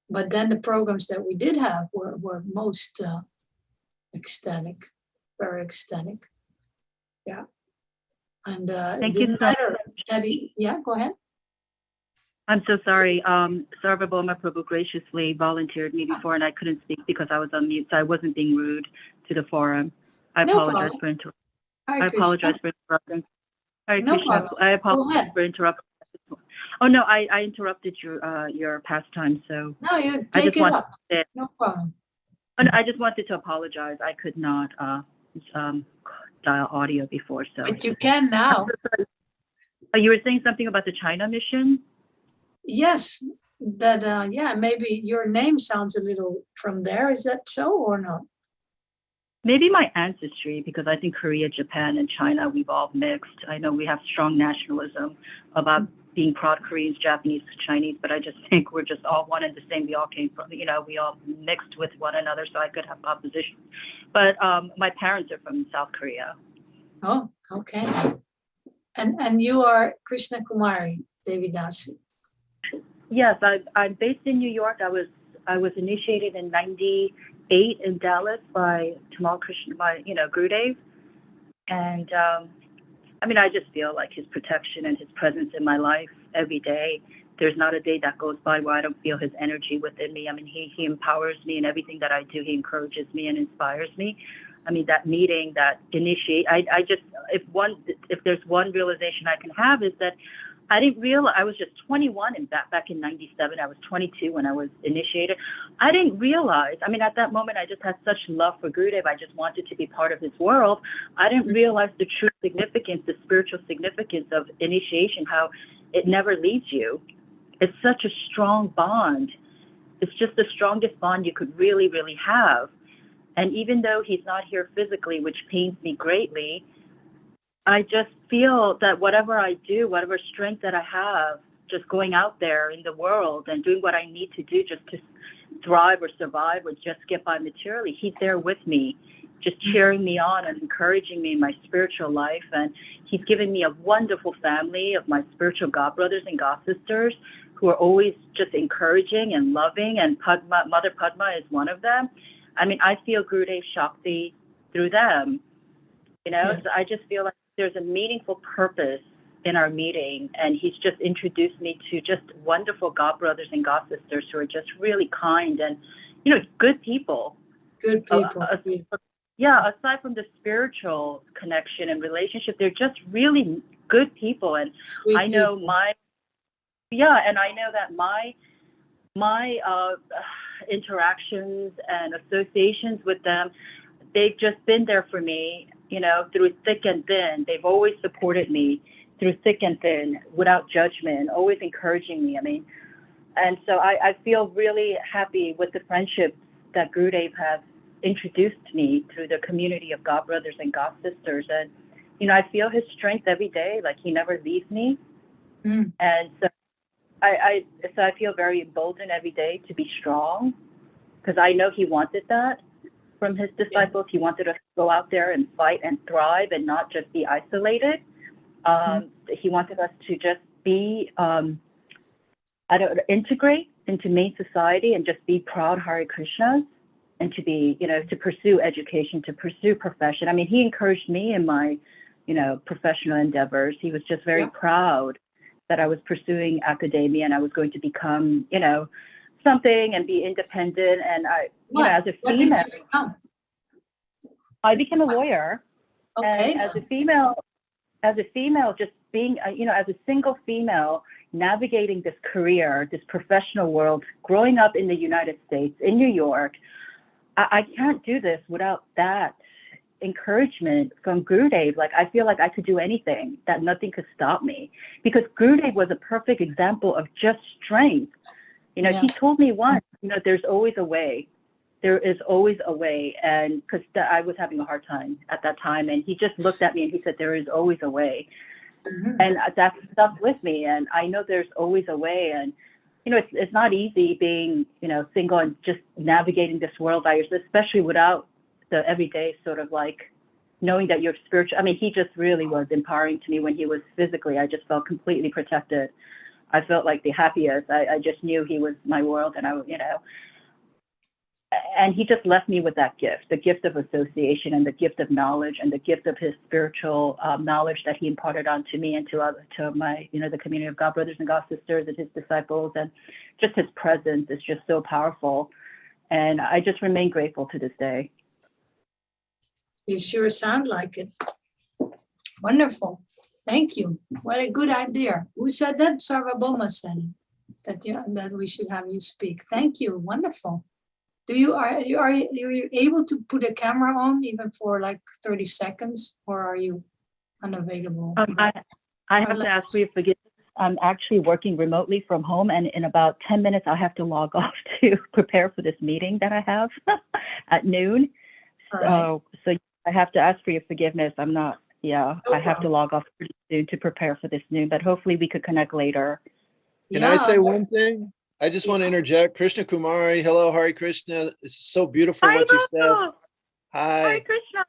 But then the programs that we did have were most ecstatic, very ecstatic. Yeah. And it didn't matter that go ahead. I'm so sorry. Sarvabhauma Prabhu graciously volunteered me before, and I couldn't speak because I was on mute, so I wasn't being rude to the forum. I apologize for interrupting. Hare Krishna. I apologize for interrupting. Oh no, I interrupted your pastime, so no, you take it up. No problem. I just wanted to apologize. I could not dial audio before, so. But you can now. You were saying something about the China mission? Yes, that maybe your name sounds a little from there. Is that so or not? Maybe my ancestry, because I think Korea, Japan, and China, we've all mixed. I know we have strong nationalism about being proud Koreans, Japanese, Chinese, but I just think we're just all one and the same. We all came from, we all mixed with one another, so I could have opposition. But my parents are from South Korea. Oh, okay. And you are Krishna Kumari Devidasi. Yes, I'm based in New York. I was initiated in '98 in Dallas by Tamal Krsna, by Gurudev, and I just feel like his protection and his presence in my life every day. There's not a day that goes by where I don't feel his energy within me. He empowers me in everything that I do. He encourages me and inspires me. That meeting, that initiate. If there's one realization I can have is that I didn't realize, I was just 21 back in '97. I was 22 when I was initiated. I didn't realize, at that moment, I just had such love for Gurudev. I just wanted to be part of his world. I didn't realize the true significance, the spiritual significance of initiation, how it never leaves you. It's such a strong bond. It's just the strongest bond you could really, really have. And even though he's not here physically, which pains me greatly, I just feel that whatever I do, whatever strength that I have, just going out there in the world and doing what I need to do just to thrive or survive or just get by materially, he's there with me, just cheering me on and encouraging me in my spiritual life. And he's given me a wonderful family of my spiritual god brothers and god sisters who are always just encouraging and loving. And Mother Padma is one of them. I feel Gurudev Shakti through them. So I just feel like there's a meaningful purpose in our meeting, and he's just introduced me to just wonderful God brothers and God sisters who are just really kind and, you know, good people. Good people. Yeah, aside from the spiritual connection and relationship, they're just really good people. And Sweet I know people. and I know that my interactions and associations with them, they've just been there for me, you know, through thick and thin. They've always supported me through thick and thin, without judgment, always encouraging me. I mean, and so I feel really happy with the friendships that Gurudev has introduced me through the community of God brothers and God sisters. And, you know, I feel his strength every day, like he never leaves me. Mm. And so I feel very emboldened every day to be strong, because I know he wanted that from his disciples. He wanted us to go out there and fight and thrive and not just be isolated. He wanted us to just be, integrate into main society and just be proud Hare Krishnas, and to be, you know, to pursue education, to pursue profession. I mean, he encouraged me in my, you know, professional endeavors. He was just very proud that I was pursuing academia and I was going to become, you know, something and be independent. And you know, as a female, I became a lawyer. Okay. And as a female, just being, you know, as a single female, navigating this career, this professional world, growing up in the United States, in New York, I can't do this without that encouragement from Gurudev. Like, I feel like I could do anything, that nothing could stop me, because Gurudev was a perfect example of just strength. You know, he told me once, you know, there's always a way. There is always a way. And because I was having a hard time at that time, and he just looked at me and he said, there is always a way. And that stuck with me. And I know there's always a way. And, you know, it's not easy being, you know, single and just navigating this world by yourself, especially without the everyday sort of like knowing that you're spiritual. I mean, he just really was empowering to me when he was physically. I just felt completely protected. I felt like the happiest. I just knew he was my world, and I, you know, and he just left me with that gift, the gift of association and the gift of knowledge and the gift of his spiritual knowledge that he imparted onto me and to my, you know, the community of God brothers and God sisters and his disciples. And just his presence is just so powerful. And I just remain grateful to this day. You sure sound like it. Wonderful. Thank you. What a good idea. Who said that? Sarvabhauma said it, that we should have you speak. Thank you. Wonderful. Are you able to put a camera on even for like 30 seconds, or are you unavailable? I have to ask for your forgiveness. I'm actually working remotely from home, and in about 10 minutes, I have to log off to prepare for this meeting that I have at noon. So I have to ask for your forgiveness. I'm not, I have to log off pretty soon to prepare for this noon, but hopefully we could connect later. Can I say one thing? I just want to interject. Krishna Kumari, hello, Hare Krishna. It's so beautiful what you said. Hi. Hare Krishna.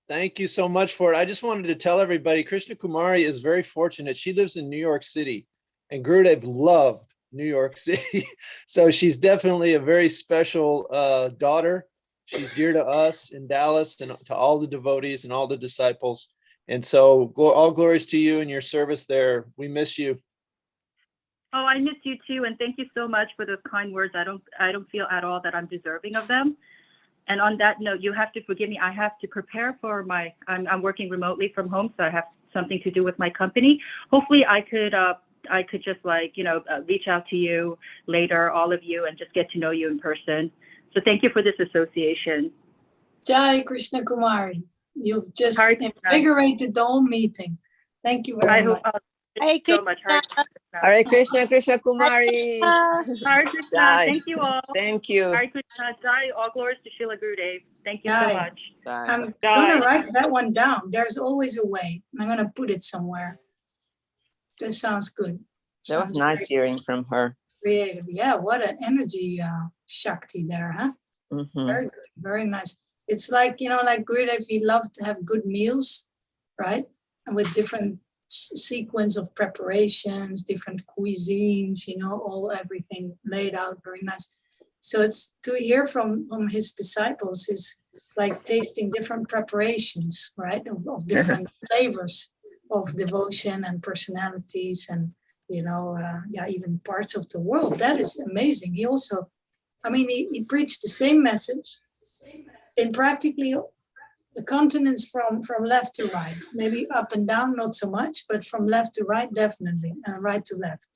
Thank you so much for it. I just wanted to tell everybody, Krishna Kumari is very fortunate. She lives in New York City, and Gurudev loved New York City. So she's definitely a very special daughter. She's dear to us in Dallas and to all the devotees and all the disciples. And so all glories to you and your service there. We miss you. Oh, I miss you too, and thank you so much for those kind words. I don't feel at all that I'm deserving of them. And on that note, you have to forgive me. I have to prepare for I'm working remotely from home, so I have something to do with my company. Hopefully, I could just reach out to you later, all of you, and just get to know you in person. So thank you for this association. Jai Krishna Kumari, you've just invigorated the whole meeting. Thank you very much. Thank you so much. Hare Krishna, Krishna Kumari. Hare Krishna. Thank you all. Thank you. Hare Krishna. Jai. All glories to Srila Gurudev. Thank you so much. I'm going to write that one down. There's always a way. I'm going to put it somewhere. That sounds good. That was nice hearing from her. Creative. Yeah, what an energy Shakti there, huh? Very good. Very nice. It's like, like Gurudev, he loved to have good meals, right? And with different sequence of preparations, different cuisines, everything laid out very nice. So it's to hear from his disciples is like tasting different preparations, right? Of different flavors of devotion and personalities and, even parts of the world. That is amazing. He also, he preached the same message in practically the continents from left to right, maybe up and down, not so much, but from left to right, definitely, and right to left.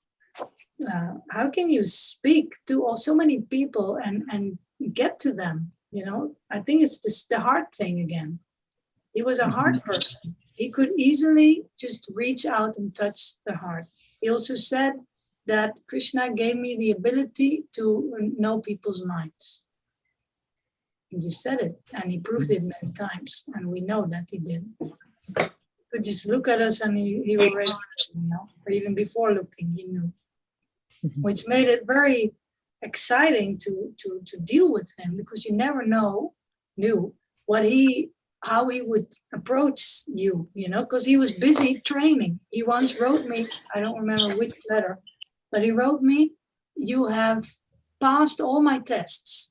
How can you speak to so many people and get to them? I think it's the heart thing again. He was a heart person. He could easily just reach out and touch the heart. He also said that Krishna gave me the ability to know people's minds. He just said it, and he proved it many times, and we know that he did. He could just look at us, and he already, or even before looking, he knew, which made it very exciting to deal with him, because you never knew how he would approach you, because he was busy training. He once wrote me, I don't remember which letter, but he wrote me, "You have passed all my tests."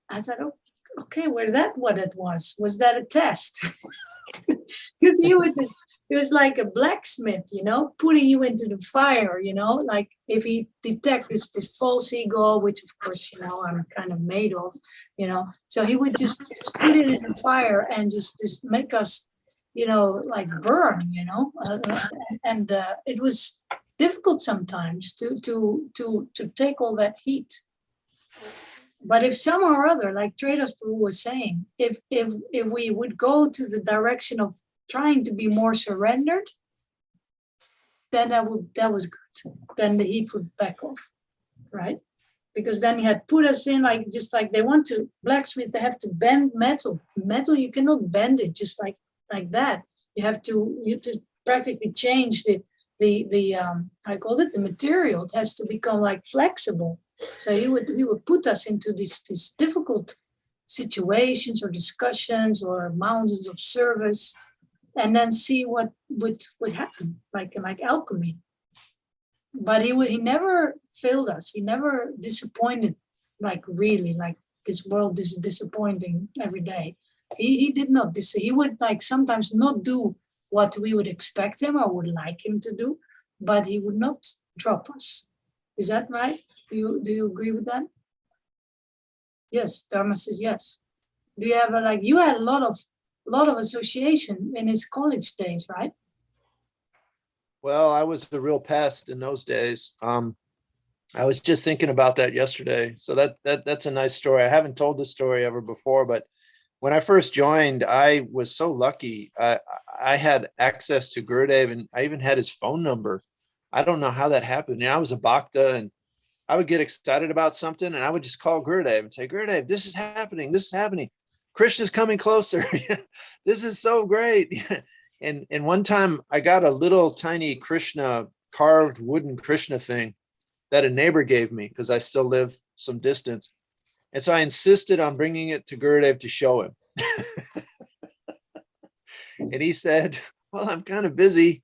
I thought, okay, what it was? Was that a test? Because he was like a blacksmith, putting you into the fire, like if he detects this false ego, which of course, I'm kind of made of, so he would just put it in the fire and just make us, like burn, and it was difficult sometimes to take all that heat. But if somehow or other, like Trados Prabhu was saying, if we would go to the direction of trying to be more surrendered, then that was good. Then the heat would back off, right? Because then he had put us in just like they want to blacksmith, they have to bend metal. Metal, you cannot bend it just like that. You have to practically change the I called it the material. It has to become like flexible. So he would put us into these difficult situations or discussions or mountains of service, and then see what would happen, like alchemy. But he never failed us. He never disappointed, like really, like this world is disappointing every day. He did not. He would like sometimes not do what we would expect him or would like him to do, but he would not drop us. Is that right? Do you agree with that? Yes, Dharma says yes. Do you have you had a lot of association in his college days, right? Well, I was the real pest in those days. I was just thinking about that yesterday. So that's a nice story. I haven't told this story ever before, but when I first joined, I was so lucky. I had access to Gurudev, and I even had his phone number. I don't know how that happened. I was a bhakta, and I would get excited about something, and I would just call Gurudev and say, "Gurudev, this is happening. This is happening. Krishna's coming closer. This is so great." And one time I got a little tiny Krishna, carved wooden Krishna thing that a neighbor gave me because I still live some distance. And so I insisted on bringing it to Gurudev to show him. And he said, "Well, I'm kind of busy."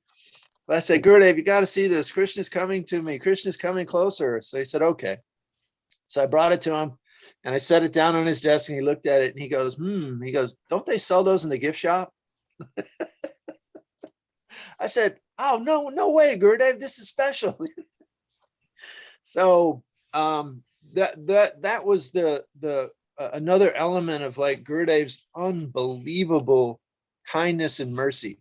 But I said, "Gurudev, you got to see this. Krishna's coming to me. Krishna's coming closer." So he said, "Okay." So I brought it to him and I set it down on his desk, and he looked at it and he goes, He goes, "Don't they sell those in the gift shop?" I said, "Oh, no way, Gurudev. This is special." So that was the another element of like Gurudev's unbelievable kindness and mercy.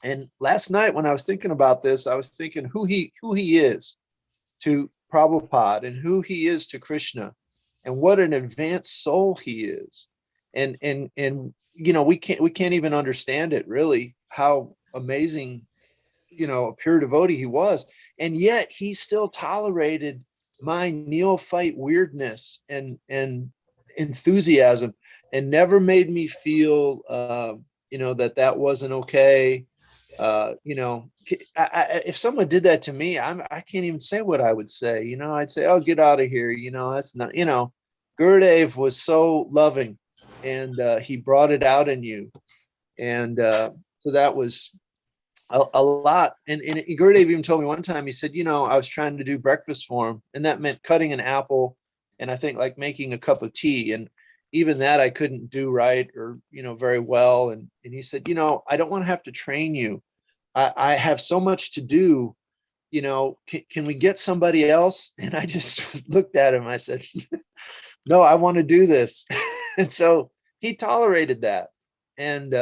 And last night when I was thinking about this, I was thinking who he is to Prabhupada and who he is to Krishna, and what an advanced soul he is. And we can't even understand it really, how amazing, a pure devotee he was. And yet he still tolerated my neophyte weirdness and enthusiasm, and never made me feel that wasn't okay. If someone did that to me, I can't even say what I would say. I'd say, "Oh, get out of here." That's not, Gurudev was so loving, and he brought it out in you. And so that was a lot. And Gurudev even told me one time, he said, I was trying to do breakfast for him, and that meant cutting an apple and I think like making a cup of tea. And even that I couldn't do right or, very well. And he said, I don't want to have to train you. I have so much to do. Can we get somebody else? And I just looked at him. I said, no, I want to do this. And so he tolerated that. And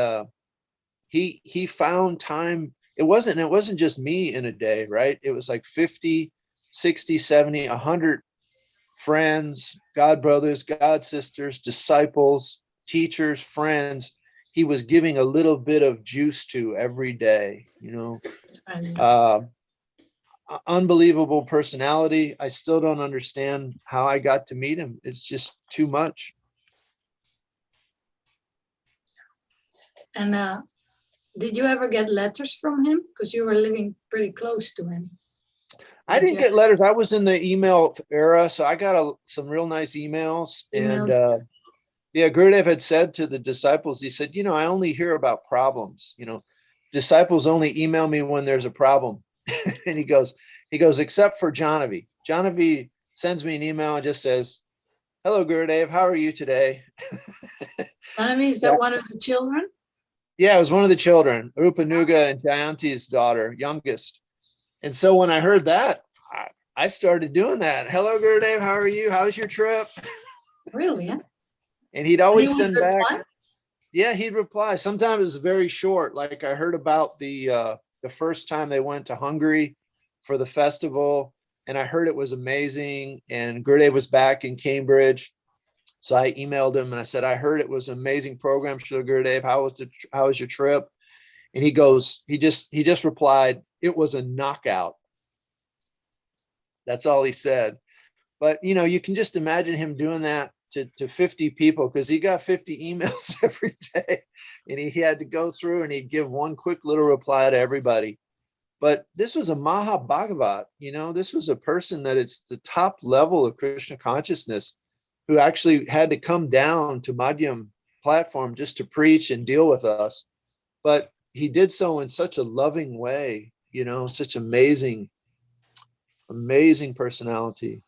he found time. It wasn't just me in a day, right? It was like 50, 60, 70, 100 friends, God brothers, God sisters, disciples, teachers, friends. He was giving a little bit of juice to every day, unbelievable personality. I still don't understand how I got to meet him. It's just too much. And did you ever get letters from him? Because you were living pretty close to him. I didn't get letters. I was in the email era, so I got some real nice emails. And Gurudev had said to the disciples, he said, I only hear about problems. Disciples only email me when there's a problem. And he goes, except for Janavi. Janavi sends me an email and just says, hello, Gurudev, how are you today? Janavi, is that one of the children? Yeah, it was one of the children, Rupanuga and Jayanti's daughter, youngest. And so when I heard that, I started doing that. Hello, Gurudev, how are you? How's your trip? Really? Yeah. And he'd always send back. Reply? Yeah, he'd reply. Sometimes it was very short. Like I heard about the first time they went to Hungary for the festival, and I heard it was amazing. And Gurudev was back in Cambridge. So I emailed him and I said, I heard it was an amazing program, Srila Gurudev. How was your trip? And he just replied, it was a knockout. That's all he said. But, you can just imagine him doing that to 50 people, because he got 50 emails every day. And he had to go through and he'd give one quick little reply to everybody. But this was a Maha Bhagavat, this was a person that it's the top level of Krishna consciousness, who actually had to come down to Madhyam platform just to preach and deal with us. But he did so in such a loving way, such amazing personality.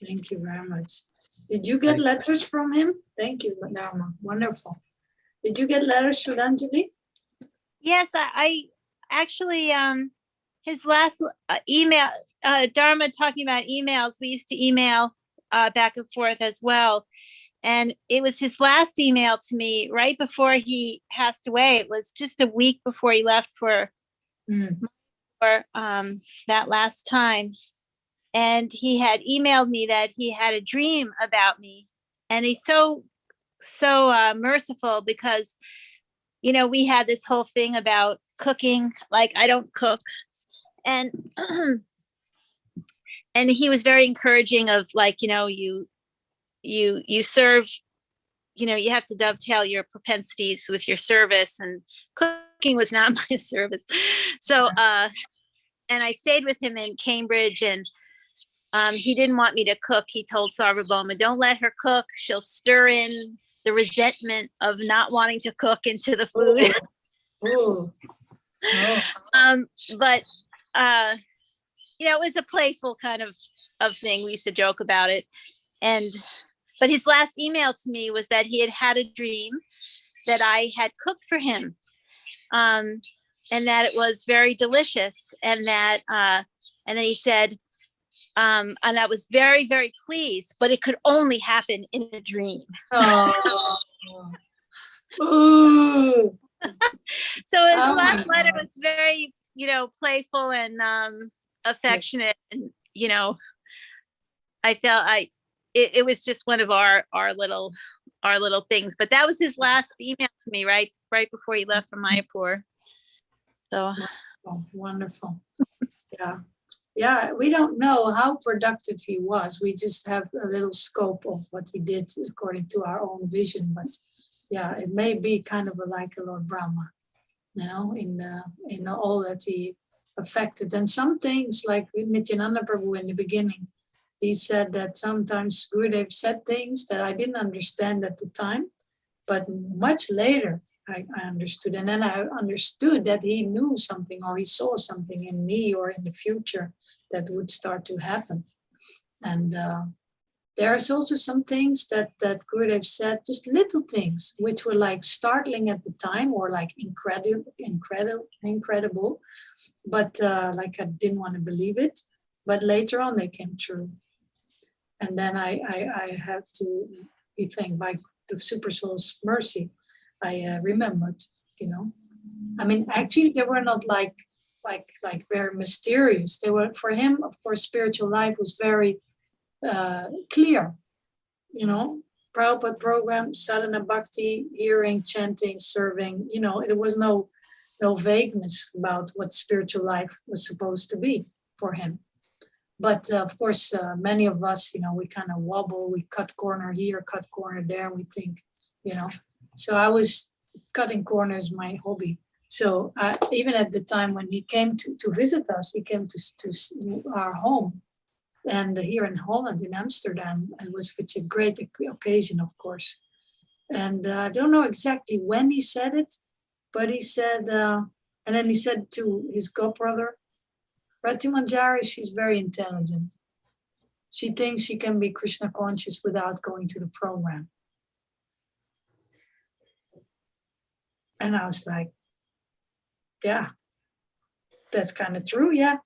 Thank you very much. Did you get letters from him? Thank you, Dharma. Wonderful. Did you get letters, Shraddhanjali? Yes, I actually, his last email, Dharma talking about emails, we used to email back and forth as well. And it was his last email to me right before he passed away. It was just a week before he left for that last time. And he had emailed me that he had a dream about me. And he's so merciful, because, we had this whole thing about cooking. Like, I don't cook. And and he was very encouraging of, like, you serve, you have to dovetail your propensities with your service, and cooking was not my service. So and I stayed with him in Cambridge, and he didn't want me to cook. He told Sarvabhauma, don't let her cook. She'll stir in the resentment of not wanting to cook into the food. But it was a playful kind of thing. We used to joke about it. But his last email to me was that he had a dream that I had cooked for him, and that it was very delicious, and that and then he said, and I was very, very pleased, but it could only happen in a dream. Oh. So his last letter was very, playful and affectionate, and I felt it was just one of our little things. But that was his last email to me right before he left for Mayapur. So wonderful. Yeah, we don't know how productive he was. We just have a little scope of what he did according to our own vision. But yeah, it may be kind of like a Lord Brahma, in all that he affected. And some things, like Nityananda Prabhu in the beginning, he said that sometimes Gurudev said things that I didn't understand at the time, But much later, I understood. And then I understood that he knew something, or he saw something in me or in the future that would start to happen. And there's also some things that Gurudev said, just little things, which were like startling at the time, or like incredible. But like I didn't want to believe it. But later on, they came true. And then I had to be thanked by the Super Soul's mercy. I remembered, I mean, actually, they were not like very mysterious. They were, for him, of course, spiritual life was very clear. Prabhupada program, sadhana bhakti, hearing, chanting, serving. It was no vagueness about what spiritual life was supposed to be for him. But of course, many of us, we kind of wobble, we cut corner here, cut corner there, we think, So I was cutting corners, my hobby. So even at the time when he came to visit us, he came to our home, and here in Holland, in Amsterdam, it was such a great occasion, of course. And I don't know exactly when he said it, but he said, and then he said to his godbrother, Rati Manjari, she's very intelligent. She thinks she can be Krishna conscious without going to the program. And I was like, yeah, that's kind of true, yeah.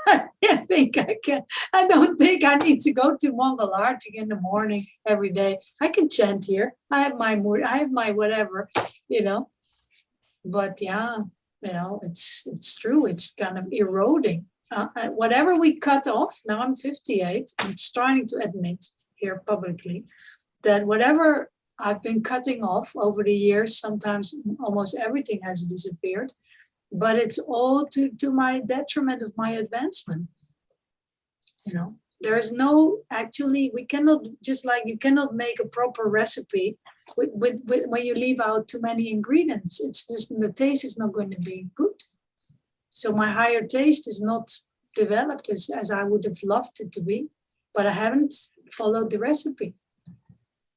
I think I can. I don't think I need to go to Mangalartik in the morning every day. I can chant here. I have my whatever, But yeah, it's true. It's kind of eroding. Whatever we cut off, now I'm 58, I'm trying to admit here publicly that whatever I've been cutting off over the years, sometimes almost everything has disappeared, but it's all to my detriment of my advancement. There is no, actually, we cannot, just like you cannot make a proper recipe with when you leave out too many ingredients. It's just, the taste is not going to be good. So my higher taste is not developed as I would have loved it to be, but I haven't followed the recipe.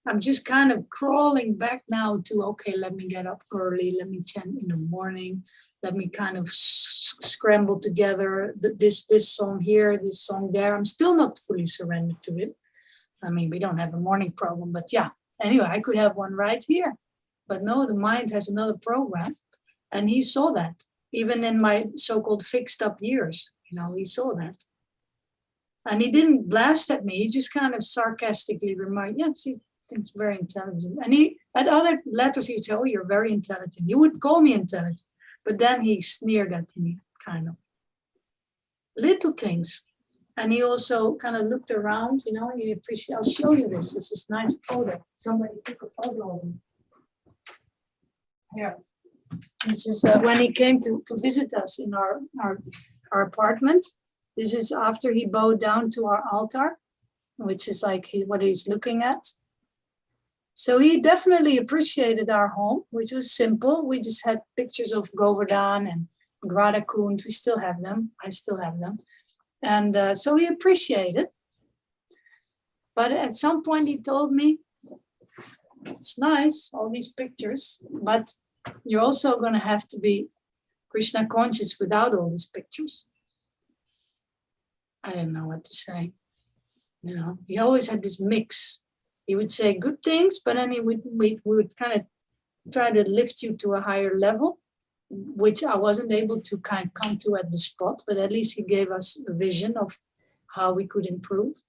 I'm just kind of crawling back now to, okay, let me get up early, let me chant in the morning, let me kind of scramble together this song here, this song there. I'm still not fully surrendered to it. I mean, we don't have a morning program, but yeah. Anyway, I could have one right here. But no, the mind has another program. And he saw that, even in my so-called fixed up years. He saw that. And he didn't blast at me. He just kind of sarcastically remarked, yeah, she thinks very intelligent. And he, at other letters, he would say, oh, you're very intelligent. He would call me intelligent. But then he sneered at me, kind of. Little things. And he also kind of looked around, he appreciated, I'll show you this. This is a nice photo. Somebody took a photo of him. Here. This is when he came to visit us in our apartment. This is after he bowed down to our altar, which is like what he's looking at. So he definitely appreciated our home, which was simple. We just had pictures of Govardhan and Radha Kund. We still have them. I still have them. And so he appreciated. But at some point he told me, it's nice, all these pictures, but you're also going to have to be Krishna conscious without all these pictures. I didn't know what to say. He always had this mix. He would say good things, but then he would kind of try to lift you to a higher level, which I wasn't able to kind of come to at the spot, but at least he gave us a vision of how we could improve.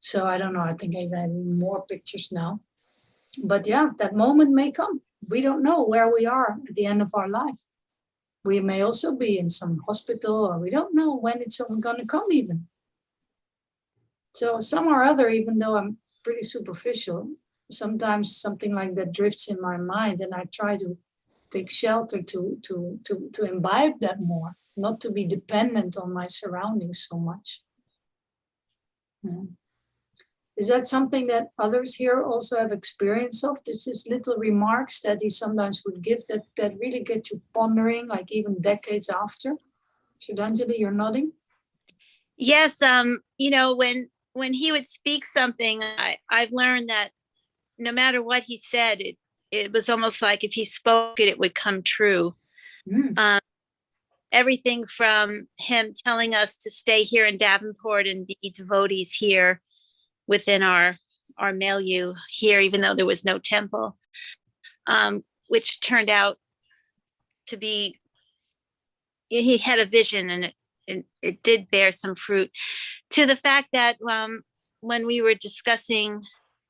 So I don't know, I think I have more pictures now. But yeah, that moment may come. We don't know where we are at the end of our life. We may also be in some hospital, or we don't know when it's going to come even. So some or other, even though I'm pretty superficial, sometimes something like that drifts in my mind, and I try to take shelter to imbibe that more, not to be dependent on my surroundings so much. Is that something that others here also have experience of? This is little remarks that he sometimes would give that really get you pondering, like even decades after. Shraddhanjali, you're nodding. Yes, when he would speak something, I've learned that no matter what he said, it was almost like if he spoke it, it would come true. Everything from him telling us to stay here in Davenport and be devotees here within our milieu here, even though there was no temple, which turned out to be, he had a vision, and it did bear some fruit, to the fact that when we were discussing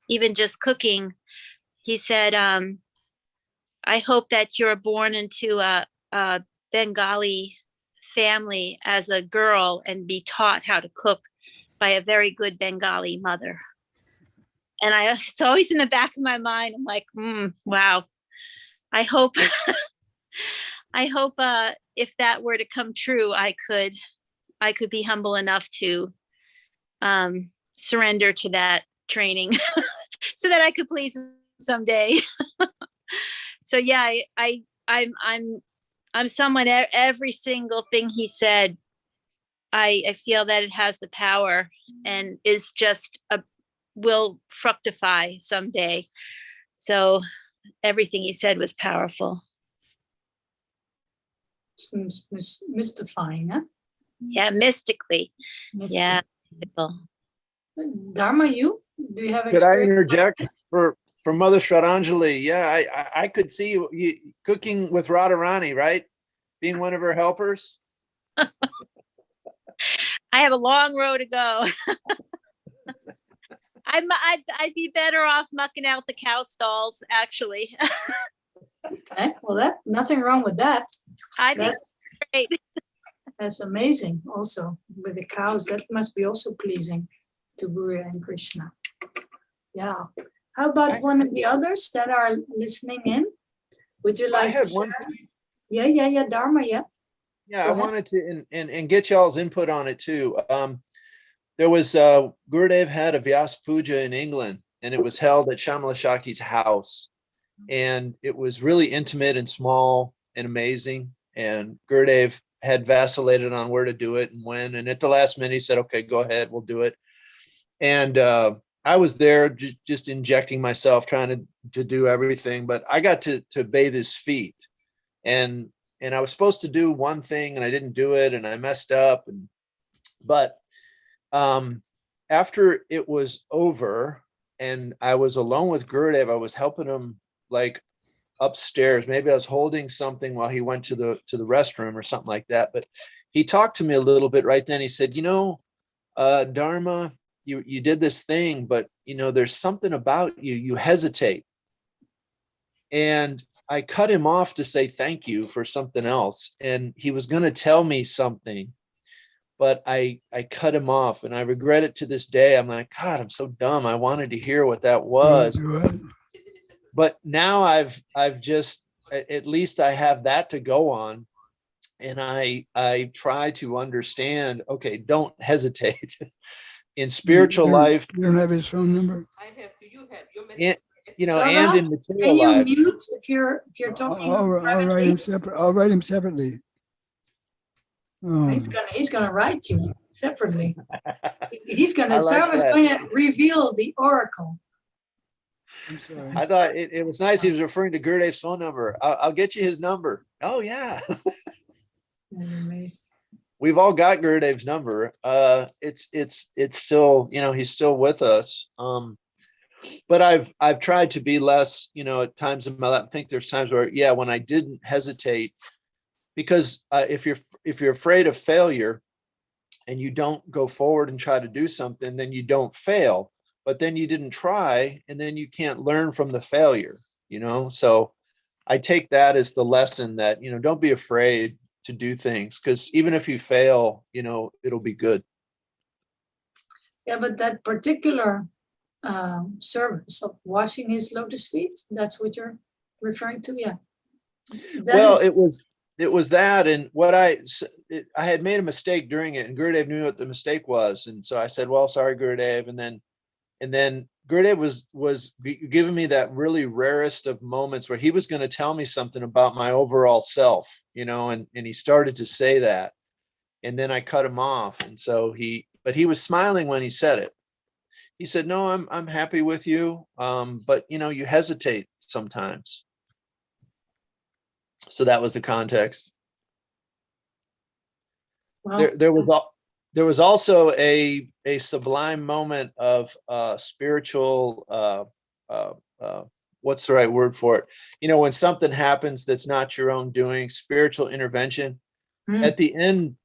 even just cooking, he said, I hope that you're born into a Bengali family as a girl and be taught how to cook by a very good Bengali mother. And it's always in the back of my mind. I'm like, wow. I hope, if that were to come true, I could be humble enough to surrender to that training so that I could please him someday. So yeah, I'm someone, every single thing he said, I feel that it has the power and is just will fructify someday. So everything he said was powerful. It's mystifying, huh? Yeah, mystically. Mystic. Yeah. Dharma, do you have Could I experience? interject for Mother Shraddhanjali? Yeah, I could see you cooking with Radharani, right? Being one of her helpers. I have a long road to go. I'd be better off mucking out the cow stalls, actually. Okay, well, nothing wrong with that. I think that's great. That's amazing. Also, with the cows, that must be also pleasing to Guru and Krishna. Yeah. How about one of the others that are listening in? Would you like to share? Yeah, Dharma, yeah. Yeah, I wanted to and get y'all's input on it too. There was Gurudev had a Vyasa Puja in England, and it was held at Shamala Shaki's house, and it was really intimate and small and amazing. And Gurudev had vacillated on where to do it and when, and at the last minute he said, "Okay, go ahead, we'll do it." And I was there just injecting myself, trying to do everything, but I got to bathe his feet, and I was supposed to do one thing and I didn't do it, and I messed up. But after it was over and I was alone with Gurudev, I was helping him like upstairs. Maybe I was holding something while he went to the restroom or something like that. But he talked to me a little bit right then. He said, Dharma, you did this thing, but there's something about you. You hesitate. And I cut him off to say thank you for something else. And he was going to tell me something, but I cut him off, and I regret it to this day. I'm like, God, I'm so dumb. I wanted to hear what that was. But now I've just, at least I have that to go on. And I try to understand, okay, don't hesitate. In spiritual life. You don't have his phone number? I have. Do you have your message? And in material can you life. mute if you're talking? I'll write him separate. I'll write him separately. Oh. He's gonna write you separately. He's gonna going to reveal the oracle. I'm sorry. I thought it was nice. He was referring to Gurudev's phone number. I'll get you his number. Oh yeah. Amazing. We've all got Gurudev's number. It's still, he's still with us. But I've tried to be less, at times in my life. I think there's times where, when I didn't hesitate, because if you're afraid of failure and you don't go forward and try to do something, then you don't fail. But then you didn't try, and then you can't learn from the failure. So I take that as the lesson that, don't be afraid to do things, because even if you fail, it'll be good. Yeah, but that particular service of washing his lotus feet, that's what you're referring to? Yeah. It was that, and what I had made a mistake during it, and Gurudev knew what the mistake was, and so I said, "Well, sorry, Gurudev," and then Gurudev was giving me that really rarest of moments where he was going to tell me something about my overall self, and he started to say that, and then I cut him off, and so he was smiling when he said it, he said, no, I'm happy with you. But you know, you hesitate sometimes. So that was the context. Well, There was also a sublime moment of spiritual what's the right word for it? You know, when something happens that's not your own doing, spiritual intervention. At the end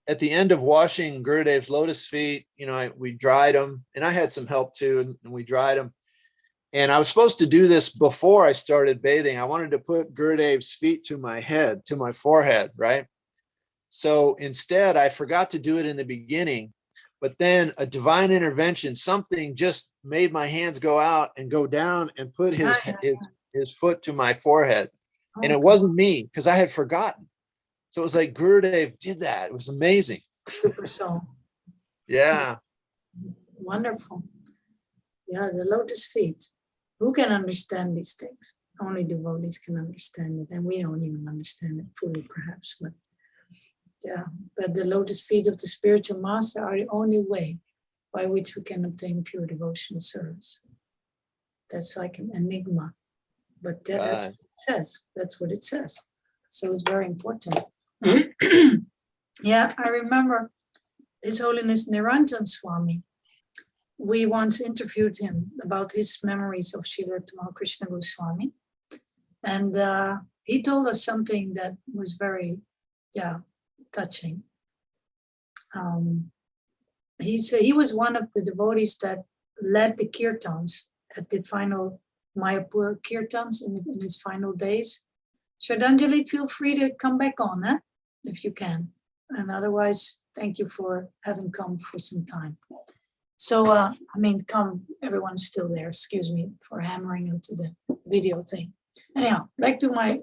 of washing Gurudev's lotus feet, you know, we dried them, and I had some help too, and we dried them. And I was supposed to do this before I started bathing. I wanted to put Gurudev's feet to my head, to my forehead, right? So instead, I forgot to do it in the beginning, but then a divine intervention, something just made my hands go out and go down and put his foot to my forehead. And it wasn't me, because I had forgotten. So it was like Gurudev did that. It was amazing. Super soul. Yeah. Wonderful. Yeah, the lotus feet. Who can understand these things? Only devotees can understand it. And we don't even understand it fully, perhaps. But yeah, but the lotus feet of the spiritual master are the only way by which we can obtain pure devotional service. That's like an enigma. But that's what it says. That's what it says. So it's very important. Yeah, I remember His Holiness Niranjan Swami. We once interviewed him about his memories of Srila Tamal Krishna Goswami. And he told us something that was very, touching. He said he was one of the devotees that led the kirtans at the final Mayapur kirtans in his final days. Shraddhanjali, feel free to come back on, if you can. And otherwise, thank you for having come for some time. So, come, everyone's still there. Excuse me for hammering into the video thing. Anyhow, back to my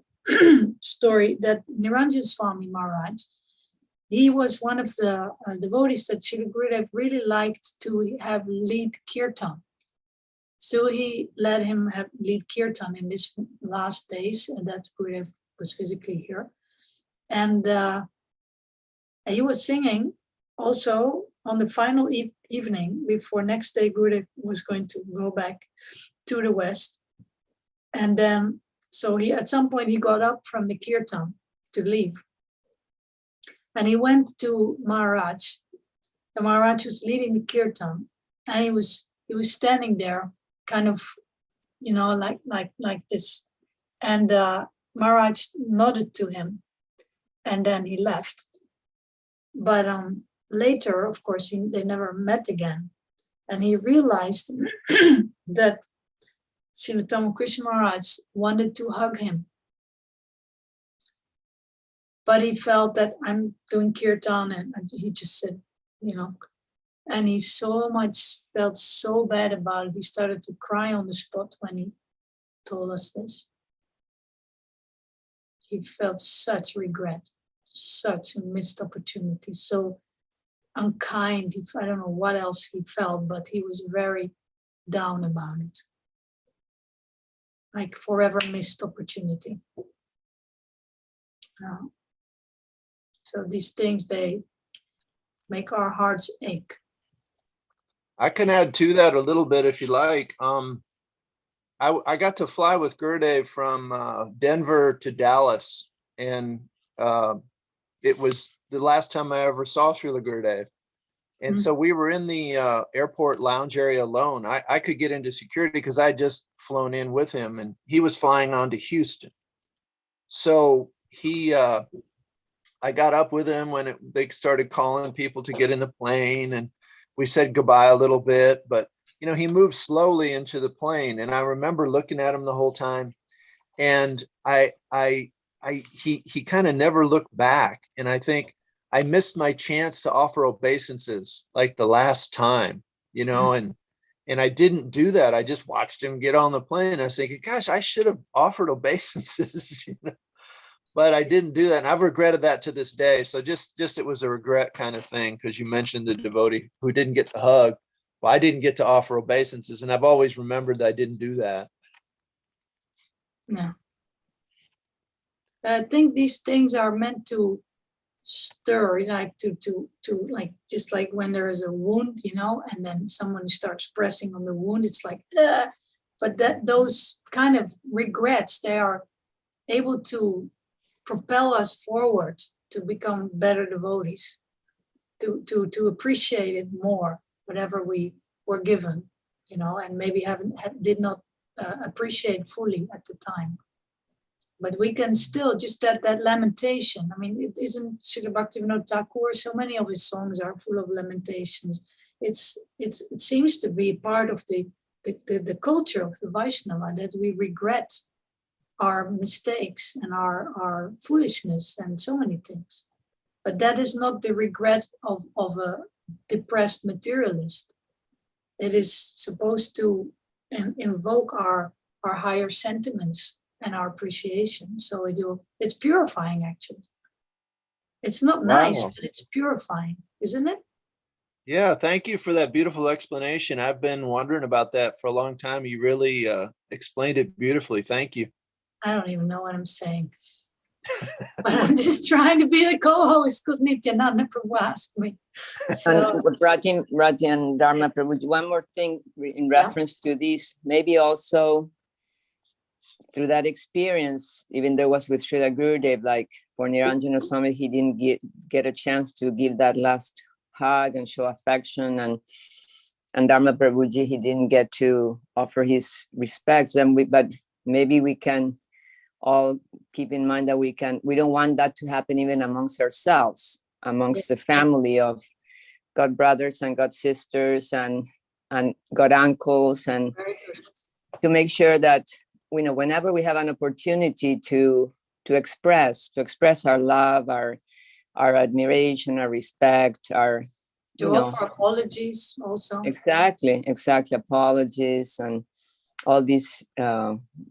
story that Niranjan Swami Maharaj, he was one of the devotees that Srila Gurudev really liked to have lead kirtan. So he let him lead kirtan in these last days, and that Gurudev was physically here. And he was singing also on the final evening before next day Gurudev was going to go back to the West. And then, so he at some point he got up from the kirtan to leave. And he went to Maharaj. The Maharaj was leading the kirtan, and he was standing there kind of, like this. And Maharaj nodded to him, and then he left. But later, of course, they never met again. And he realized that Srila Tamal Krishna Maharaj wanted to hug him. But he felt that I'm doing kirtan, and he just said, and he felt so bad about it. He started to cry on the spot when he told us this. He felt such regret, such a missed opportunity, so unkind. I don't know what else he felt, but he was very down about it. Like forever missed opportunity. So these things, they make our hearts ache. I can add to that a little bit if you like. I got to fly with Gurudev from Denver to Dallas, and it was the last time I ever saw Srila Gurudev. And so we were in the airport lounge area alone. I could get into security because I had just flown in with him, and he was flying on to Houston. So I got up with him when they started calling people to get in the plane, and we said goodbye a little bit, but he moved slowly into the plane, and I remember looking at him the whole time, and he kind of never looked back. And I think I missed my chance to offer obeisances like the last time, and I didn't do that. I just watched him get on the plane. I was thinking, gosh, I should have offered obeisances, but I didn't do that. And I've regretted that to this day. So just it was a regret kind of thing, because you mentioned the devotee who didn't get the hug. Well, I didn't get to offer obeisances, and I've always remembered that I didn't do that. Yeah. I think these things are meant to stir, like to like, just like when there is a wound, you know, and then someone starts pressing on the wound, it's like, but that those kind of regrets, they are able to propel us forward to become better devotees, to appreciate it more, whatever we were given, you know, and maybe did not appreciate fully at the time. But we can still, just that lamentation. I mean, it isn't Srila Bhaktivinoda Thakur, so many of his songs are full of lamentations. It seems to be part of the culture of the Vaishnava, that we regret our mistakes and our foolishness and so many things. But that is not the regret of a depressed materialist. It is supposed to invoke our higher sentiments and our appreciation. So it's purifying, actually. It's not nice, Wow. but it's purifying, isn't it? Yeah, thank you for that beautiful explanation. I've been wondering about that for a long time. You really explained it beautifully. Thank you. I don't even know what I'm saying. But I'm just trying to be the co-host because Nityananda Prabhu asked me. So, And Rati and Dharma Prabhu, one more thing in reference to this, maybe also through that experience, even though it was with Srila Gurudev, like for Niranjana Swami, he didn't get a chance to give that last hug and show affection, and Dharma Prabhuji, he didn't get to offer his respects, but maybe we can all keep in mind that we don't want that to happen even amongst ourselves, amongst the family of God brothers and God sisters and God uncles, and to make sure that, you know, whenever we have an opportunity to express our love, our admiration, our respect, our to offer apologies also. Exactly, apologies and all these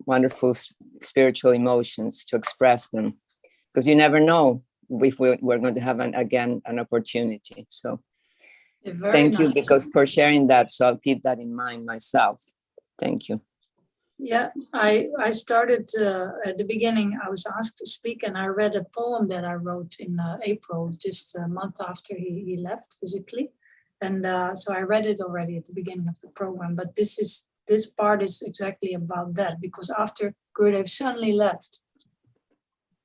wonderful spiritual emotions, to express them, because you never know if we're going to have an opportunity. So thank you, because for sharing that. So I'll keep that in mind myself. Thank you. Yeah, I started at the beginning, I was asked to speak, and I read a poem that I wrote in April, just a month after he left physically. And so I read it already at the beginning of the program, but this part is exactly about that, because after Gurudev suddenly left,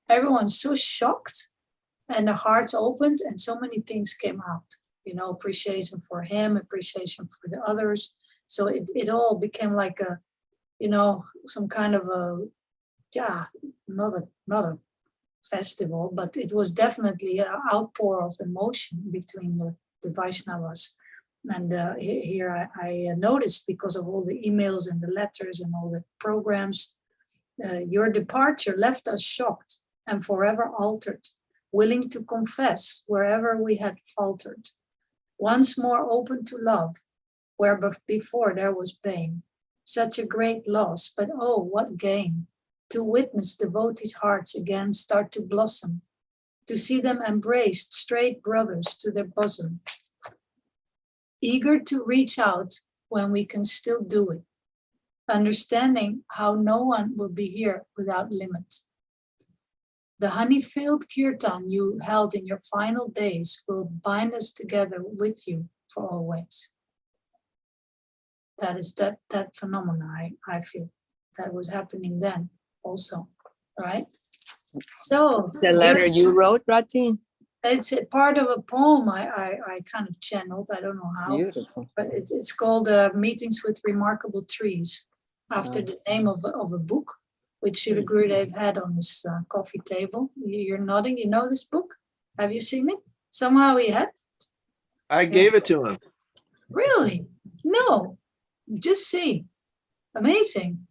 everyone's so shocked and the hearts opened and so many things came out, you know, appreciation for him, appreciation for the others. So it all became like a, you know, some kind of not a festival, but it was definitely an outpour of emotion between the Vaishnavas. And here I noticed, because of all the emails and the letters and all the programs, your departure left us shocked and forever altered, willing to confess wherever we had faltered, once more open to love, where before there was pain. Such a great loss, but oh, what gain, to witness devotees' hearts again start to blossom, to see them embraced straight brothers to their bosom, eager to reach out when we can still do it, understanding how no one will be here without limit. The honey-filled kirtan you held in your final days will bind us together with you for always. That is that phenomena I feel that was happening then also, right? So it's a letter you wrote, Rati? It's a part of a poem I kind of channeled. I don't know how. Beautiful. But it's called Meetings with Remarkable Trees, after the name of a book, which Srila Gurudev had on his coffee table. You're nodding. You know this book? Have you seen it? Somehow he had it. I gave it to him. Really? No. Just see. Amazing.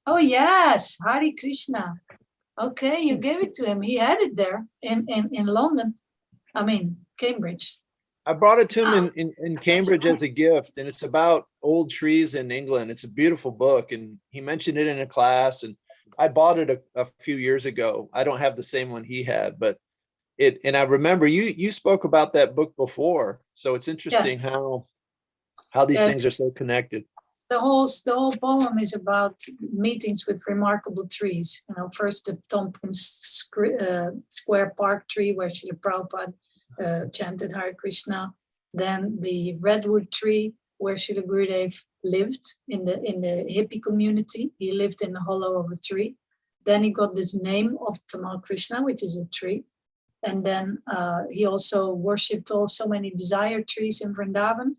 Oh, yes. Hare Krishna. Okay, you gave it to him. He had it there in London. I mean, Cambridge. I brought it to him in Cambridge as a gift, and it's about old trees in England. It's a beautiful book, and he mentioned it in a class, and I bought it a few years ago. I don't have the same one he had, but and I remember you spoke about that book before, so it's interesting how these things are so connected. the whole poem is about meetings with remarkable trees. You know, first the Tompkins Square Park tree where Srila Prabhupada chanted Hare Krishna. Then the redwood tree where Srila Gurudev lived in the hippie community. He lived in the hollow of a tree. Then he got this name of Tamal Krishna, which is a tree. And then he also worshipped so many desire trees in Vrindavan,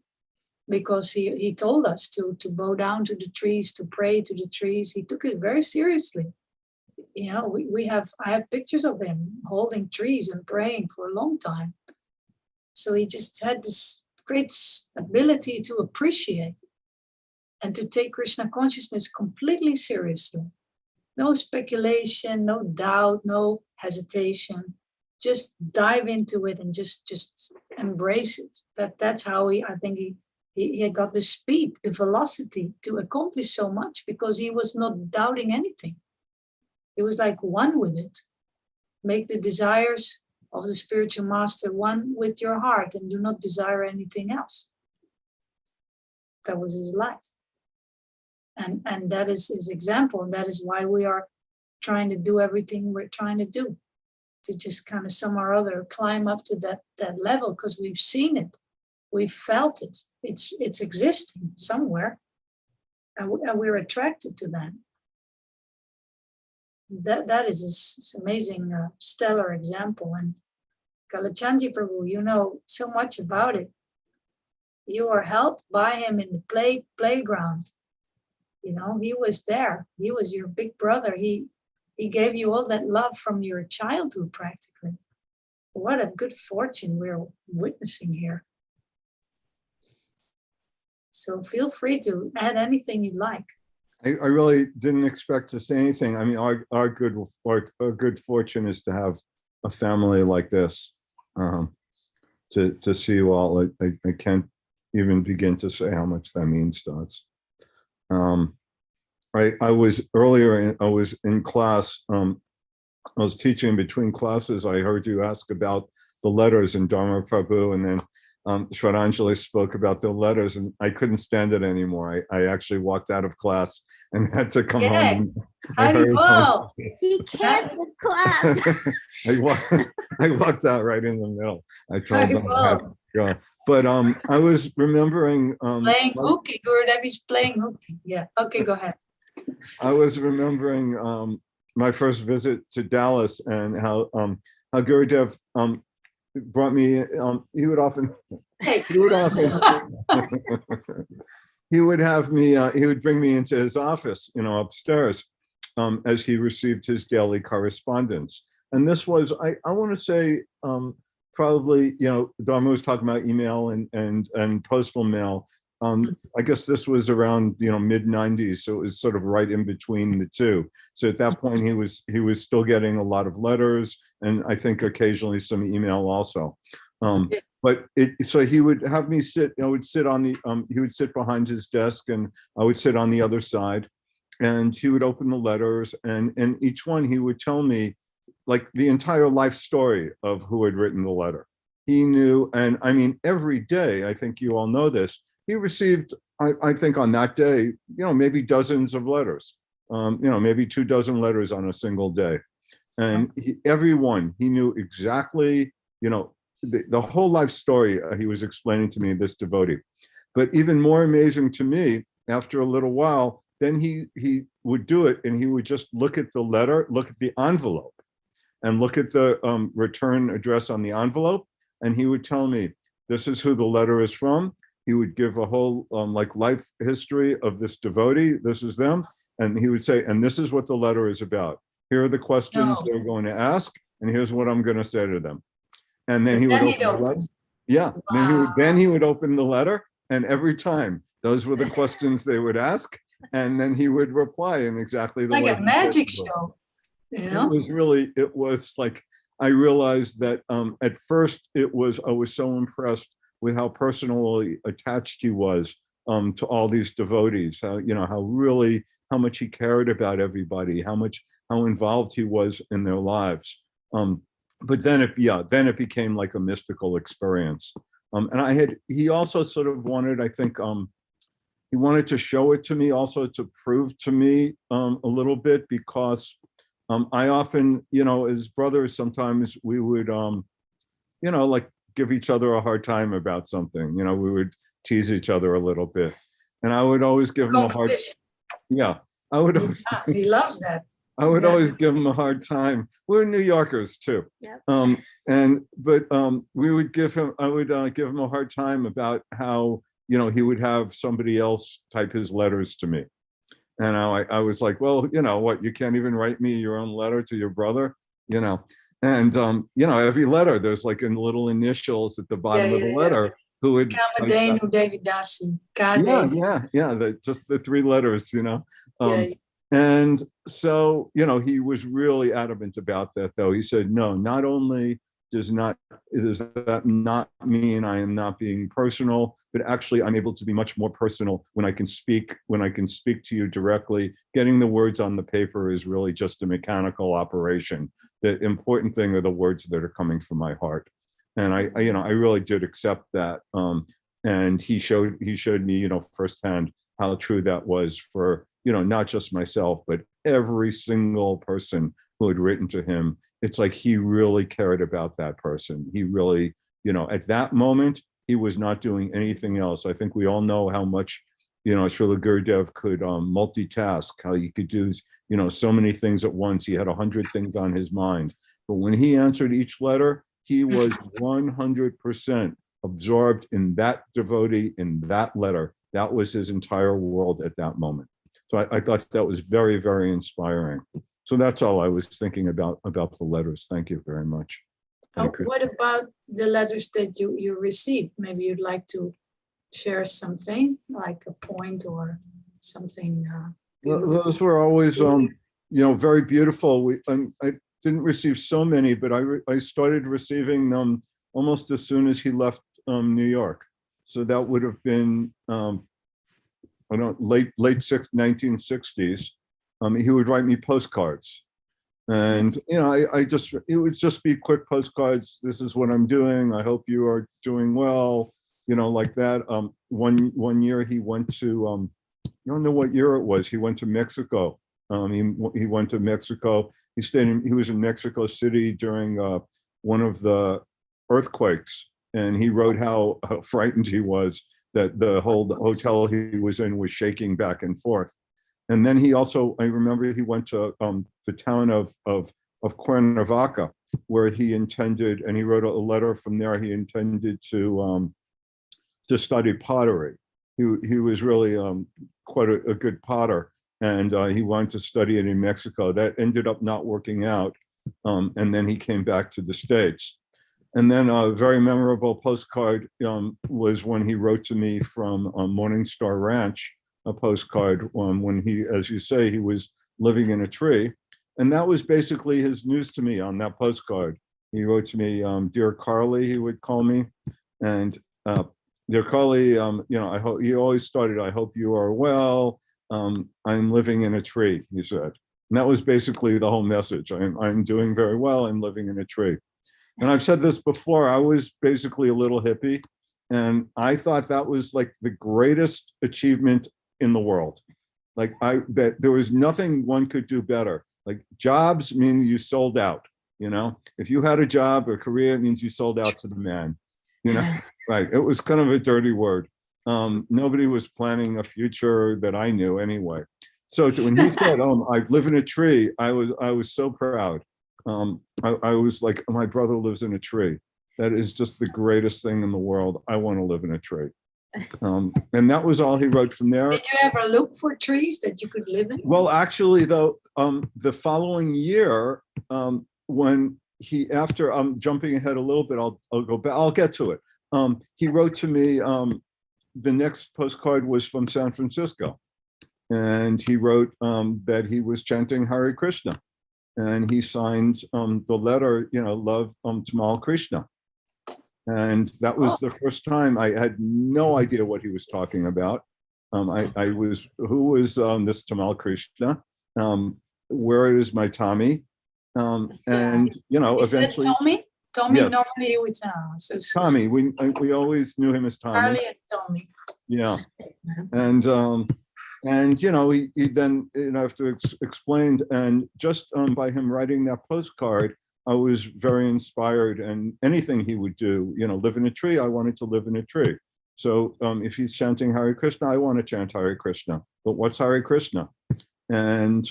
because he told us to bow down to the trees, to pray to the trees. He took it very seriously. You know, I have pictures of him holding trees and praying for a long time. So he just had this great ability to appreciate and to take Krishna consciousness completely seriously. No speculation, no doubt, no hesitation. Just dive into it and just embrace it. That's how I think he had got the speed, the velocity to accomplish so much, because he was not doubting anything. He was like one with it. Make the desires of the spiritual master one with your heart and do not desire anything else. That was his life. And that is his example. And that is why we are trying to do everything we're trying to do, to just kind of some or other climb up to that level, because we've seen it. We've felt it. It's existing somewhere. And we're attracted to that. That is this amazing, stellar example. And Kalachandji Prabhu, you know so much about it. You were helped by him in the playground. You know, he was there. He was your big brother. He gave you all that love from your childhood, practically. What a good fortune we're witnessing here. So feel free to add anything you'd like. I really didn't expect to say anything. I mean, our good fortune is to have a family like this. To see you all, I can't even begin to say how much that means to us. I was in class. I was teaching between classes. I heard you ask about the letters in Dharma Prabhu, and then Shraddhanjali spoke about the letters, and I couldn't stand it anymore. I actually walked out of class and had to come home. He canceled class. I walked out right in the middle. I told them I had to go. But I was remembering playing hooky. Gurudev is playing hooky. Yeah. Okay, go ahead. I was remembering my first visit to Dallas, and how Gurudev brought me. He would have me. He would bring me into his office, upstairs, as he received his daily correspondence. And this was, I want to say, probably, Dharma was talking about email and postal mail. I guess this was around mid 90s, so it was sort of right in between the two. So at that point, he was still getting a lot of letters, and I think occasionally some email also. But so he would have me sit. I would sit on the. He would sit behind his desk, and I would sit on the other side, and he would open the letters, and each one he would tell me, like, the entire life story of who had written the letter. He knew, and I mean, every day. I think you all know this. He received, I think on that day, maybe dozens of letters, maybe 24 letters on a single day. And everyone, he knew exactly, the whole life story he was explaining to me, this devotee. But even more amazing to me, after a little while, then he would do it, and he would just look at the letter, look at the envelope, and look at the return address on the envelope, and he would tell me, this is who the letter is from. He would give a whole life history of this devotee. This is them. And he would say, and this is what the letter is about. Here are the questions they're going to ask, and here's what I'm going to say to them. And then he would open the letter. Yeah. Wow. Then he would open the letter, and every time those were the questions they would ask, and then he would reply in exactly the way. Like a magic show. It was like, I realized that at first I was so impressed with how personally attached he was to all these devotees, how much he cared about everybody, how involved he was in their lives. But then it became like a mystical experience. And he also sort of wanted, I think, he wanted to show it to me, also to prove to me a little bit, because I often, as brothers, sometimes we would, like give each other a hard time about something. We would tease each other a little bit, and I would always give him a hard. Yeah, I would. Always, he loves that. I would always give him a hard time. We're New Yorkers too. Yep. We would give him. I would give him a hard time about how he would have somebody else type his letters to me. And I was like, well, what, you can't even write me your own letter to your brother, and every letter, there's like in little initials at the bottom of the letter, who would Kamadenu David Dasi. Just the three letters, And so, he was really adamant about that, though. He said, no, not only does that not mean I am not being personal, but actually I'm able to be much more personal when I can speak to you directly. Getting the words on the paper is really just a mechanical operation. The important thing are the words that are coming from my heart. And I really did accept that. And he showed me, firsthand how true that was for, not just myself, but every single person who had written to him. It's like he really cared about that person. He really, at that moment, he was not doing anything else. I think we all know how much, Srila Gurudev could multitask, how he could do, so many things at once. He had 100 things on his mind. But when he answered each letter, he was 100% absorbed in that devotee, in that letter. That was his entire world at that moment. So I thought that was very, very inspiring. So that's all I was thinking about the letters. Thank you very much. What about the letters that you received? Maybe you'd like to share something, like a point or something. Those were always, very beautiful. I didn't receive so many, but I started receiving them almost as soon as he left New York. So that would have been, late 1960s. He would write me postcards, and it would just be quick postcards. This is what I'm doing. I hope you are doing well. Like that. One year he went to, I don't know what year it was. He went to Mexico. He went to Mexico. He was in Mexico City during one of the earthquakes, and he wrote how frightened he was that the hotel he was in was shaking back and forth. And then he also, I remember he went to the town of Cuernavaca, where he intended, and he wrote a letter from there. He intended to study pottery. He was really quite a good potter, and he wanted to study it in Mexico. That ended up not working out, and then he came back to the States. And then a very memorable postcard was when he wrote to me from Morning Star Ranch, a postcard when he, as you say, he was living in a tree. And that was basically his news to me on that postcard. He wrote to me, "Dear Carly," he would call me. And "Dear Carly, I hope," he always started, "I hope you are well. I'm living in a tree," he said. And that was basically the whole message. I'm doing very well. I'm living in a tree. And I've said this before, I was basically a little hippie, and I thought that was like the greatest achievement in the world. Like that there was nothing one could do better. Like jobs mean you sold out, if you had a job or career, it means you sold out to the man, right. It was kind of a dirty word. Nobody was planning a future that I knew anyway. So when he said, "I live in a tree," I was so proud. I was like, my brother lives in a tree. That is just the greatest thing in the world. I want to live in a tree. And that was all he wrote from there. Did you ever look for trees that you could live in? Well, actually, though, the following year, when after I'm jumping ahead a little bit, I'll go back. I'll get to it. He wrote to me. The next postcard was from San Francisco, and he wrote that he was chanting Hare Krishna. And he signed the letter, love Tamal Krsna. And that was the first time. I had no idea what he was talking about. Who was this Tamal Krsna? Where is my Tommy? And, eventually. Tommy, yes. normally it was Tommy, we always knew him as Tommy. Charlie and Tommy. Yeah. And you know, he then, you know, have to explain, and just by him writing that postcard, I was very inspired, and anything he would do, you know, live in a tree, I wanted to live in a tree. So if he's chanting Hare Krishna, I want to chant Hare Krishna. But what's Hare Krishna? And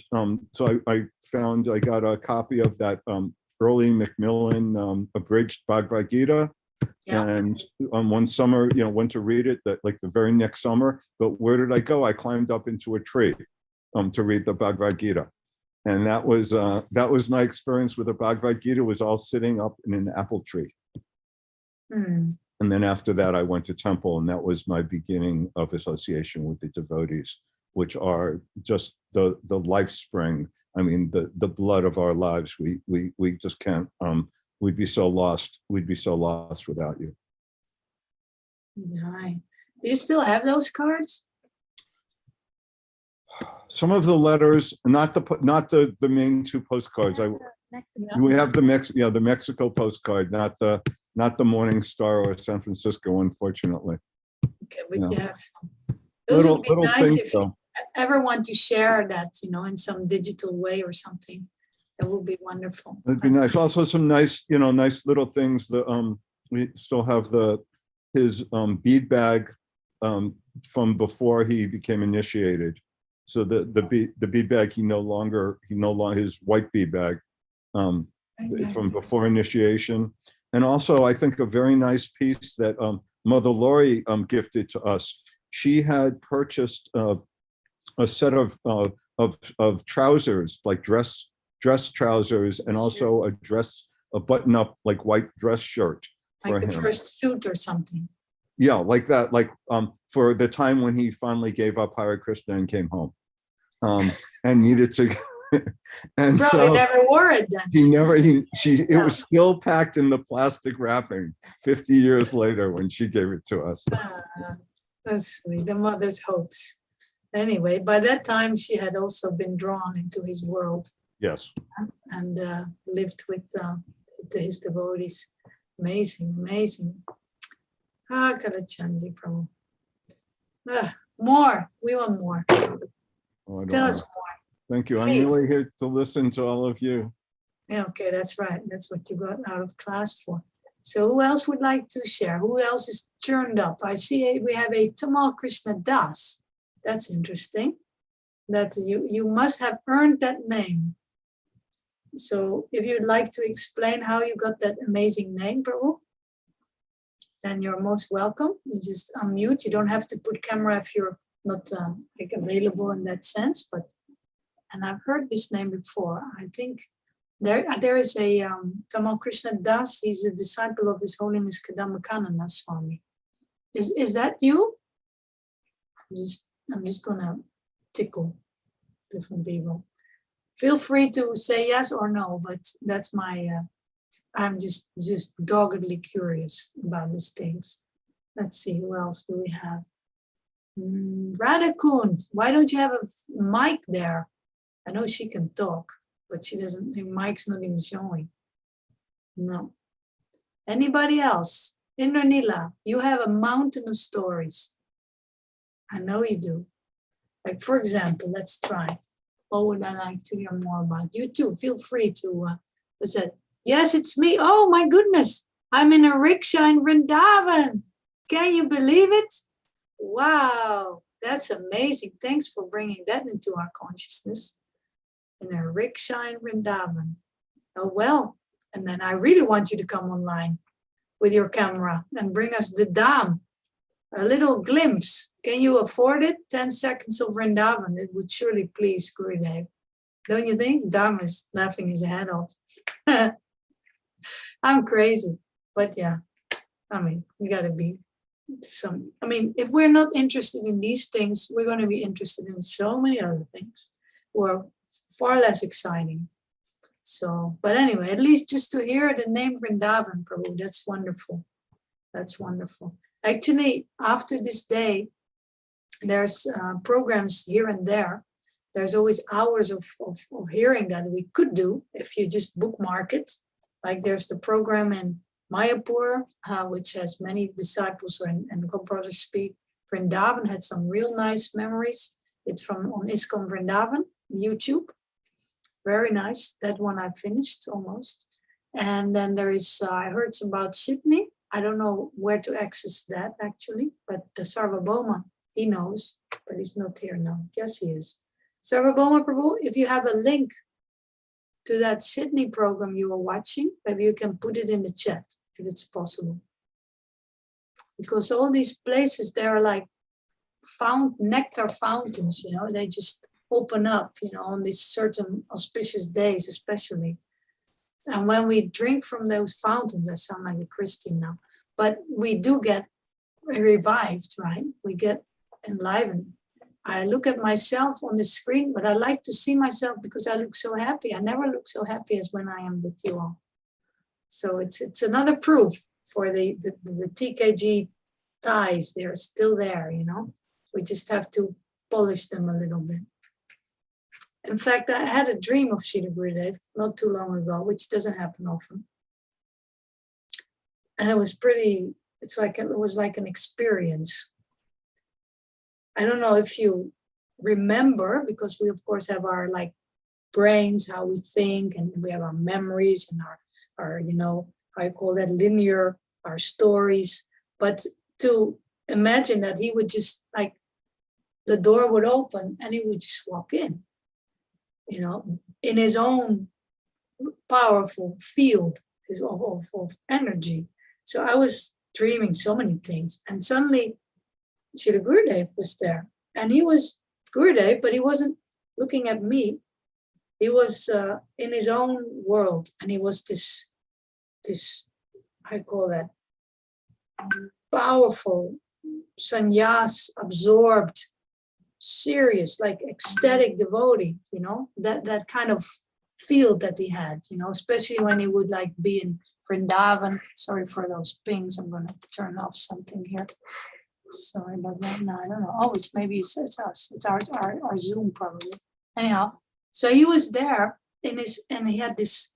so I got a copy of that early Macmillan abridged Bhagavad Gita. Yeah. And one summer, you know, went to read it, that like the very next summer. But where did I go? I climbed up into a tree to read the Bhagavad Gita. And that was my experience with the Bhagavad Gita, was all sitting up in an apple tree. Mm. And then after that, I went to temple, and that was my beginning of association with the devotees, which are just the life spring. I mean, the blood of our lives. We just can't. We'd be so lost. We'd be so lost without you. Right. Do you still have those cards? Some of the letters, not the main two postcards. We have the Mexico postcard, not the Morning Star or San Francisco, unfortunately. Okay, but yeah, those would be nice if you ever want to share that, you know, in some digital way or something. That would be wonderful. It'd be nice. Also, some nice, you know, nice little things. We still have his bead bag from before he became initiated. So the bead bag he no longer his white bead bag from before initiation. And also, I think a very nice piece that Mother Laurie gifted to us. She had purchased a set of trousers, like dress trousers, and also a button-up like white dress shirt for like the him. First suit or something. Yeah, like that, like for the time when he finally gave up Hare Krishna and came home, and needed to. And probably so never wore it then. It was still packed in the plastic wrapping 50 years later when she gave it to us. That's sweet. The mother's hopes. Anyway, by that time she had also been drawn into his world. Yes. And lived with his devotees. Amazing, amazing. Kalachandji Prabhu. More. We want more. Oh, Tell us more. Thank you. Please. I'm really here to listen to all of you. Yeah, okay, that's right. That's what you got out of class for. So who else would like to share? Who else is turned up? I see we have a Tamal Krishna Das. That's interesting. That you must have earned that name. So if you'd like to explain how you got that amazing name, Prabhu, then you're most welcome. You just unmute. You don't have to put camera if you're not like available in that sense. And I've heard this name before. I think there is a Tamal Krishna Das. He's a disciple of His Holiness Kadambakanana Swami. Is that you? I'm just gonna tickle different people. Feel free to say yes or no, but that's my. I'm just doggedly curious about these things. Let's see, who else do we have? Radha Kund, why don't you have a mic there? I know she can talk, but she doesn't, her mic's not even showing. No. Anybody else? Indranila, you have a mountain of stories. I know you do. Like, for example, let's try. What would I like to hear more about? You too, feel free to, what's that? Yes, it's me. Oh my goodness. I'm in a rickshaw in Vrindavan. Can you believe it? Wow, that's amazing. Thanks for bringing that into our consciousness. In a rickshaw in Vrindavan. Oh, well, and then I really want you to come online with your camera and bring us the Dham, a little glimpse. Can you afford it? 10 seconds of Vrindavan. It would surely please Gurudev. Don't you think? Dham is laughing his head off. I'm crazy, but yeah, I mean, you gotta be some, I mean, if we're not interested in these things, we're gonna be interested in so many other things who are far less exciting. So, but anyway, at least just to hear the name Vrindavan, Prabhu, that's wonderful. That's wonderful. Actually, after this day, there's programs here and there. There's always hours of hearing that we could do if you just bookmark it. Like there's the program in Mayapur, which has many disciples and God brothers speak Vrindavan, had some real nice memories. It's from on ISKCON Vrindavan, YouTube. Very nice. That one I finished almost. And then there is, I heard about Sydney. I don't know where to access that actually, but the Sarvabhauma, he knows, but he's not here now. Yes, he is. Sarvabhauma Prabhu, if you have a link to that Sydney program you were watching, maybe you can put it in the chat if it's possible. Because all these places, they're like nectar fountains, you know, they just open up, you know, on these certain auspicious days, especially. And when we drink from those fountains, I sound like a Christian now, but we do get revived, right? We get enlivened. I look at myself on the screen, but I like to see myself because I look so happy. I never look so happy as when I am with you all. So it's another proof for the TKG ties. They're still there, you know. We just have to polish them a little bit. In fact, I had a dream of Srila Gurudev not too long ago, which doesn't happen often. And it was pretty, it was like an experience. I don't know if you remember, because we of course have our like brains, how we think, and we have our memories and our you know, how you call that, linear, our stories. But to imagine that he would just like, the door would open and he would just walk in, you know, in his own powerful field of energy. So I was dreaming so many things, and suddenly Srila Gurudev was there, and he was Gurudev, but he wasn't looking at me. He was in his own world, and he was this I call that powerful, sannyas, absorbed, serious, like ecstatic devotee, you know, that kind of field that he had, you know, especially when he would like be in Vrindavan. Sorry for those pings. I'm going to turn off something here. Sorry about that. No, I don't know. Oh, maybe it's us. It's our Zoom probably. Anyhow, so he was there and he had this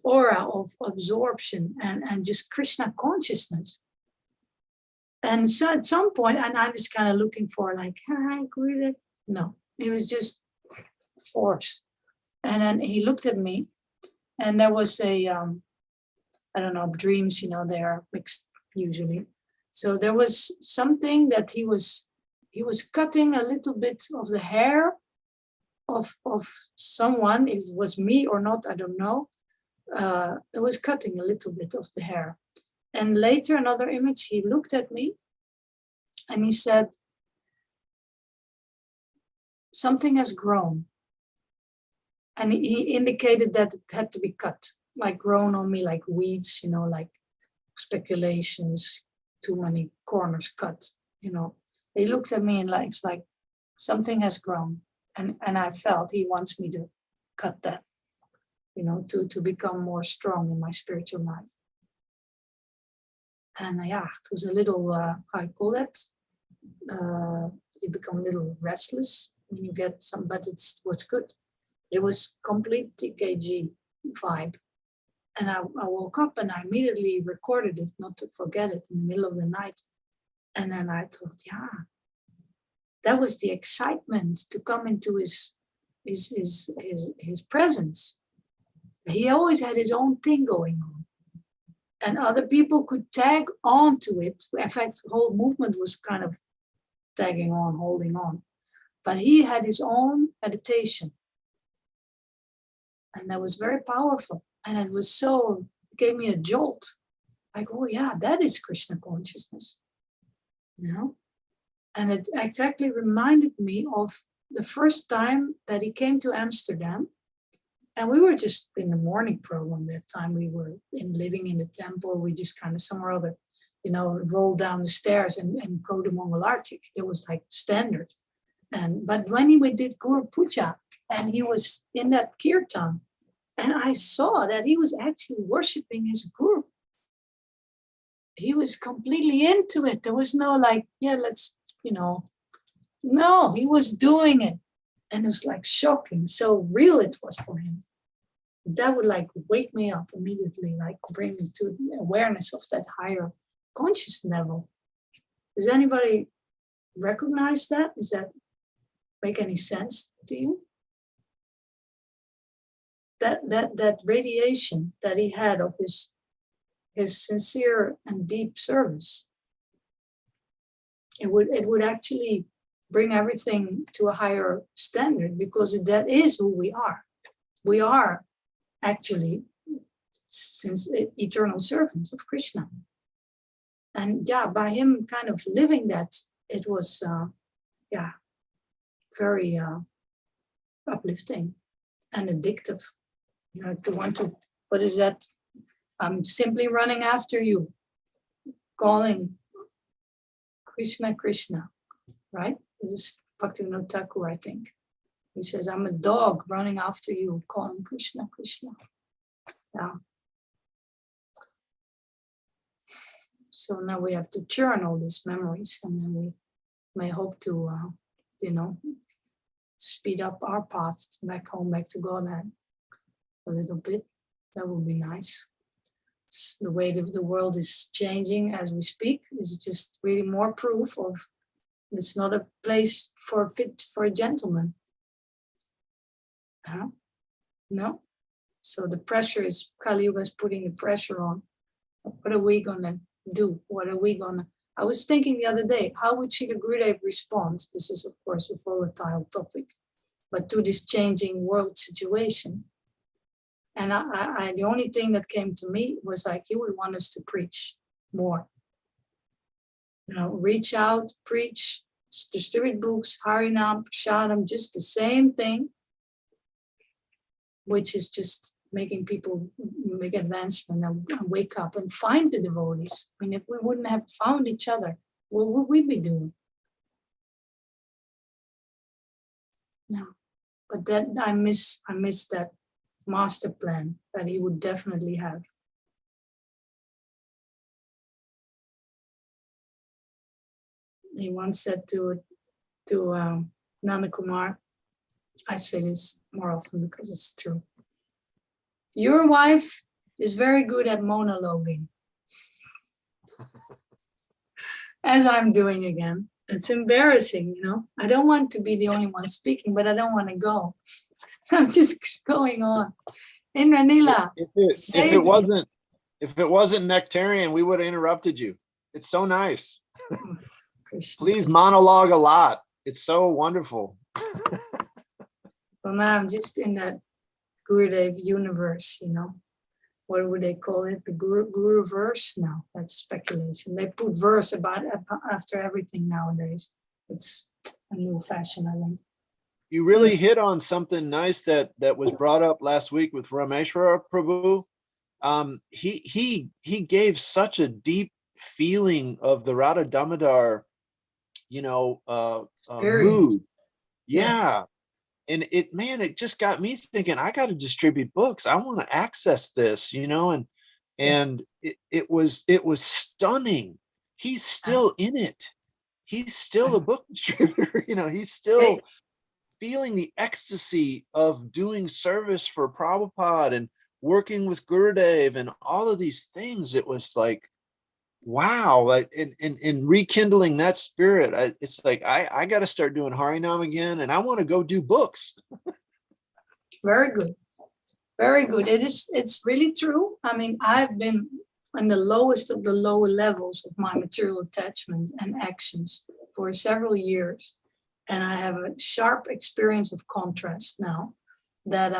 aura of absorption and just Krishna consciousness. And so at some point, and I was kind of looking for like, hi, Gurudev. No, it was just force. And then he looked at me, and there was a, I don't know, dreams, you know, they are mixed usually. So there was something that he was cutting a little bit of the hair of someone. If it was me or not, I don't know. It was cutting a little bit of the hair. And later, another image, he looked at me and he said, something has grown. And he indicated that it had to be cut, like grown on me like weeds, you know, like speculations, too many corners cut, you know. He looked at me and like, it's like something has grown. And I felt he wants me to cut that, you know, to become more strong in my spiritual life. And yeah, it was a little, I call it, you become a little restless when you get some, but it was good. It was complete TKG vibe. And I woke up and I immediately recorded it, not to forget it, in the middle of the night. And then I thought, yeah, that was the excitement to come into his presence. He always had his own thing going on. And other people could tag on to it. In fact, the whole movement was kind of tagging on, holding on. But he had his own meditation. And that was very powerful. And it was so, it gave me a jolt. Like, oh yeah, that is Krishna consciousness. You know? And it exactly reminded me of the first time that he came to Amsterdam. And we were just in the morning program that time. We were living in the temple. We just kind of somewhere or other, you know, roll down the stairs and go to Mangalartik. It was like standard. But when we did Guru Puja and he was in that kirtan, and I saw that he was actually worshiping his guru. He was completely into it. There was no like, yeah, let's, you know, no, he was doing it. And it was like shocking, so real it was for him. That would like wake me up immediately, like bring me to the awareness of that higher conscious level. Does anybody recognize that? Does that make any sense to you? That radiation that he had of his sincere and deep service, it would actually bring everything to a higher standard, because that is who we are. We are actually since eternal servants of Krishna. And yeah, by him kind of living that, it was very uplifting and addictive. You know, to want to, what is that? I'm simply running after you, calling Krishna, Krishna, right? This is Bhaktivinoda Thakur, I think. He says, I'm a dog running after you, calling Krishna, Krishna. Yeah. So now we have to churn all these memories, and then we may hope to, speed up our path back home, back to Godhead a little bit. That would be nice. The way the world is changing as we speak is just really more proof of it's not a place fit for a gentleman. Huh? No. So the pressure is, Kali Yuga is putting the pressure on. What are we gonna do? I was thinking the other day, how would Srila Gurudev respond? This is of course a volatile topic, but to this changing world situation. And I the only thing that came to me was like, he would want us to preach more. You know, reach out, preach, distribute books, Harinam, Prasadam, just the same thing, which is just making people make advancement and wake up and find the devotees. I mean, if we wouldn't have found each other, what would we be doing? Yeah, but that I miss that master plan that he would definitely have. He once said to Nanda Kumar, I say this more often because it's true. Your wife is very good at monologuing. As I'm doing again. It's embarrassing, you know. I don't want to be the only one speaking, but I don't want to go. I'm just going on. Indranila. If it wasn't nectarian, we would have interrupted you. It's so nice. Please monologue a lot. It's so wonderful. Well, now I'm just in that Gurudev universe, you know. What would they call it? The Guru verse? No, that's speculation. They put verse after everything nowadays. It's a new fashion, I think. You really hit on something nice that was brought up last week with Rameshwara Prabhu. He gave such a deep feeling of the Radha Damodar, mood. Yeah. And it just got me thinking, I got to distribute books. I want to access this, and it was stunning. He's still in it. He's still a book distributor, he's still feeling the ecstasy of doing service for Prabhupada and working with Gurudev and all of these things. It was like, wow, and rekindling that spirit. It's like, I got to start doing Harinam again, and I want to go do books. Very good. Very good. It's really true. I mean, I've been on the lowest of the lower levels of my material attachment and actions for several years. And I have a sharp experience of contrast now that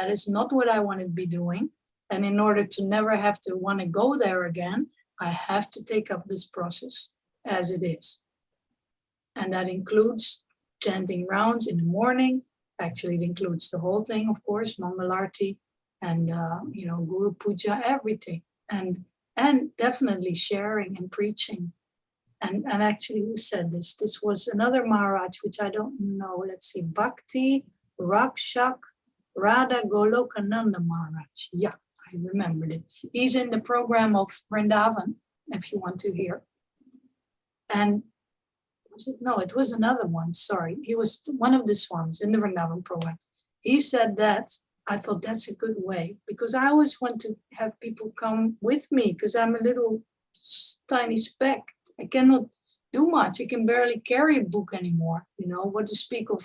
is not what I want to be doing. And in order to never have to want to go there again, I have to take up this process as it is. And that includes chanting rounds in the morning. Actually, it includes the whole thing, of course, Mangalarti and, Guru Puja, everything. And definitely sharing and preaching. And actually, who said this? This was another Maharaj, which I don't know. Let's see, Bhakti Rakshak Radha Golokananda Maharaj. Yeah, I remembered it. He's in the program of Vrindavan, if you want to hear. And it was another one, sorry. He was one of the swans in the Vrindavan program. He said that. I thought that's a good way, because I always want to have people come with me, because I'm a little tiny speck. I cannot do much. He can barely carry a book anymore, you know, what to speak of,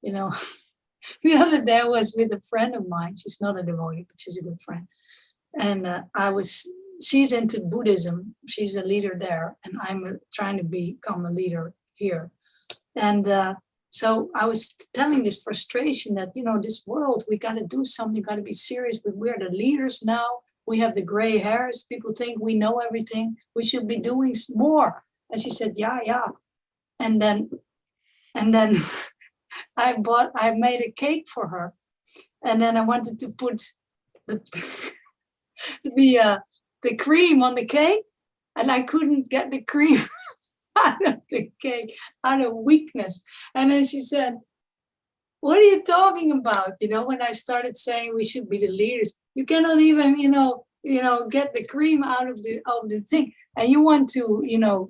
you know. The other day I was with a friend of mine. She's not a devotee, but she's a good friend. And she's into Buddhism. She's a leader there. And I'm trying to become a leader here. And so I was telling this frustration that, you know, this world, we got to do something, got to be serious. But we're the leaders now. We have the gray hairs. People think we know everything. We should be doing more. And she said, yeah. And then I made a cake for her. And then I wanted to put the cream on the cake. And I couldn't get the cream out of the cake out of weakness. And then she said, what are you talking about? You know, when I started saying we should be the leaders, you cannot even, you know, get the cream out of the thing. And you want to, you know,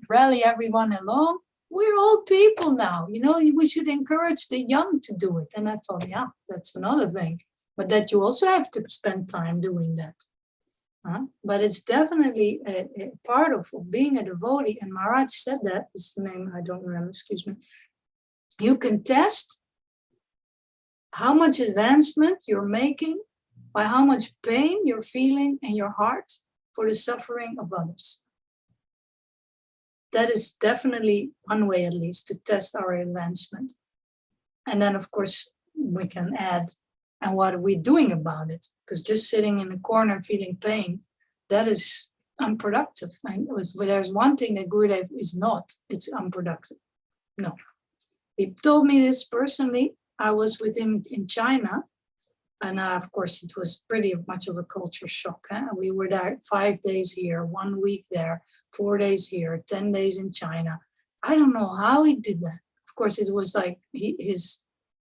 rally everyone along. We're old people now, you know, we should encourage the young to do it. And I thought, yeah, that's another thing. But that you also have to spend time doing that. But it's definitely a part of being a devotee. And Maharaj said that, his name, I don't remember, excuse me. You can test how much advancement you're making by how much pain you're feeling in your heart for the suffering of others. That is definitely one way, at least, to test our advancement. And then, of course, we can add, and what are we doing about it? Because just sitting in a corner feeling pain, that is unproductive. And if there's one thing that Gurudev is not, it's unproductive. No. He told me this personally. I was with him in China. And of course, it was pretty much of a culture shock. We were there 5 days here, 1 week there, 4 days here, 10 days in China. I don't know how he did that. Of course, it was like his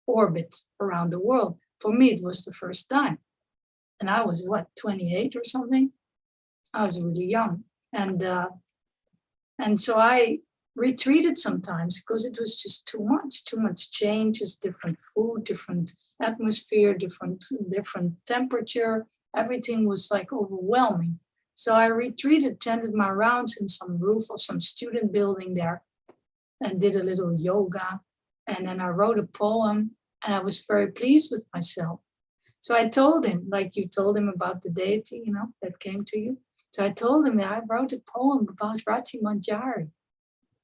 orbit around the world. For me, it was the first time. And I was, 28 or something? I was really young. And so I retreated sometimes because it was just too much changes, different food, different atmosphere, different temperature. Everything was like overwhelming. So I retreated, chanted my rounds in some roof of some student building there and did a little yoga. And then I wrote a poem and I was very pleased with myself. So I told him, like you told him about the deity, you know, that came to you. So I told him that I wrote a poem about Rati Manjari,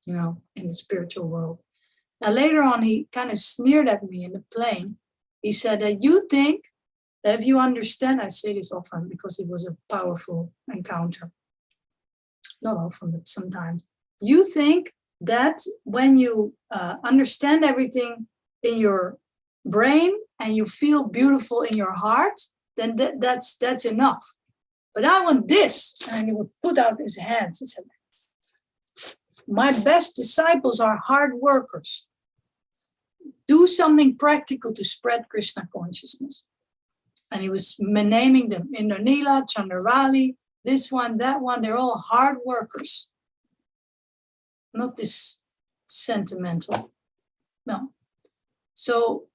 you know, in the spiritual world. Now later on, he kind of sneered at me in the plane. He said that you think that if you understand, I say this often because it was a powerful encounter. Not often, but sometimes. You think that when you understand everything in your brain and you feel beautiful in your heart, then that's enough. But I want this. And he would put out his hands and said, my best disciples are hard workers. Do something practical to spread Krishna consciousness. And he was naming them, Indranila, Chandravali, this one, that one, they're all hard workers. Not this sentimental, no. So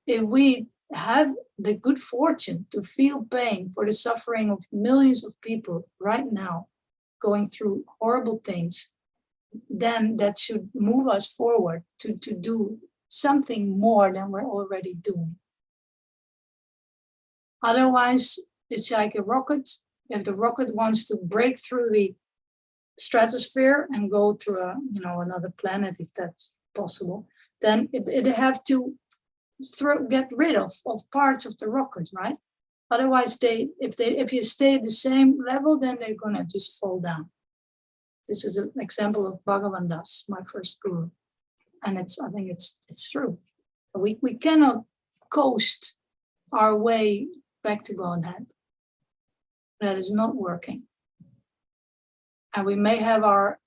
if we have the good fortune to feel pain for the suffering of millions of people right now, going through horrible things, then that should move us forward to do something more than we're already doing. Otherwise, it's like a rocket. If the rocket wants to break through the stratosphere and go through another planet, if that's possible, then it have to get rid of parts of the rocket, right? Otherwise, if you stay at the same level, then they're gonna just fall down. This is an example of Bhagavan Das, my first guru, and I think it's true. We cannot coast our way back to Godhead. That is not working. And we may have our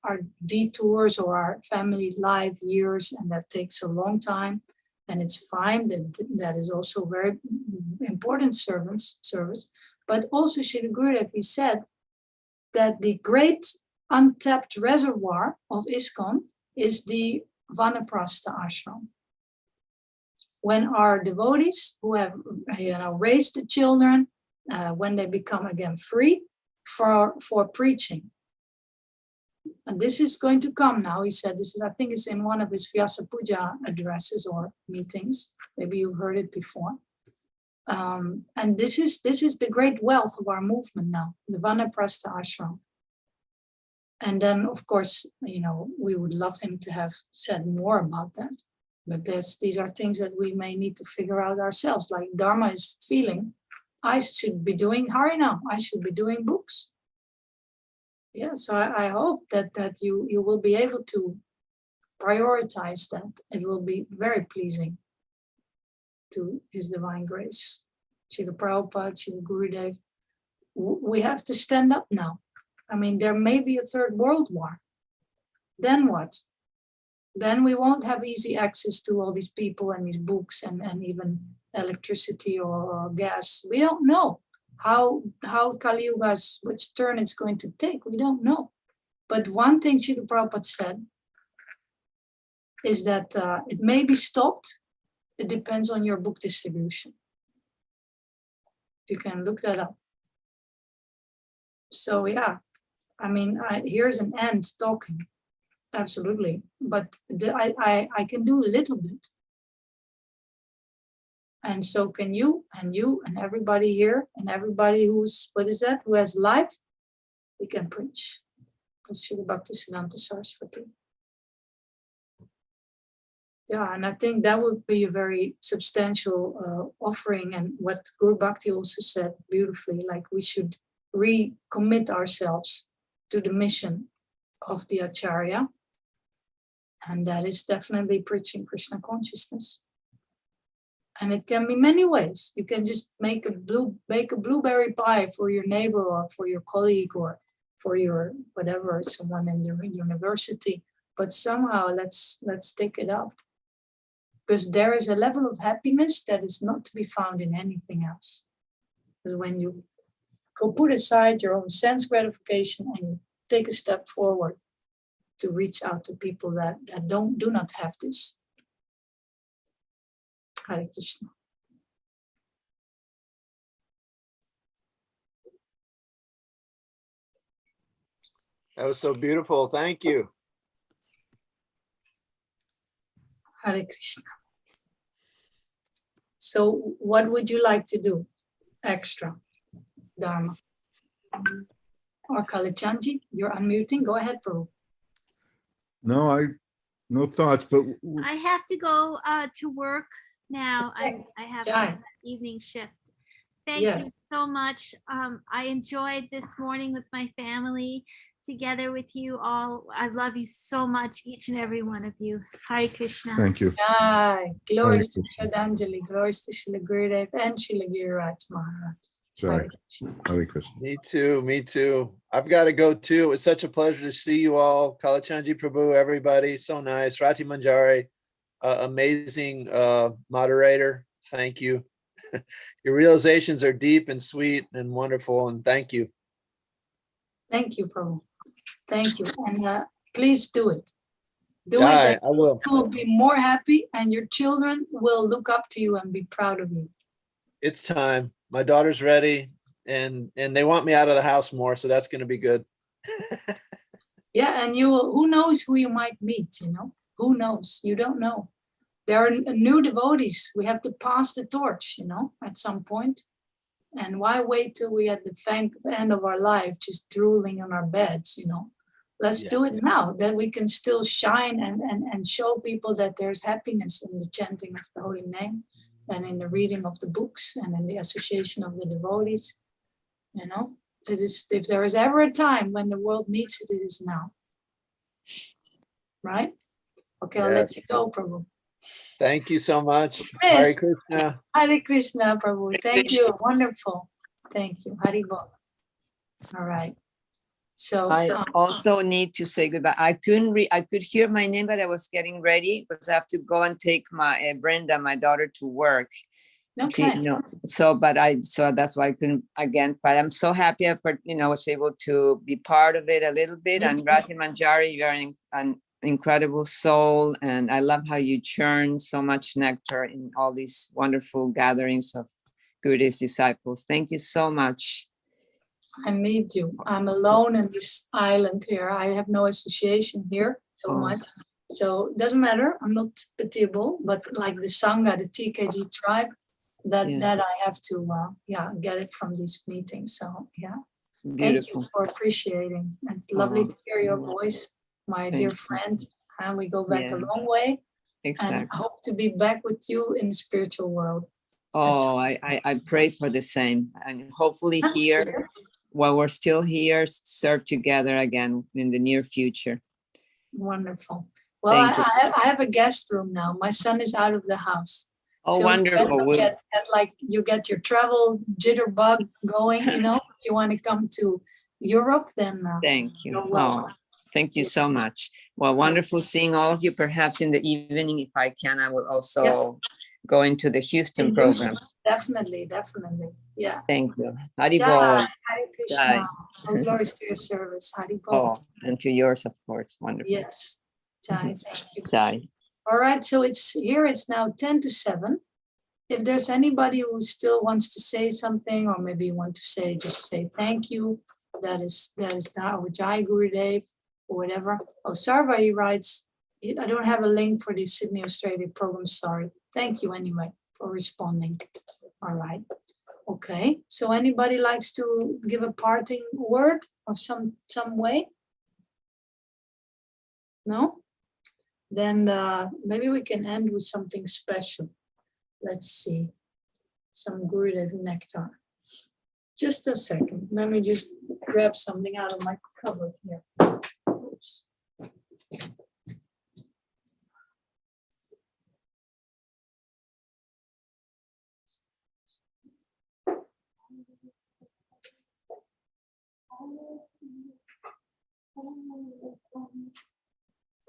detours or our family life years, and that takes a long time. And it's fine, that is also very important service. But also Srila Gurudev, he said that the great untapped reservoir of ISKCON is the Vanaprastha ashram. When our devotees who have raised the children, when they become again free for preaching, And this is going to come now, he said. This is, I think it's in one of his Vyasa Puja addresses or meetings. Maybe you've heard it before. And this is the great wealth of our movement now, the Vanaprastha ashram. And then, of course, you know, we would love him to have said more about that. But these are things that we may need to figure out ourselves. Like Dharma is feeling, I should be doing Harinam, I should be doing books. Yeah, so I hope that you will be able to prioritize that. It will be very pleasing to His Divine Grace. Srila Prabhupada, Srila Gurudev. We have to stand up now. I mean, there may be a third world war. Then what? Then we won't have easy access to all these people and these books and even electricity or gas. We don't know how Kali Yuga's, which turn it's going to take. We don't know. But one thing Srila Prabhupada said is that it may be stopped. It depends on your book distribution. You can look that up. So yeah, I mean, here's an ant talking, absolutely. But I can do a little bit. And so can you and everybody here and everybody who's, what is that, who has life, we can preach. That's Srila Bhaktisiddhanta Saraswati. Yeah, and I think that would be a very substantial offering. And what Guru Bhakti also said beautifully, like we should recommit ourselves to the mission of the Acharya. And that is definitely preaching Krishna consciousness. And it can be many ways. You can just make a blueberry pie for your neighbor or for your colleague or for your whatever, someone in the university. But somehow let's take it up. Because there is a level of happiness that is not to be found in anything else. Because when you go put aside your own sense gratification and you take a step forward to reach out to people that do not have this. Hare Krishna. That was so beautiful. Thank you. Hare Krishna. So what would you like to do extra, Dharma? Or Kalichanji, you're unmuting. Go ahead, Prabhu. No thoughts, but I have to go to work now. Okay. I have Jai. an evening shift. Thank you Yes. so much. I enjoyed this morning with my family, together with you all. I love you so much, each and every one of you. Hare Krishna. thank you. Jai. Glories to Hare Shraddhanjali, glories to Srila Gurudev and Srila Giriraj Maharaj. Sorry. Hare Krishna. Me too. I've got to go too. It was such a pleasure to see you all. Kalachandji Prabhu, everybody. So nice. Rati Manjari, amazing moderator. Thank you. Your realizations are deep and sweet and wonderful. And thank you. Thank you, Prabhu. Thank you. And please do it. Do Jai, it. I will. You will be more happy and your children will look up to you and be proud of you. It's time. My daughter's ready and they want me out of the house more. So that's going to be good. Yeah, and who knows who you might meet, you know? Who knows? You don't know. There are new devotees. We have to pass the torch, you know, at some point. And why wait till we at the end of our life, just drooling on our beds, you know? Let's do it now, that we can still shine and show people that there's happiness in the chanting of the holy name and in the reading of the books and in the association of the devotees, you know? It is, if there is ever a time when the world needs it, it is now. Right? Okay, I'll let you go, Prabhu. Thank you so much. Dismissed. Hare Krishna. Hare Krishna, Prabhu. Thank you. Wonderful. Thank you. Hari Bol. All right. So I also need to say goodbye. I could hear my name, but I was getting ready because I have to go and take my Brenda, my daughter, to work. okay. So that's why I couldn't again. But I'm so happy I was able to be part of it a little bit. Me And too. Rati Manjari, you're an incredible soul, and I love how you churn so much nectar in all these wonderful gatherings of Gurudev's disciples. Thank you so much. I need you. I'm alone in this island here. I have no association here so much. So it doesn't matter. I'm not pitiable, but like the Sangha, the TKG tribe, that I have to get it from these meetings. So thank you for appreciating. It's lovely to hear your voice, my dear friend. And we go back a long way. Exactly. And I hope to be back with you in the spiritual world. Oh, I pray for the same. And hopefully here, while we're still here, serve together again in the near future. Wonderful. Well, I have a guest room now. My son is out of the house. Oh, so wonderful. You get your travel jitterbug going, if you want to come to Europe, then thank you. Oh, thank you so much. Well, wonderful seeing all of you. Perhaps in the evening, if I can, I will also go into the Houston program. Definitely. Yeah. Thank you. Haribol. Hare Krishna. All glories to your service. Haribol. Oh, and to yours, of course. Wonderful. Yes. Jai, thank you. Jai. All right, so it's now 10 to 7. If there's anybody who still wants to say something, or maybe you want to just say thank you, that is now our Jai Gurudev or whatever. Oh, Sarva, writes, I don't have a link for the Sydney, Australia program, sorry. Thank you anyway for responding. All right. Okay, so anybody likes to give a parting word or some way? No? Then maybe we can end with something special. Let's see. Some Gurudev nectar. Just a second. Let me just grab something out of my cupboard here. Oops.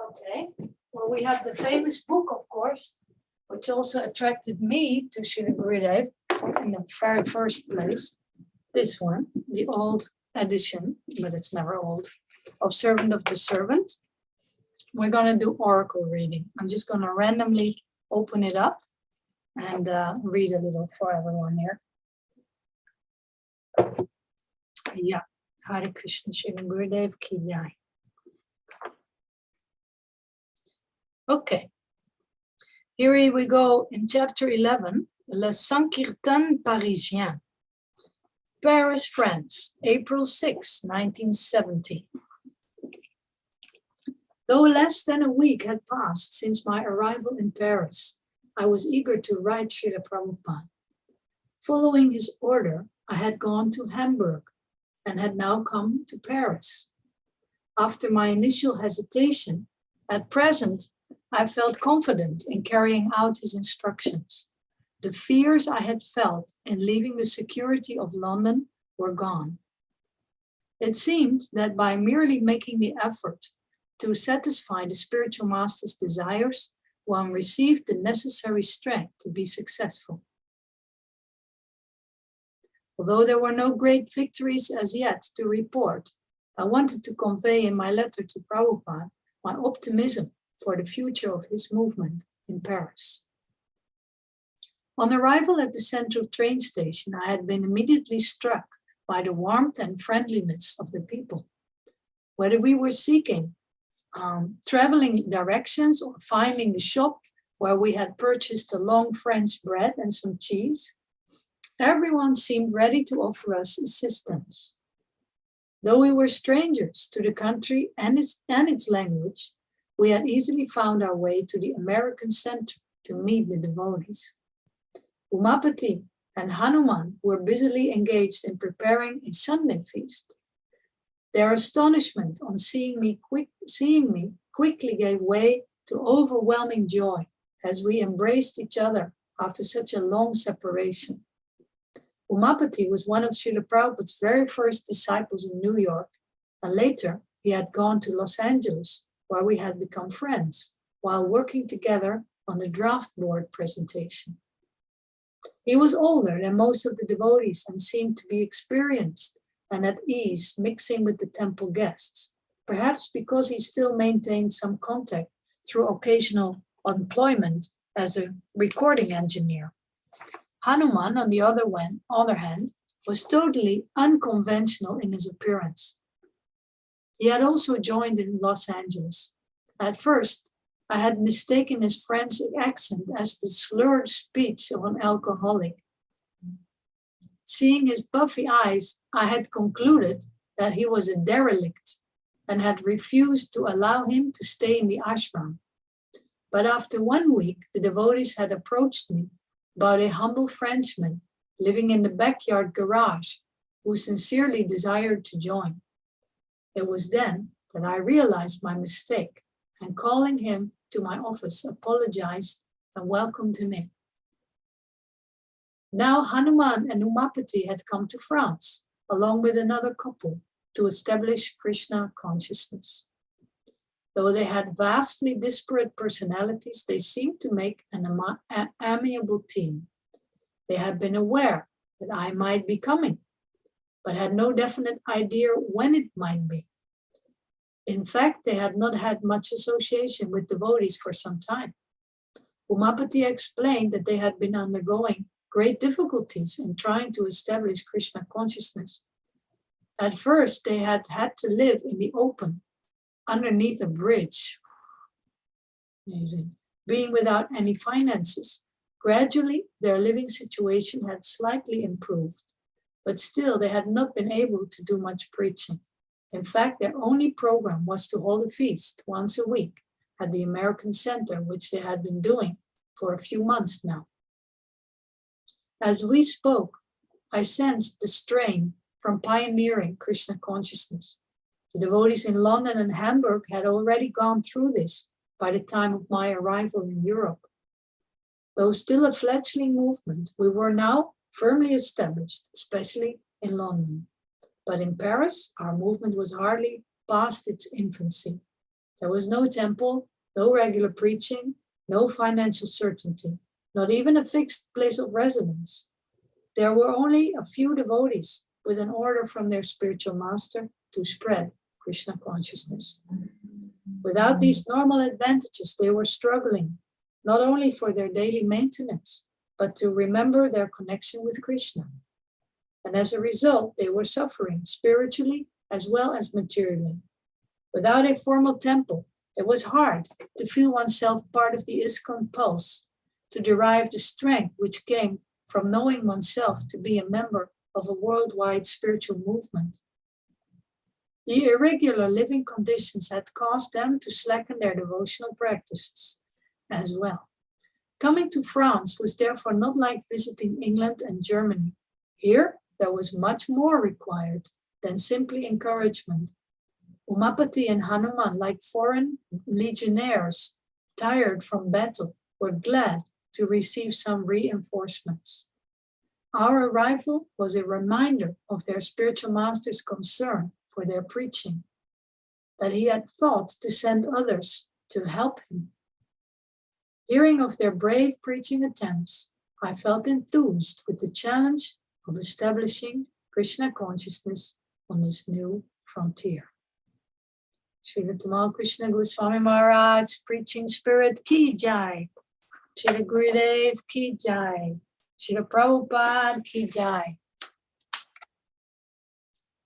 Okay, well, we have the famous book, of course, which also attracted me to Srila Gurudev in the very first place. This one, the old edition, but it's never old, of Servant of the Servant. We're going to do oracle reading. I'm just going to randomly open it up and read a little for everyone here. Yeah, Hare Krishna, Srila Gurudev Ki Jai. Okay, here we go in chapter 11, Le Sankirtan Parisien. Paris, France, April 6, 1970. Though less than a week had passed since my arrival in Paris, I was eager to write Srila Prabhupada. Following his order, I had gone to Hamburg and had now come to Paris. After my initial hesitation, at present, I felt confident in carrying out his instructions. The fears I had felt in leaving the security of London were gone. It seemed that by merely making the effort to satisfy the spiritual master's desires, one received the necessary strength to be successful. Although there were no great victories as yet to report, I wanted to convey in my letter to Prabhupada my optimism for the future of his movement in Paris. On arrival at the central train station, I had been immediately struck by the warmth and friendliness of the people. Whether we were seeking traveling directions or finding the shop where we had purchased a long French bread and some cheese, everyone seemed ready to offer us assistance. Though we were strangers to the country and its language, we had easily found our way to the American Center to meet the devotees. Umapati and Hanuman were busily engaged in preparing a Sunday feast. Their astonishment on seeing me quickly gave way to overwhelming joy as we embraced each other after such a long separation. Umapati was one of Srila Prabhupada's very first disciples in New York, and later he had gone to Los Angeles, where we had become friends while working together on the draft board presentation. He was older than most of the devotees and seemed to be experienced and at ease mixing with the temple guests, perhaps because he still maintained some contact through occasional employment as a recording engineer. Hanuman, on the other hand, was totally unconventional in his appearance. He had also joined in Los Angeles. At first, I had mistaken his French accent as the slurred speech of an alcoholic. Seeing his puffy eyes, I had concluded that he was a derelict and had refused to allow him to stay in the ashram. But after 1 week, the devotees had approached me about a humble Frenchman living in the backyard garage who sincerely desired to join. It was then that I realized my mistake and, calling him to my office, apologized and welcomed him in. Now Hanuman and Umapati had come to France, along with another couple, to establish Krishna consciousness. Though they had vastly disparate personalities, they seemed to make an amiable team. They had been aware that I might be coming, but had no definite idea when it might be. In fact, they had not had much association with devotees for some time. Umapati explained that they had been undergoing great difficulties in trying to establish Krishna consciousness. At first, they had had to live in the open, underneath a bridge. Amazing. Being without any finances. Gradually, their living situation had slightly improved, but still they had not been able to do much preaching. In fact, their only program was to hold a feast once a week at the American Center, which they had been doing for a few months now. As we spoke, I sensed the strain from pioneering Krishna consciousness. The devotees in London and Hamburg had already gone through this by the time of my arrival in Europe. Though still a fledgling movement, we were now firmly established, especially in London. But in Paris, our movement was hardly past its infancy. There was no temple, no regular preaching, no financial certainty, not even a fixed place of residence. There were only a few devotees with an order from their spiritual master to spread Krishna consciousness. Without these normal advantages, they were struggling, not only for their daily maintenance, but to remember their connection with Krishna. And as a result, they were suffering spiritually as well as materially. Without a formal temple, it was hard to feel oneself part of the ISKCON pulse, to derive the strength which came from knowing oneself to be a member of a worldwide spiritual movement. The irregular living conditions had caused them to slacken their devotional practices as well. Coming to France was therefore not like visiting England and Germany. Here, there was much more required than simply encouragement. Umapati and Hanuman, like foreign legionnaires tired from battle, were glad to receive some reinforcements. Our arrival was a reminder of their spiritual master's concern for their preaching, that he had thought to send others to help him. Hearing of their brave preaching attempts, I felt enthused with the challenge of establishing Krishna consciousness on this new frontier. Srila Tamal Krishna Goswami Maharaj, preaching spirit, ki jai. Srila Gurudev, ki jai. Srila Prabhupada, ki jai.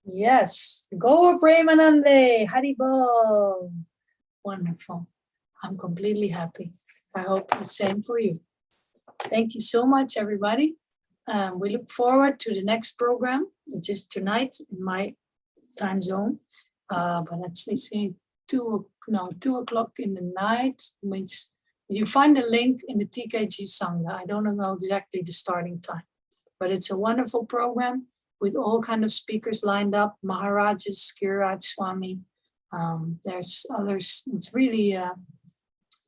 Yes, Gaur Premanande, Hari Bol. Wonderful. I'm completely happy. I hope the same for you. Thank you so much, everybody. We look forward to the next program, which is tonight in my time zone. But let's see, 2 o'clock in the night, which you find a link in the TKG Sangha. I don't know exactly the starting time, but it's a wonderful program with all kind of speakers lined up, Maharajas, Giriraj Swami. There's others. It's really a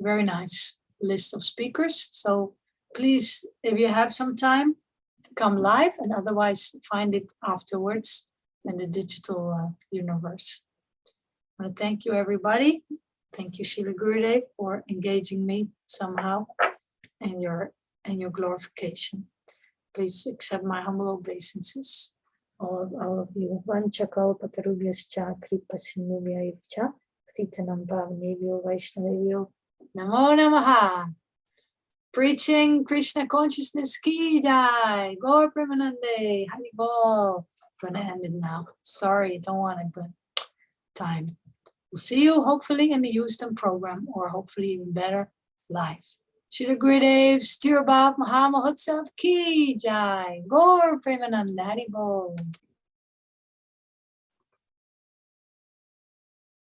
very nice list of speakers. So please, if you have some time, come live, and otherwise find it afterwards in the digital universe. I want to thank you, everybody. Thank you, Srila Gurudev, for engaging me somehow in your glorification. Please accept my humble obeisances. All of you. Vanchakal patarubhyascha kripasinubhyayavcha Titanam bhavnevyo vaishnavevyo Namo Namaha. Preaching Krishna consciousness ki jai. Gaur Premanande. Hari Bol. Gonna end it now. Sorry, don't want it, but time. We'll see you hopefully in the Houston program, or hopefully even better, live. Srila Gurudev, Sthir Bhav Mahamahotsav ki jai. Gaur Premanande. Hari Bol.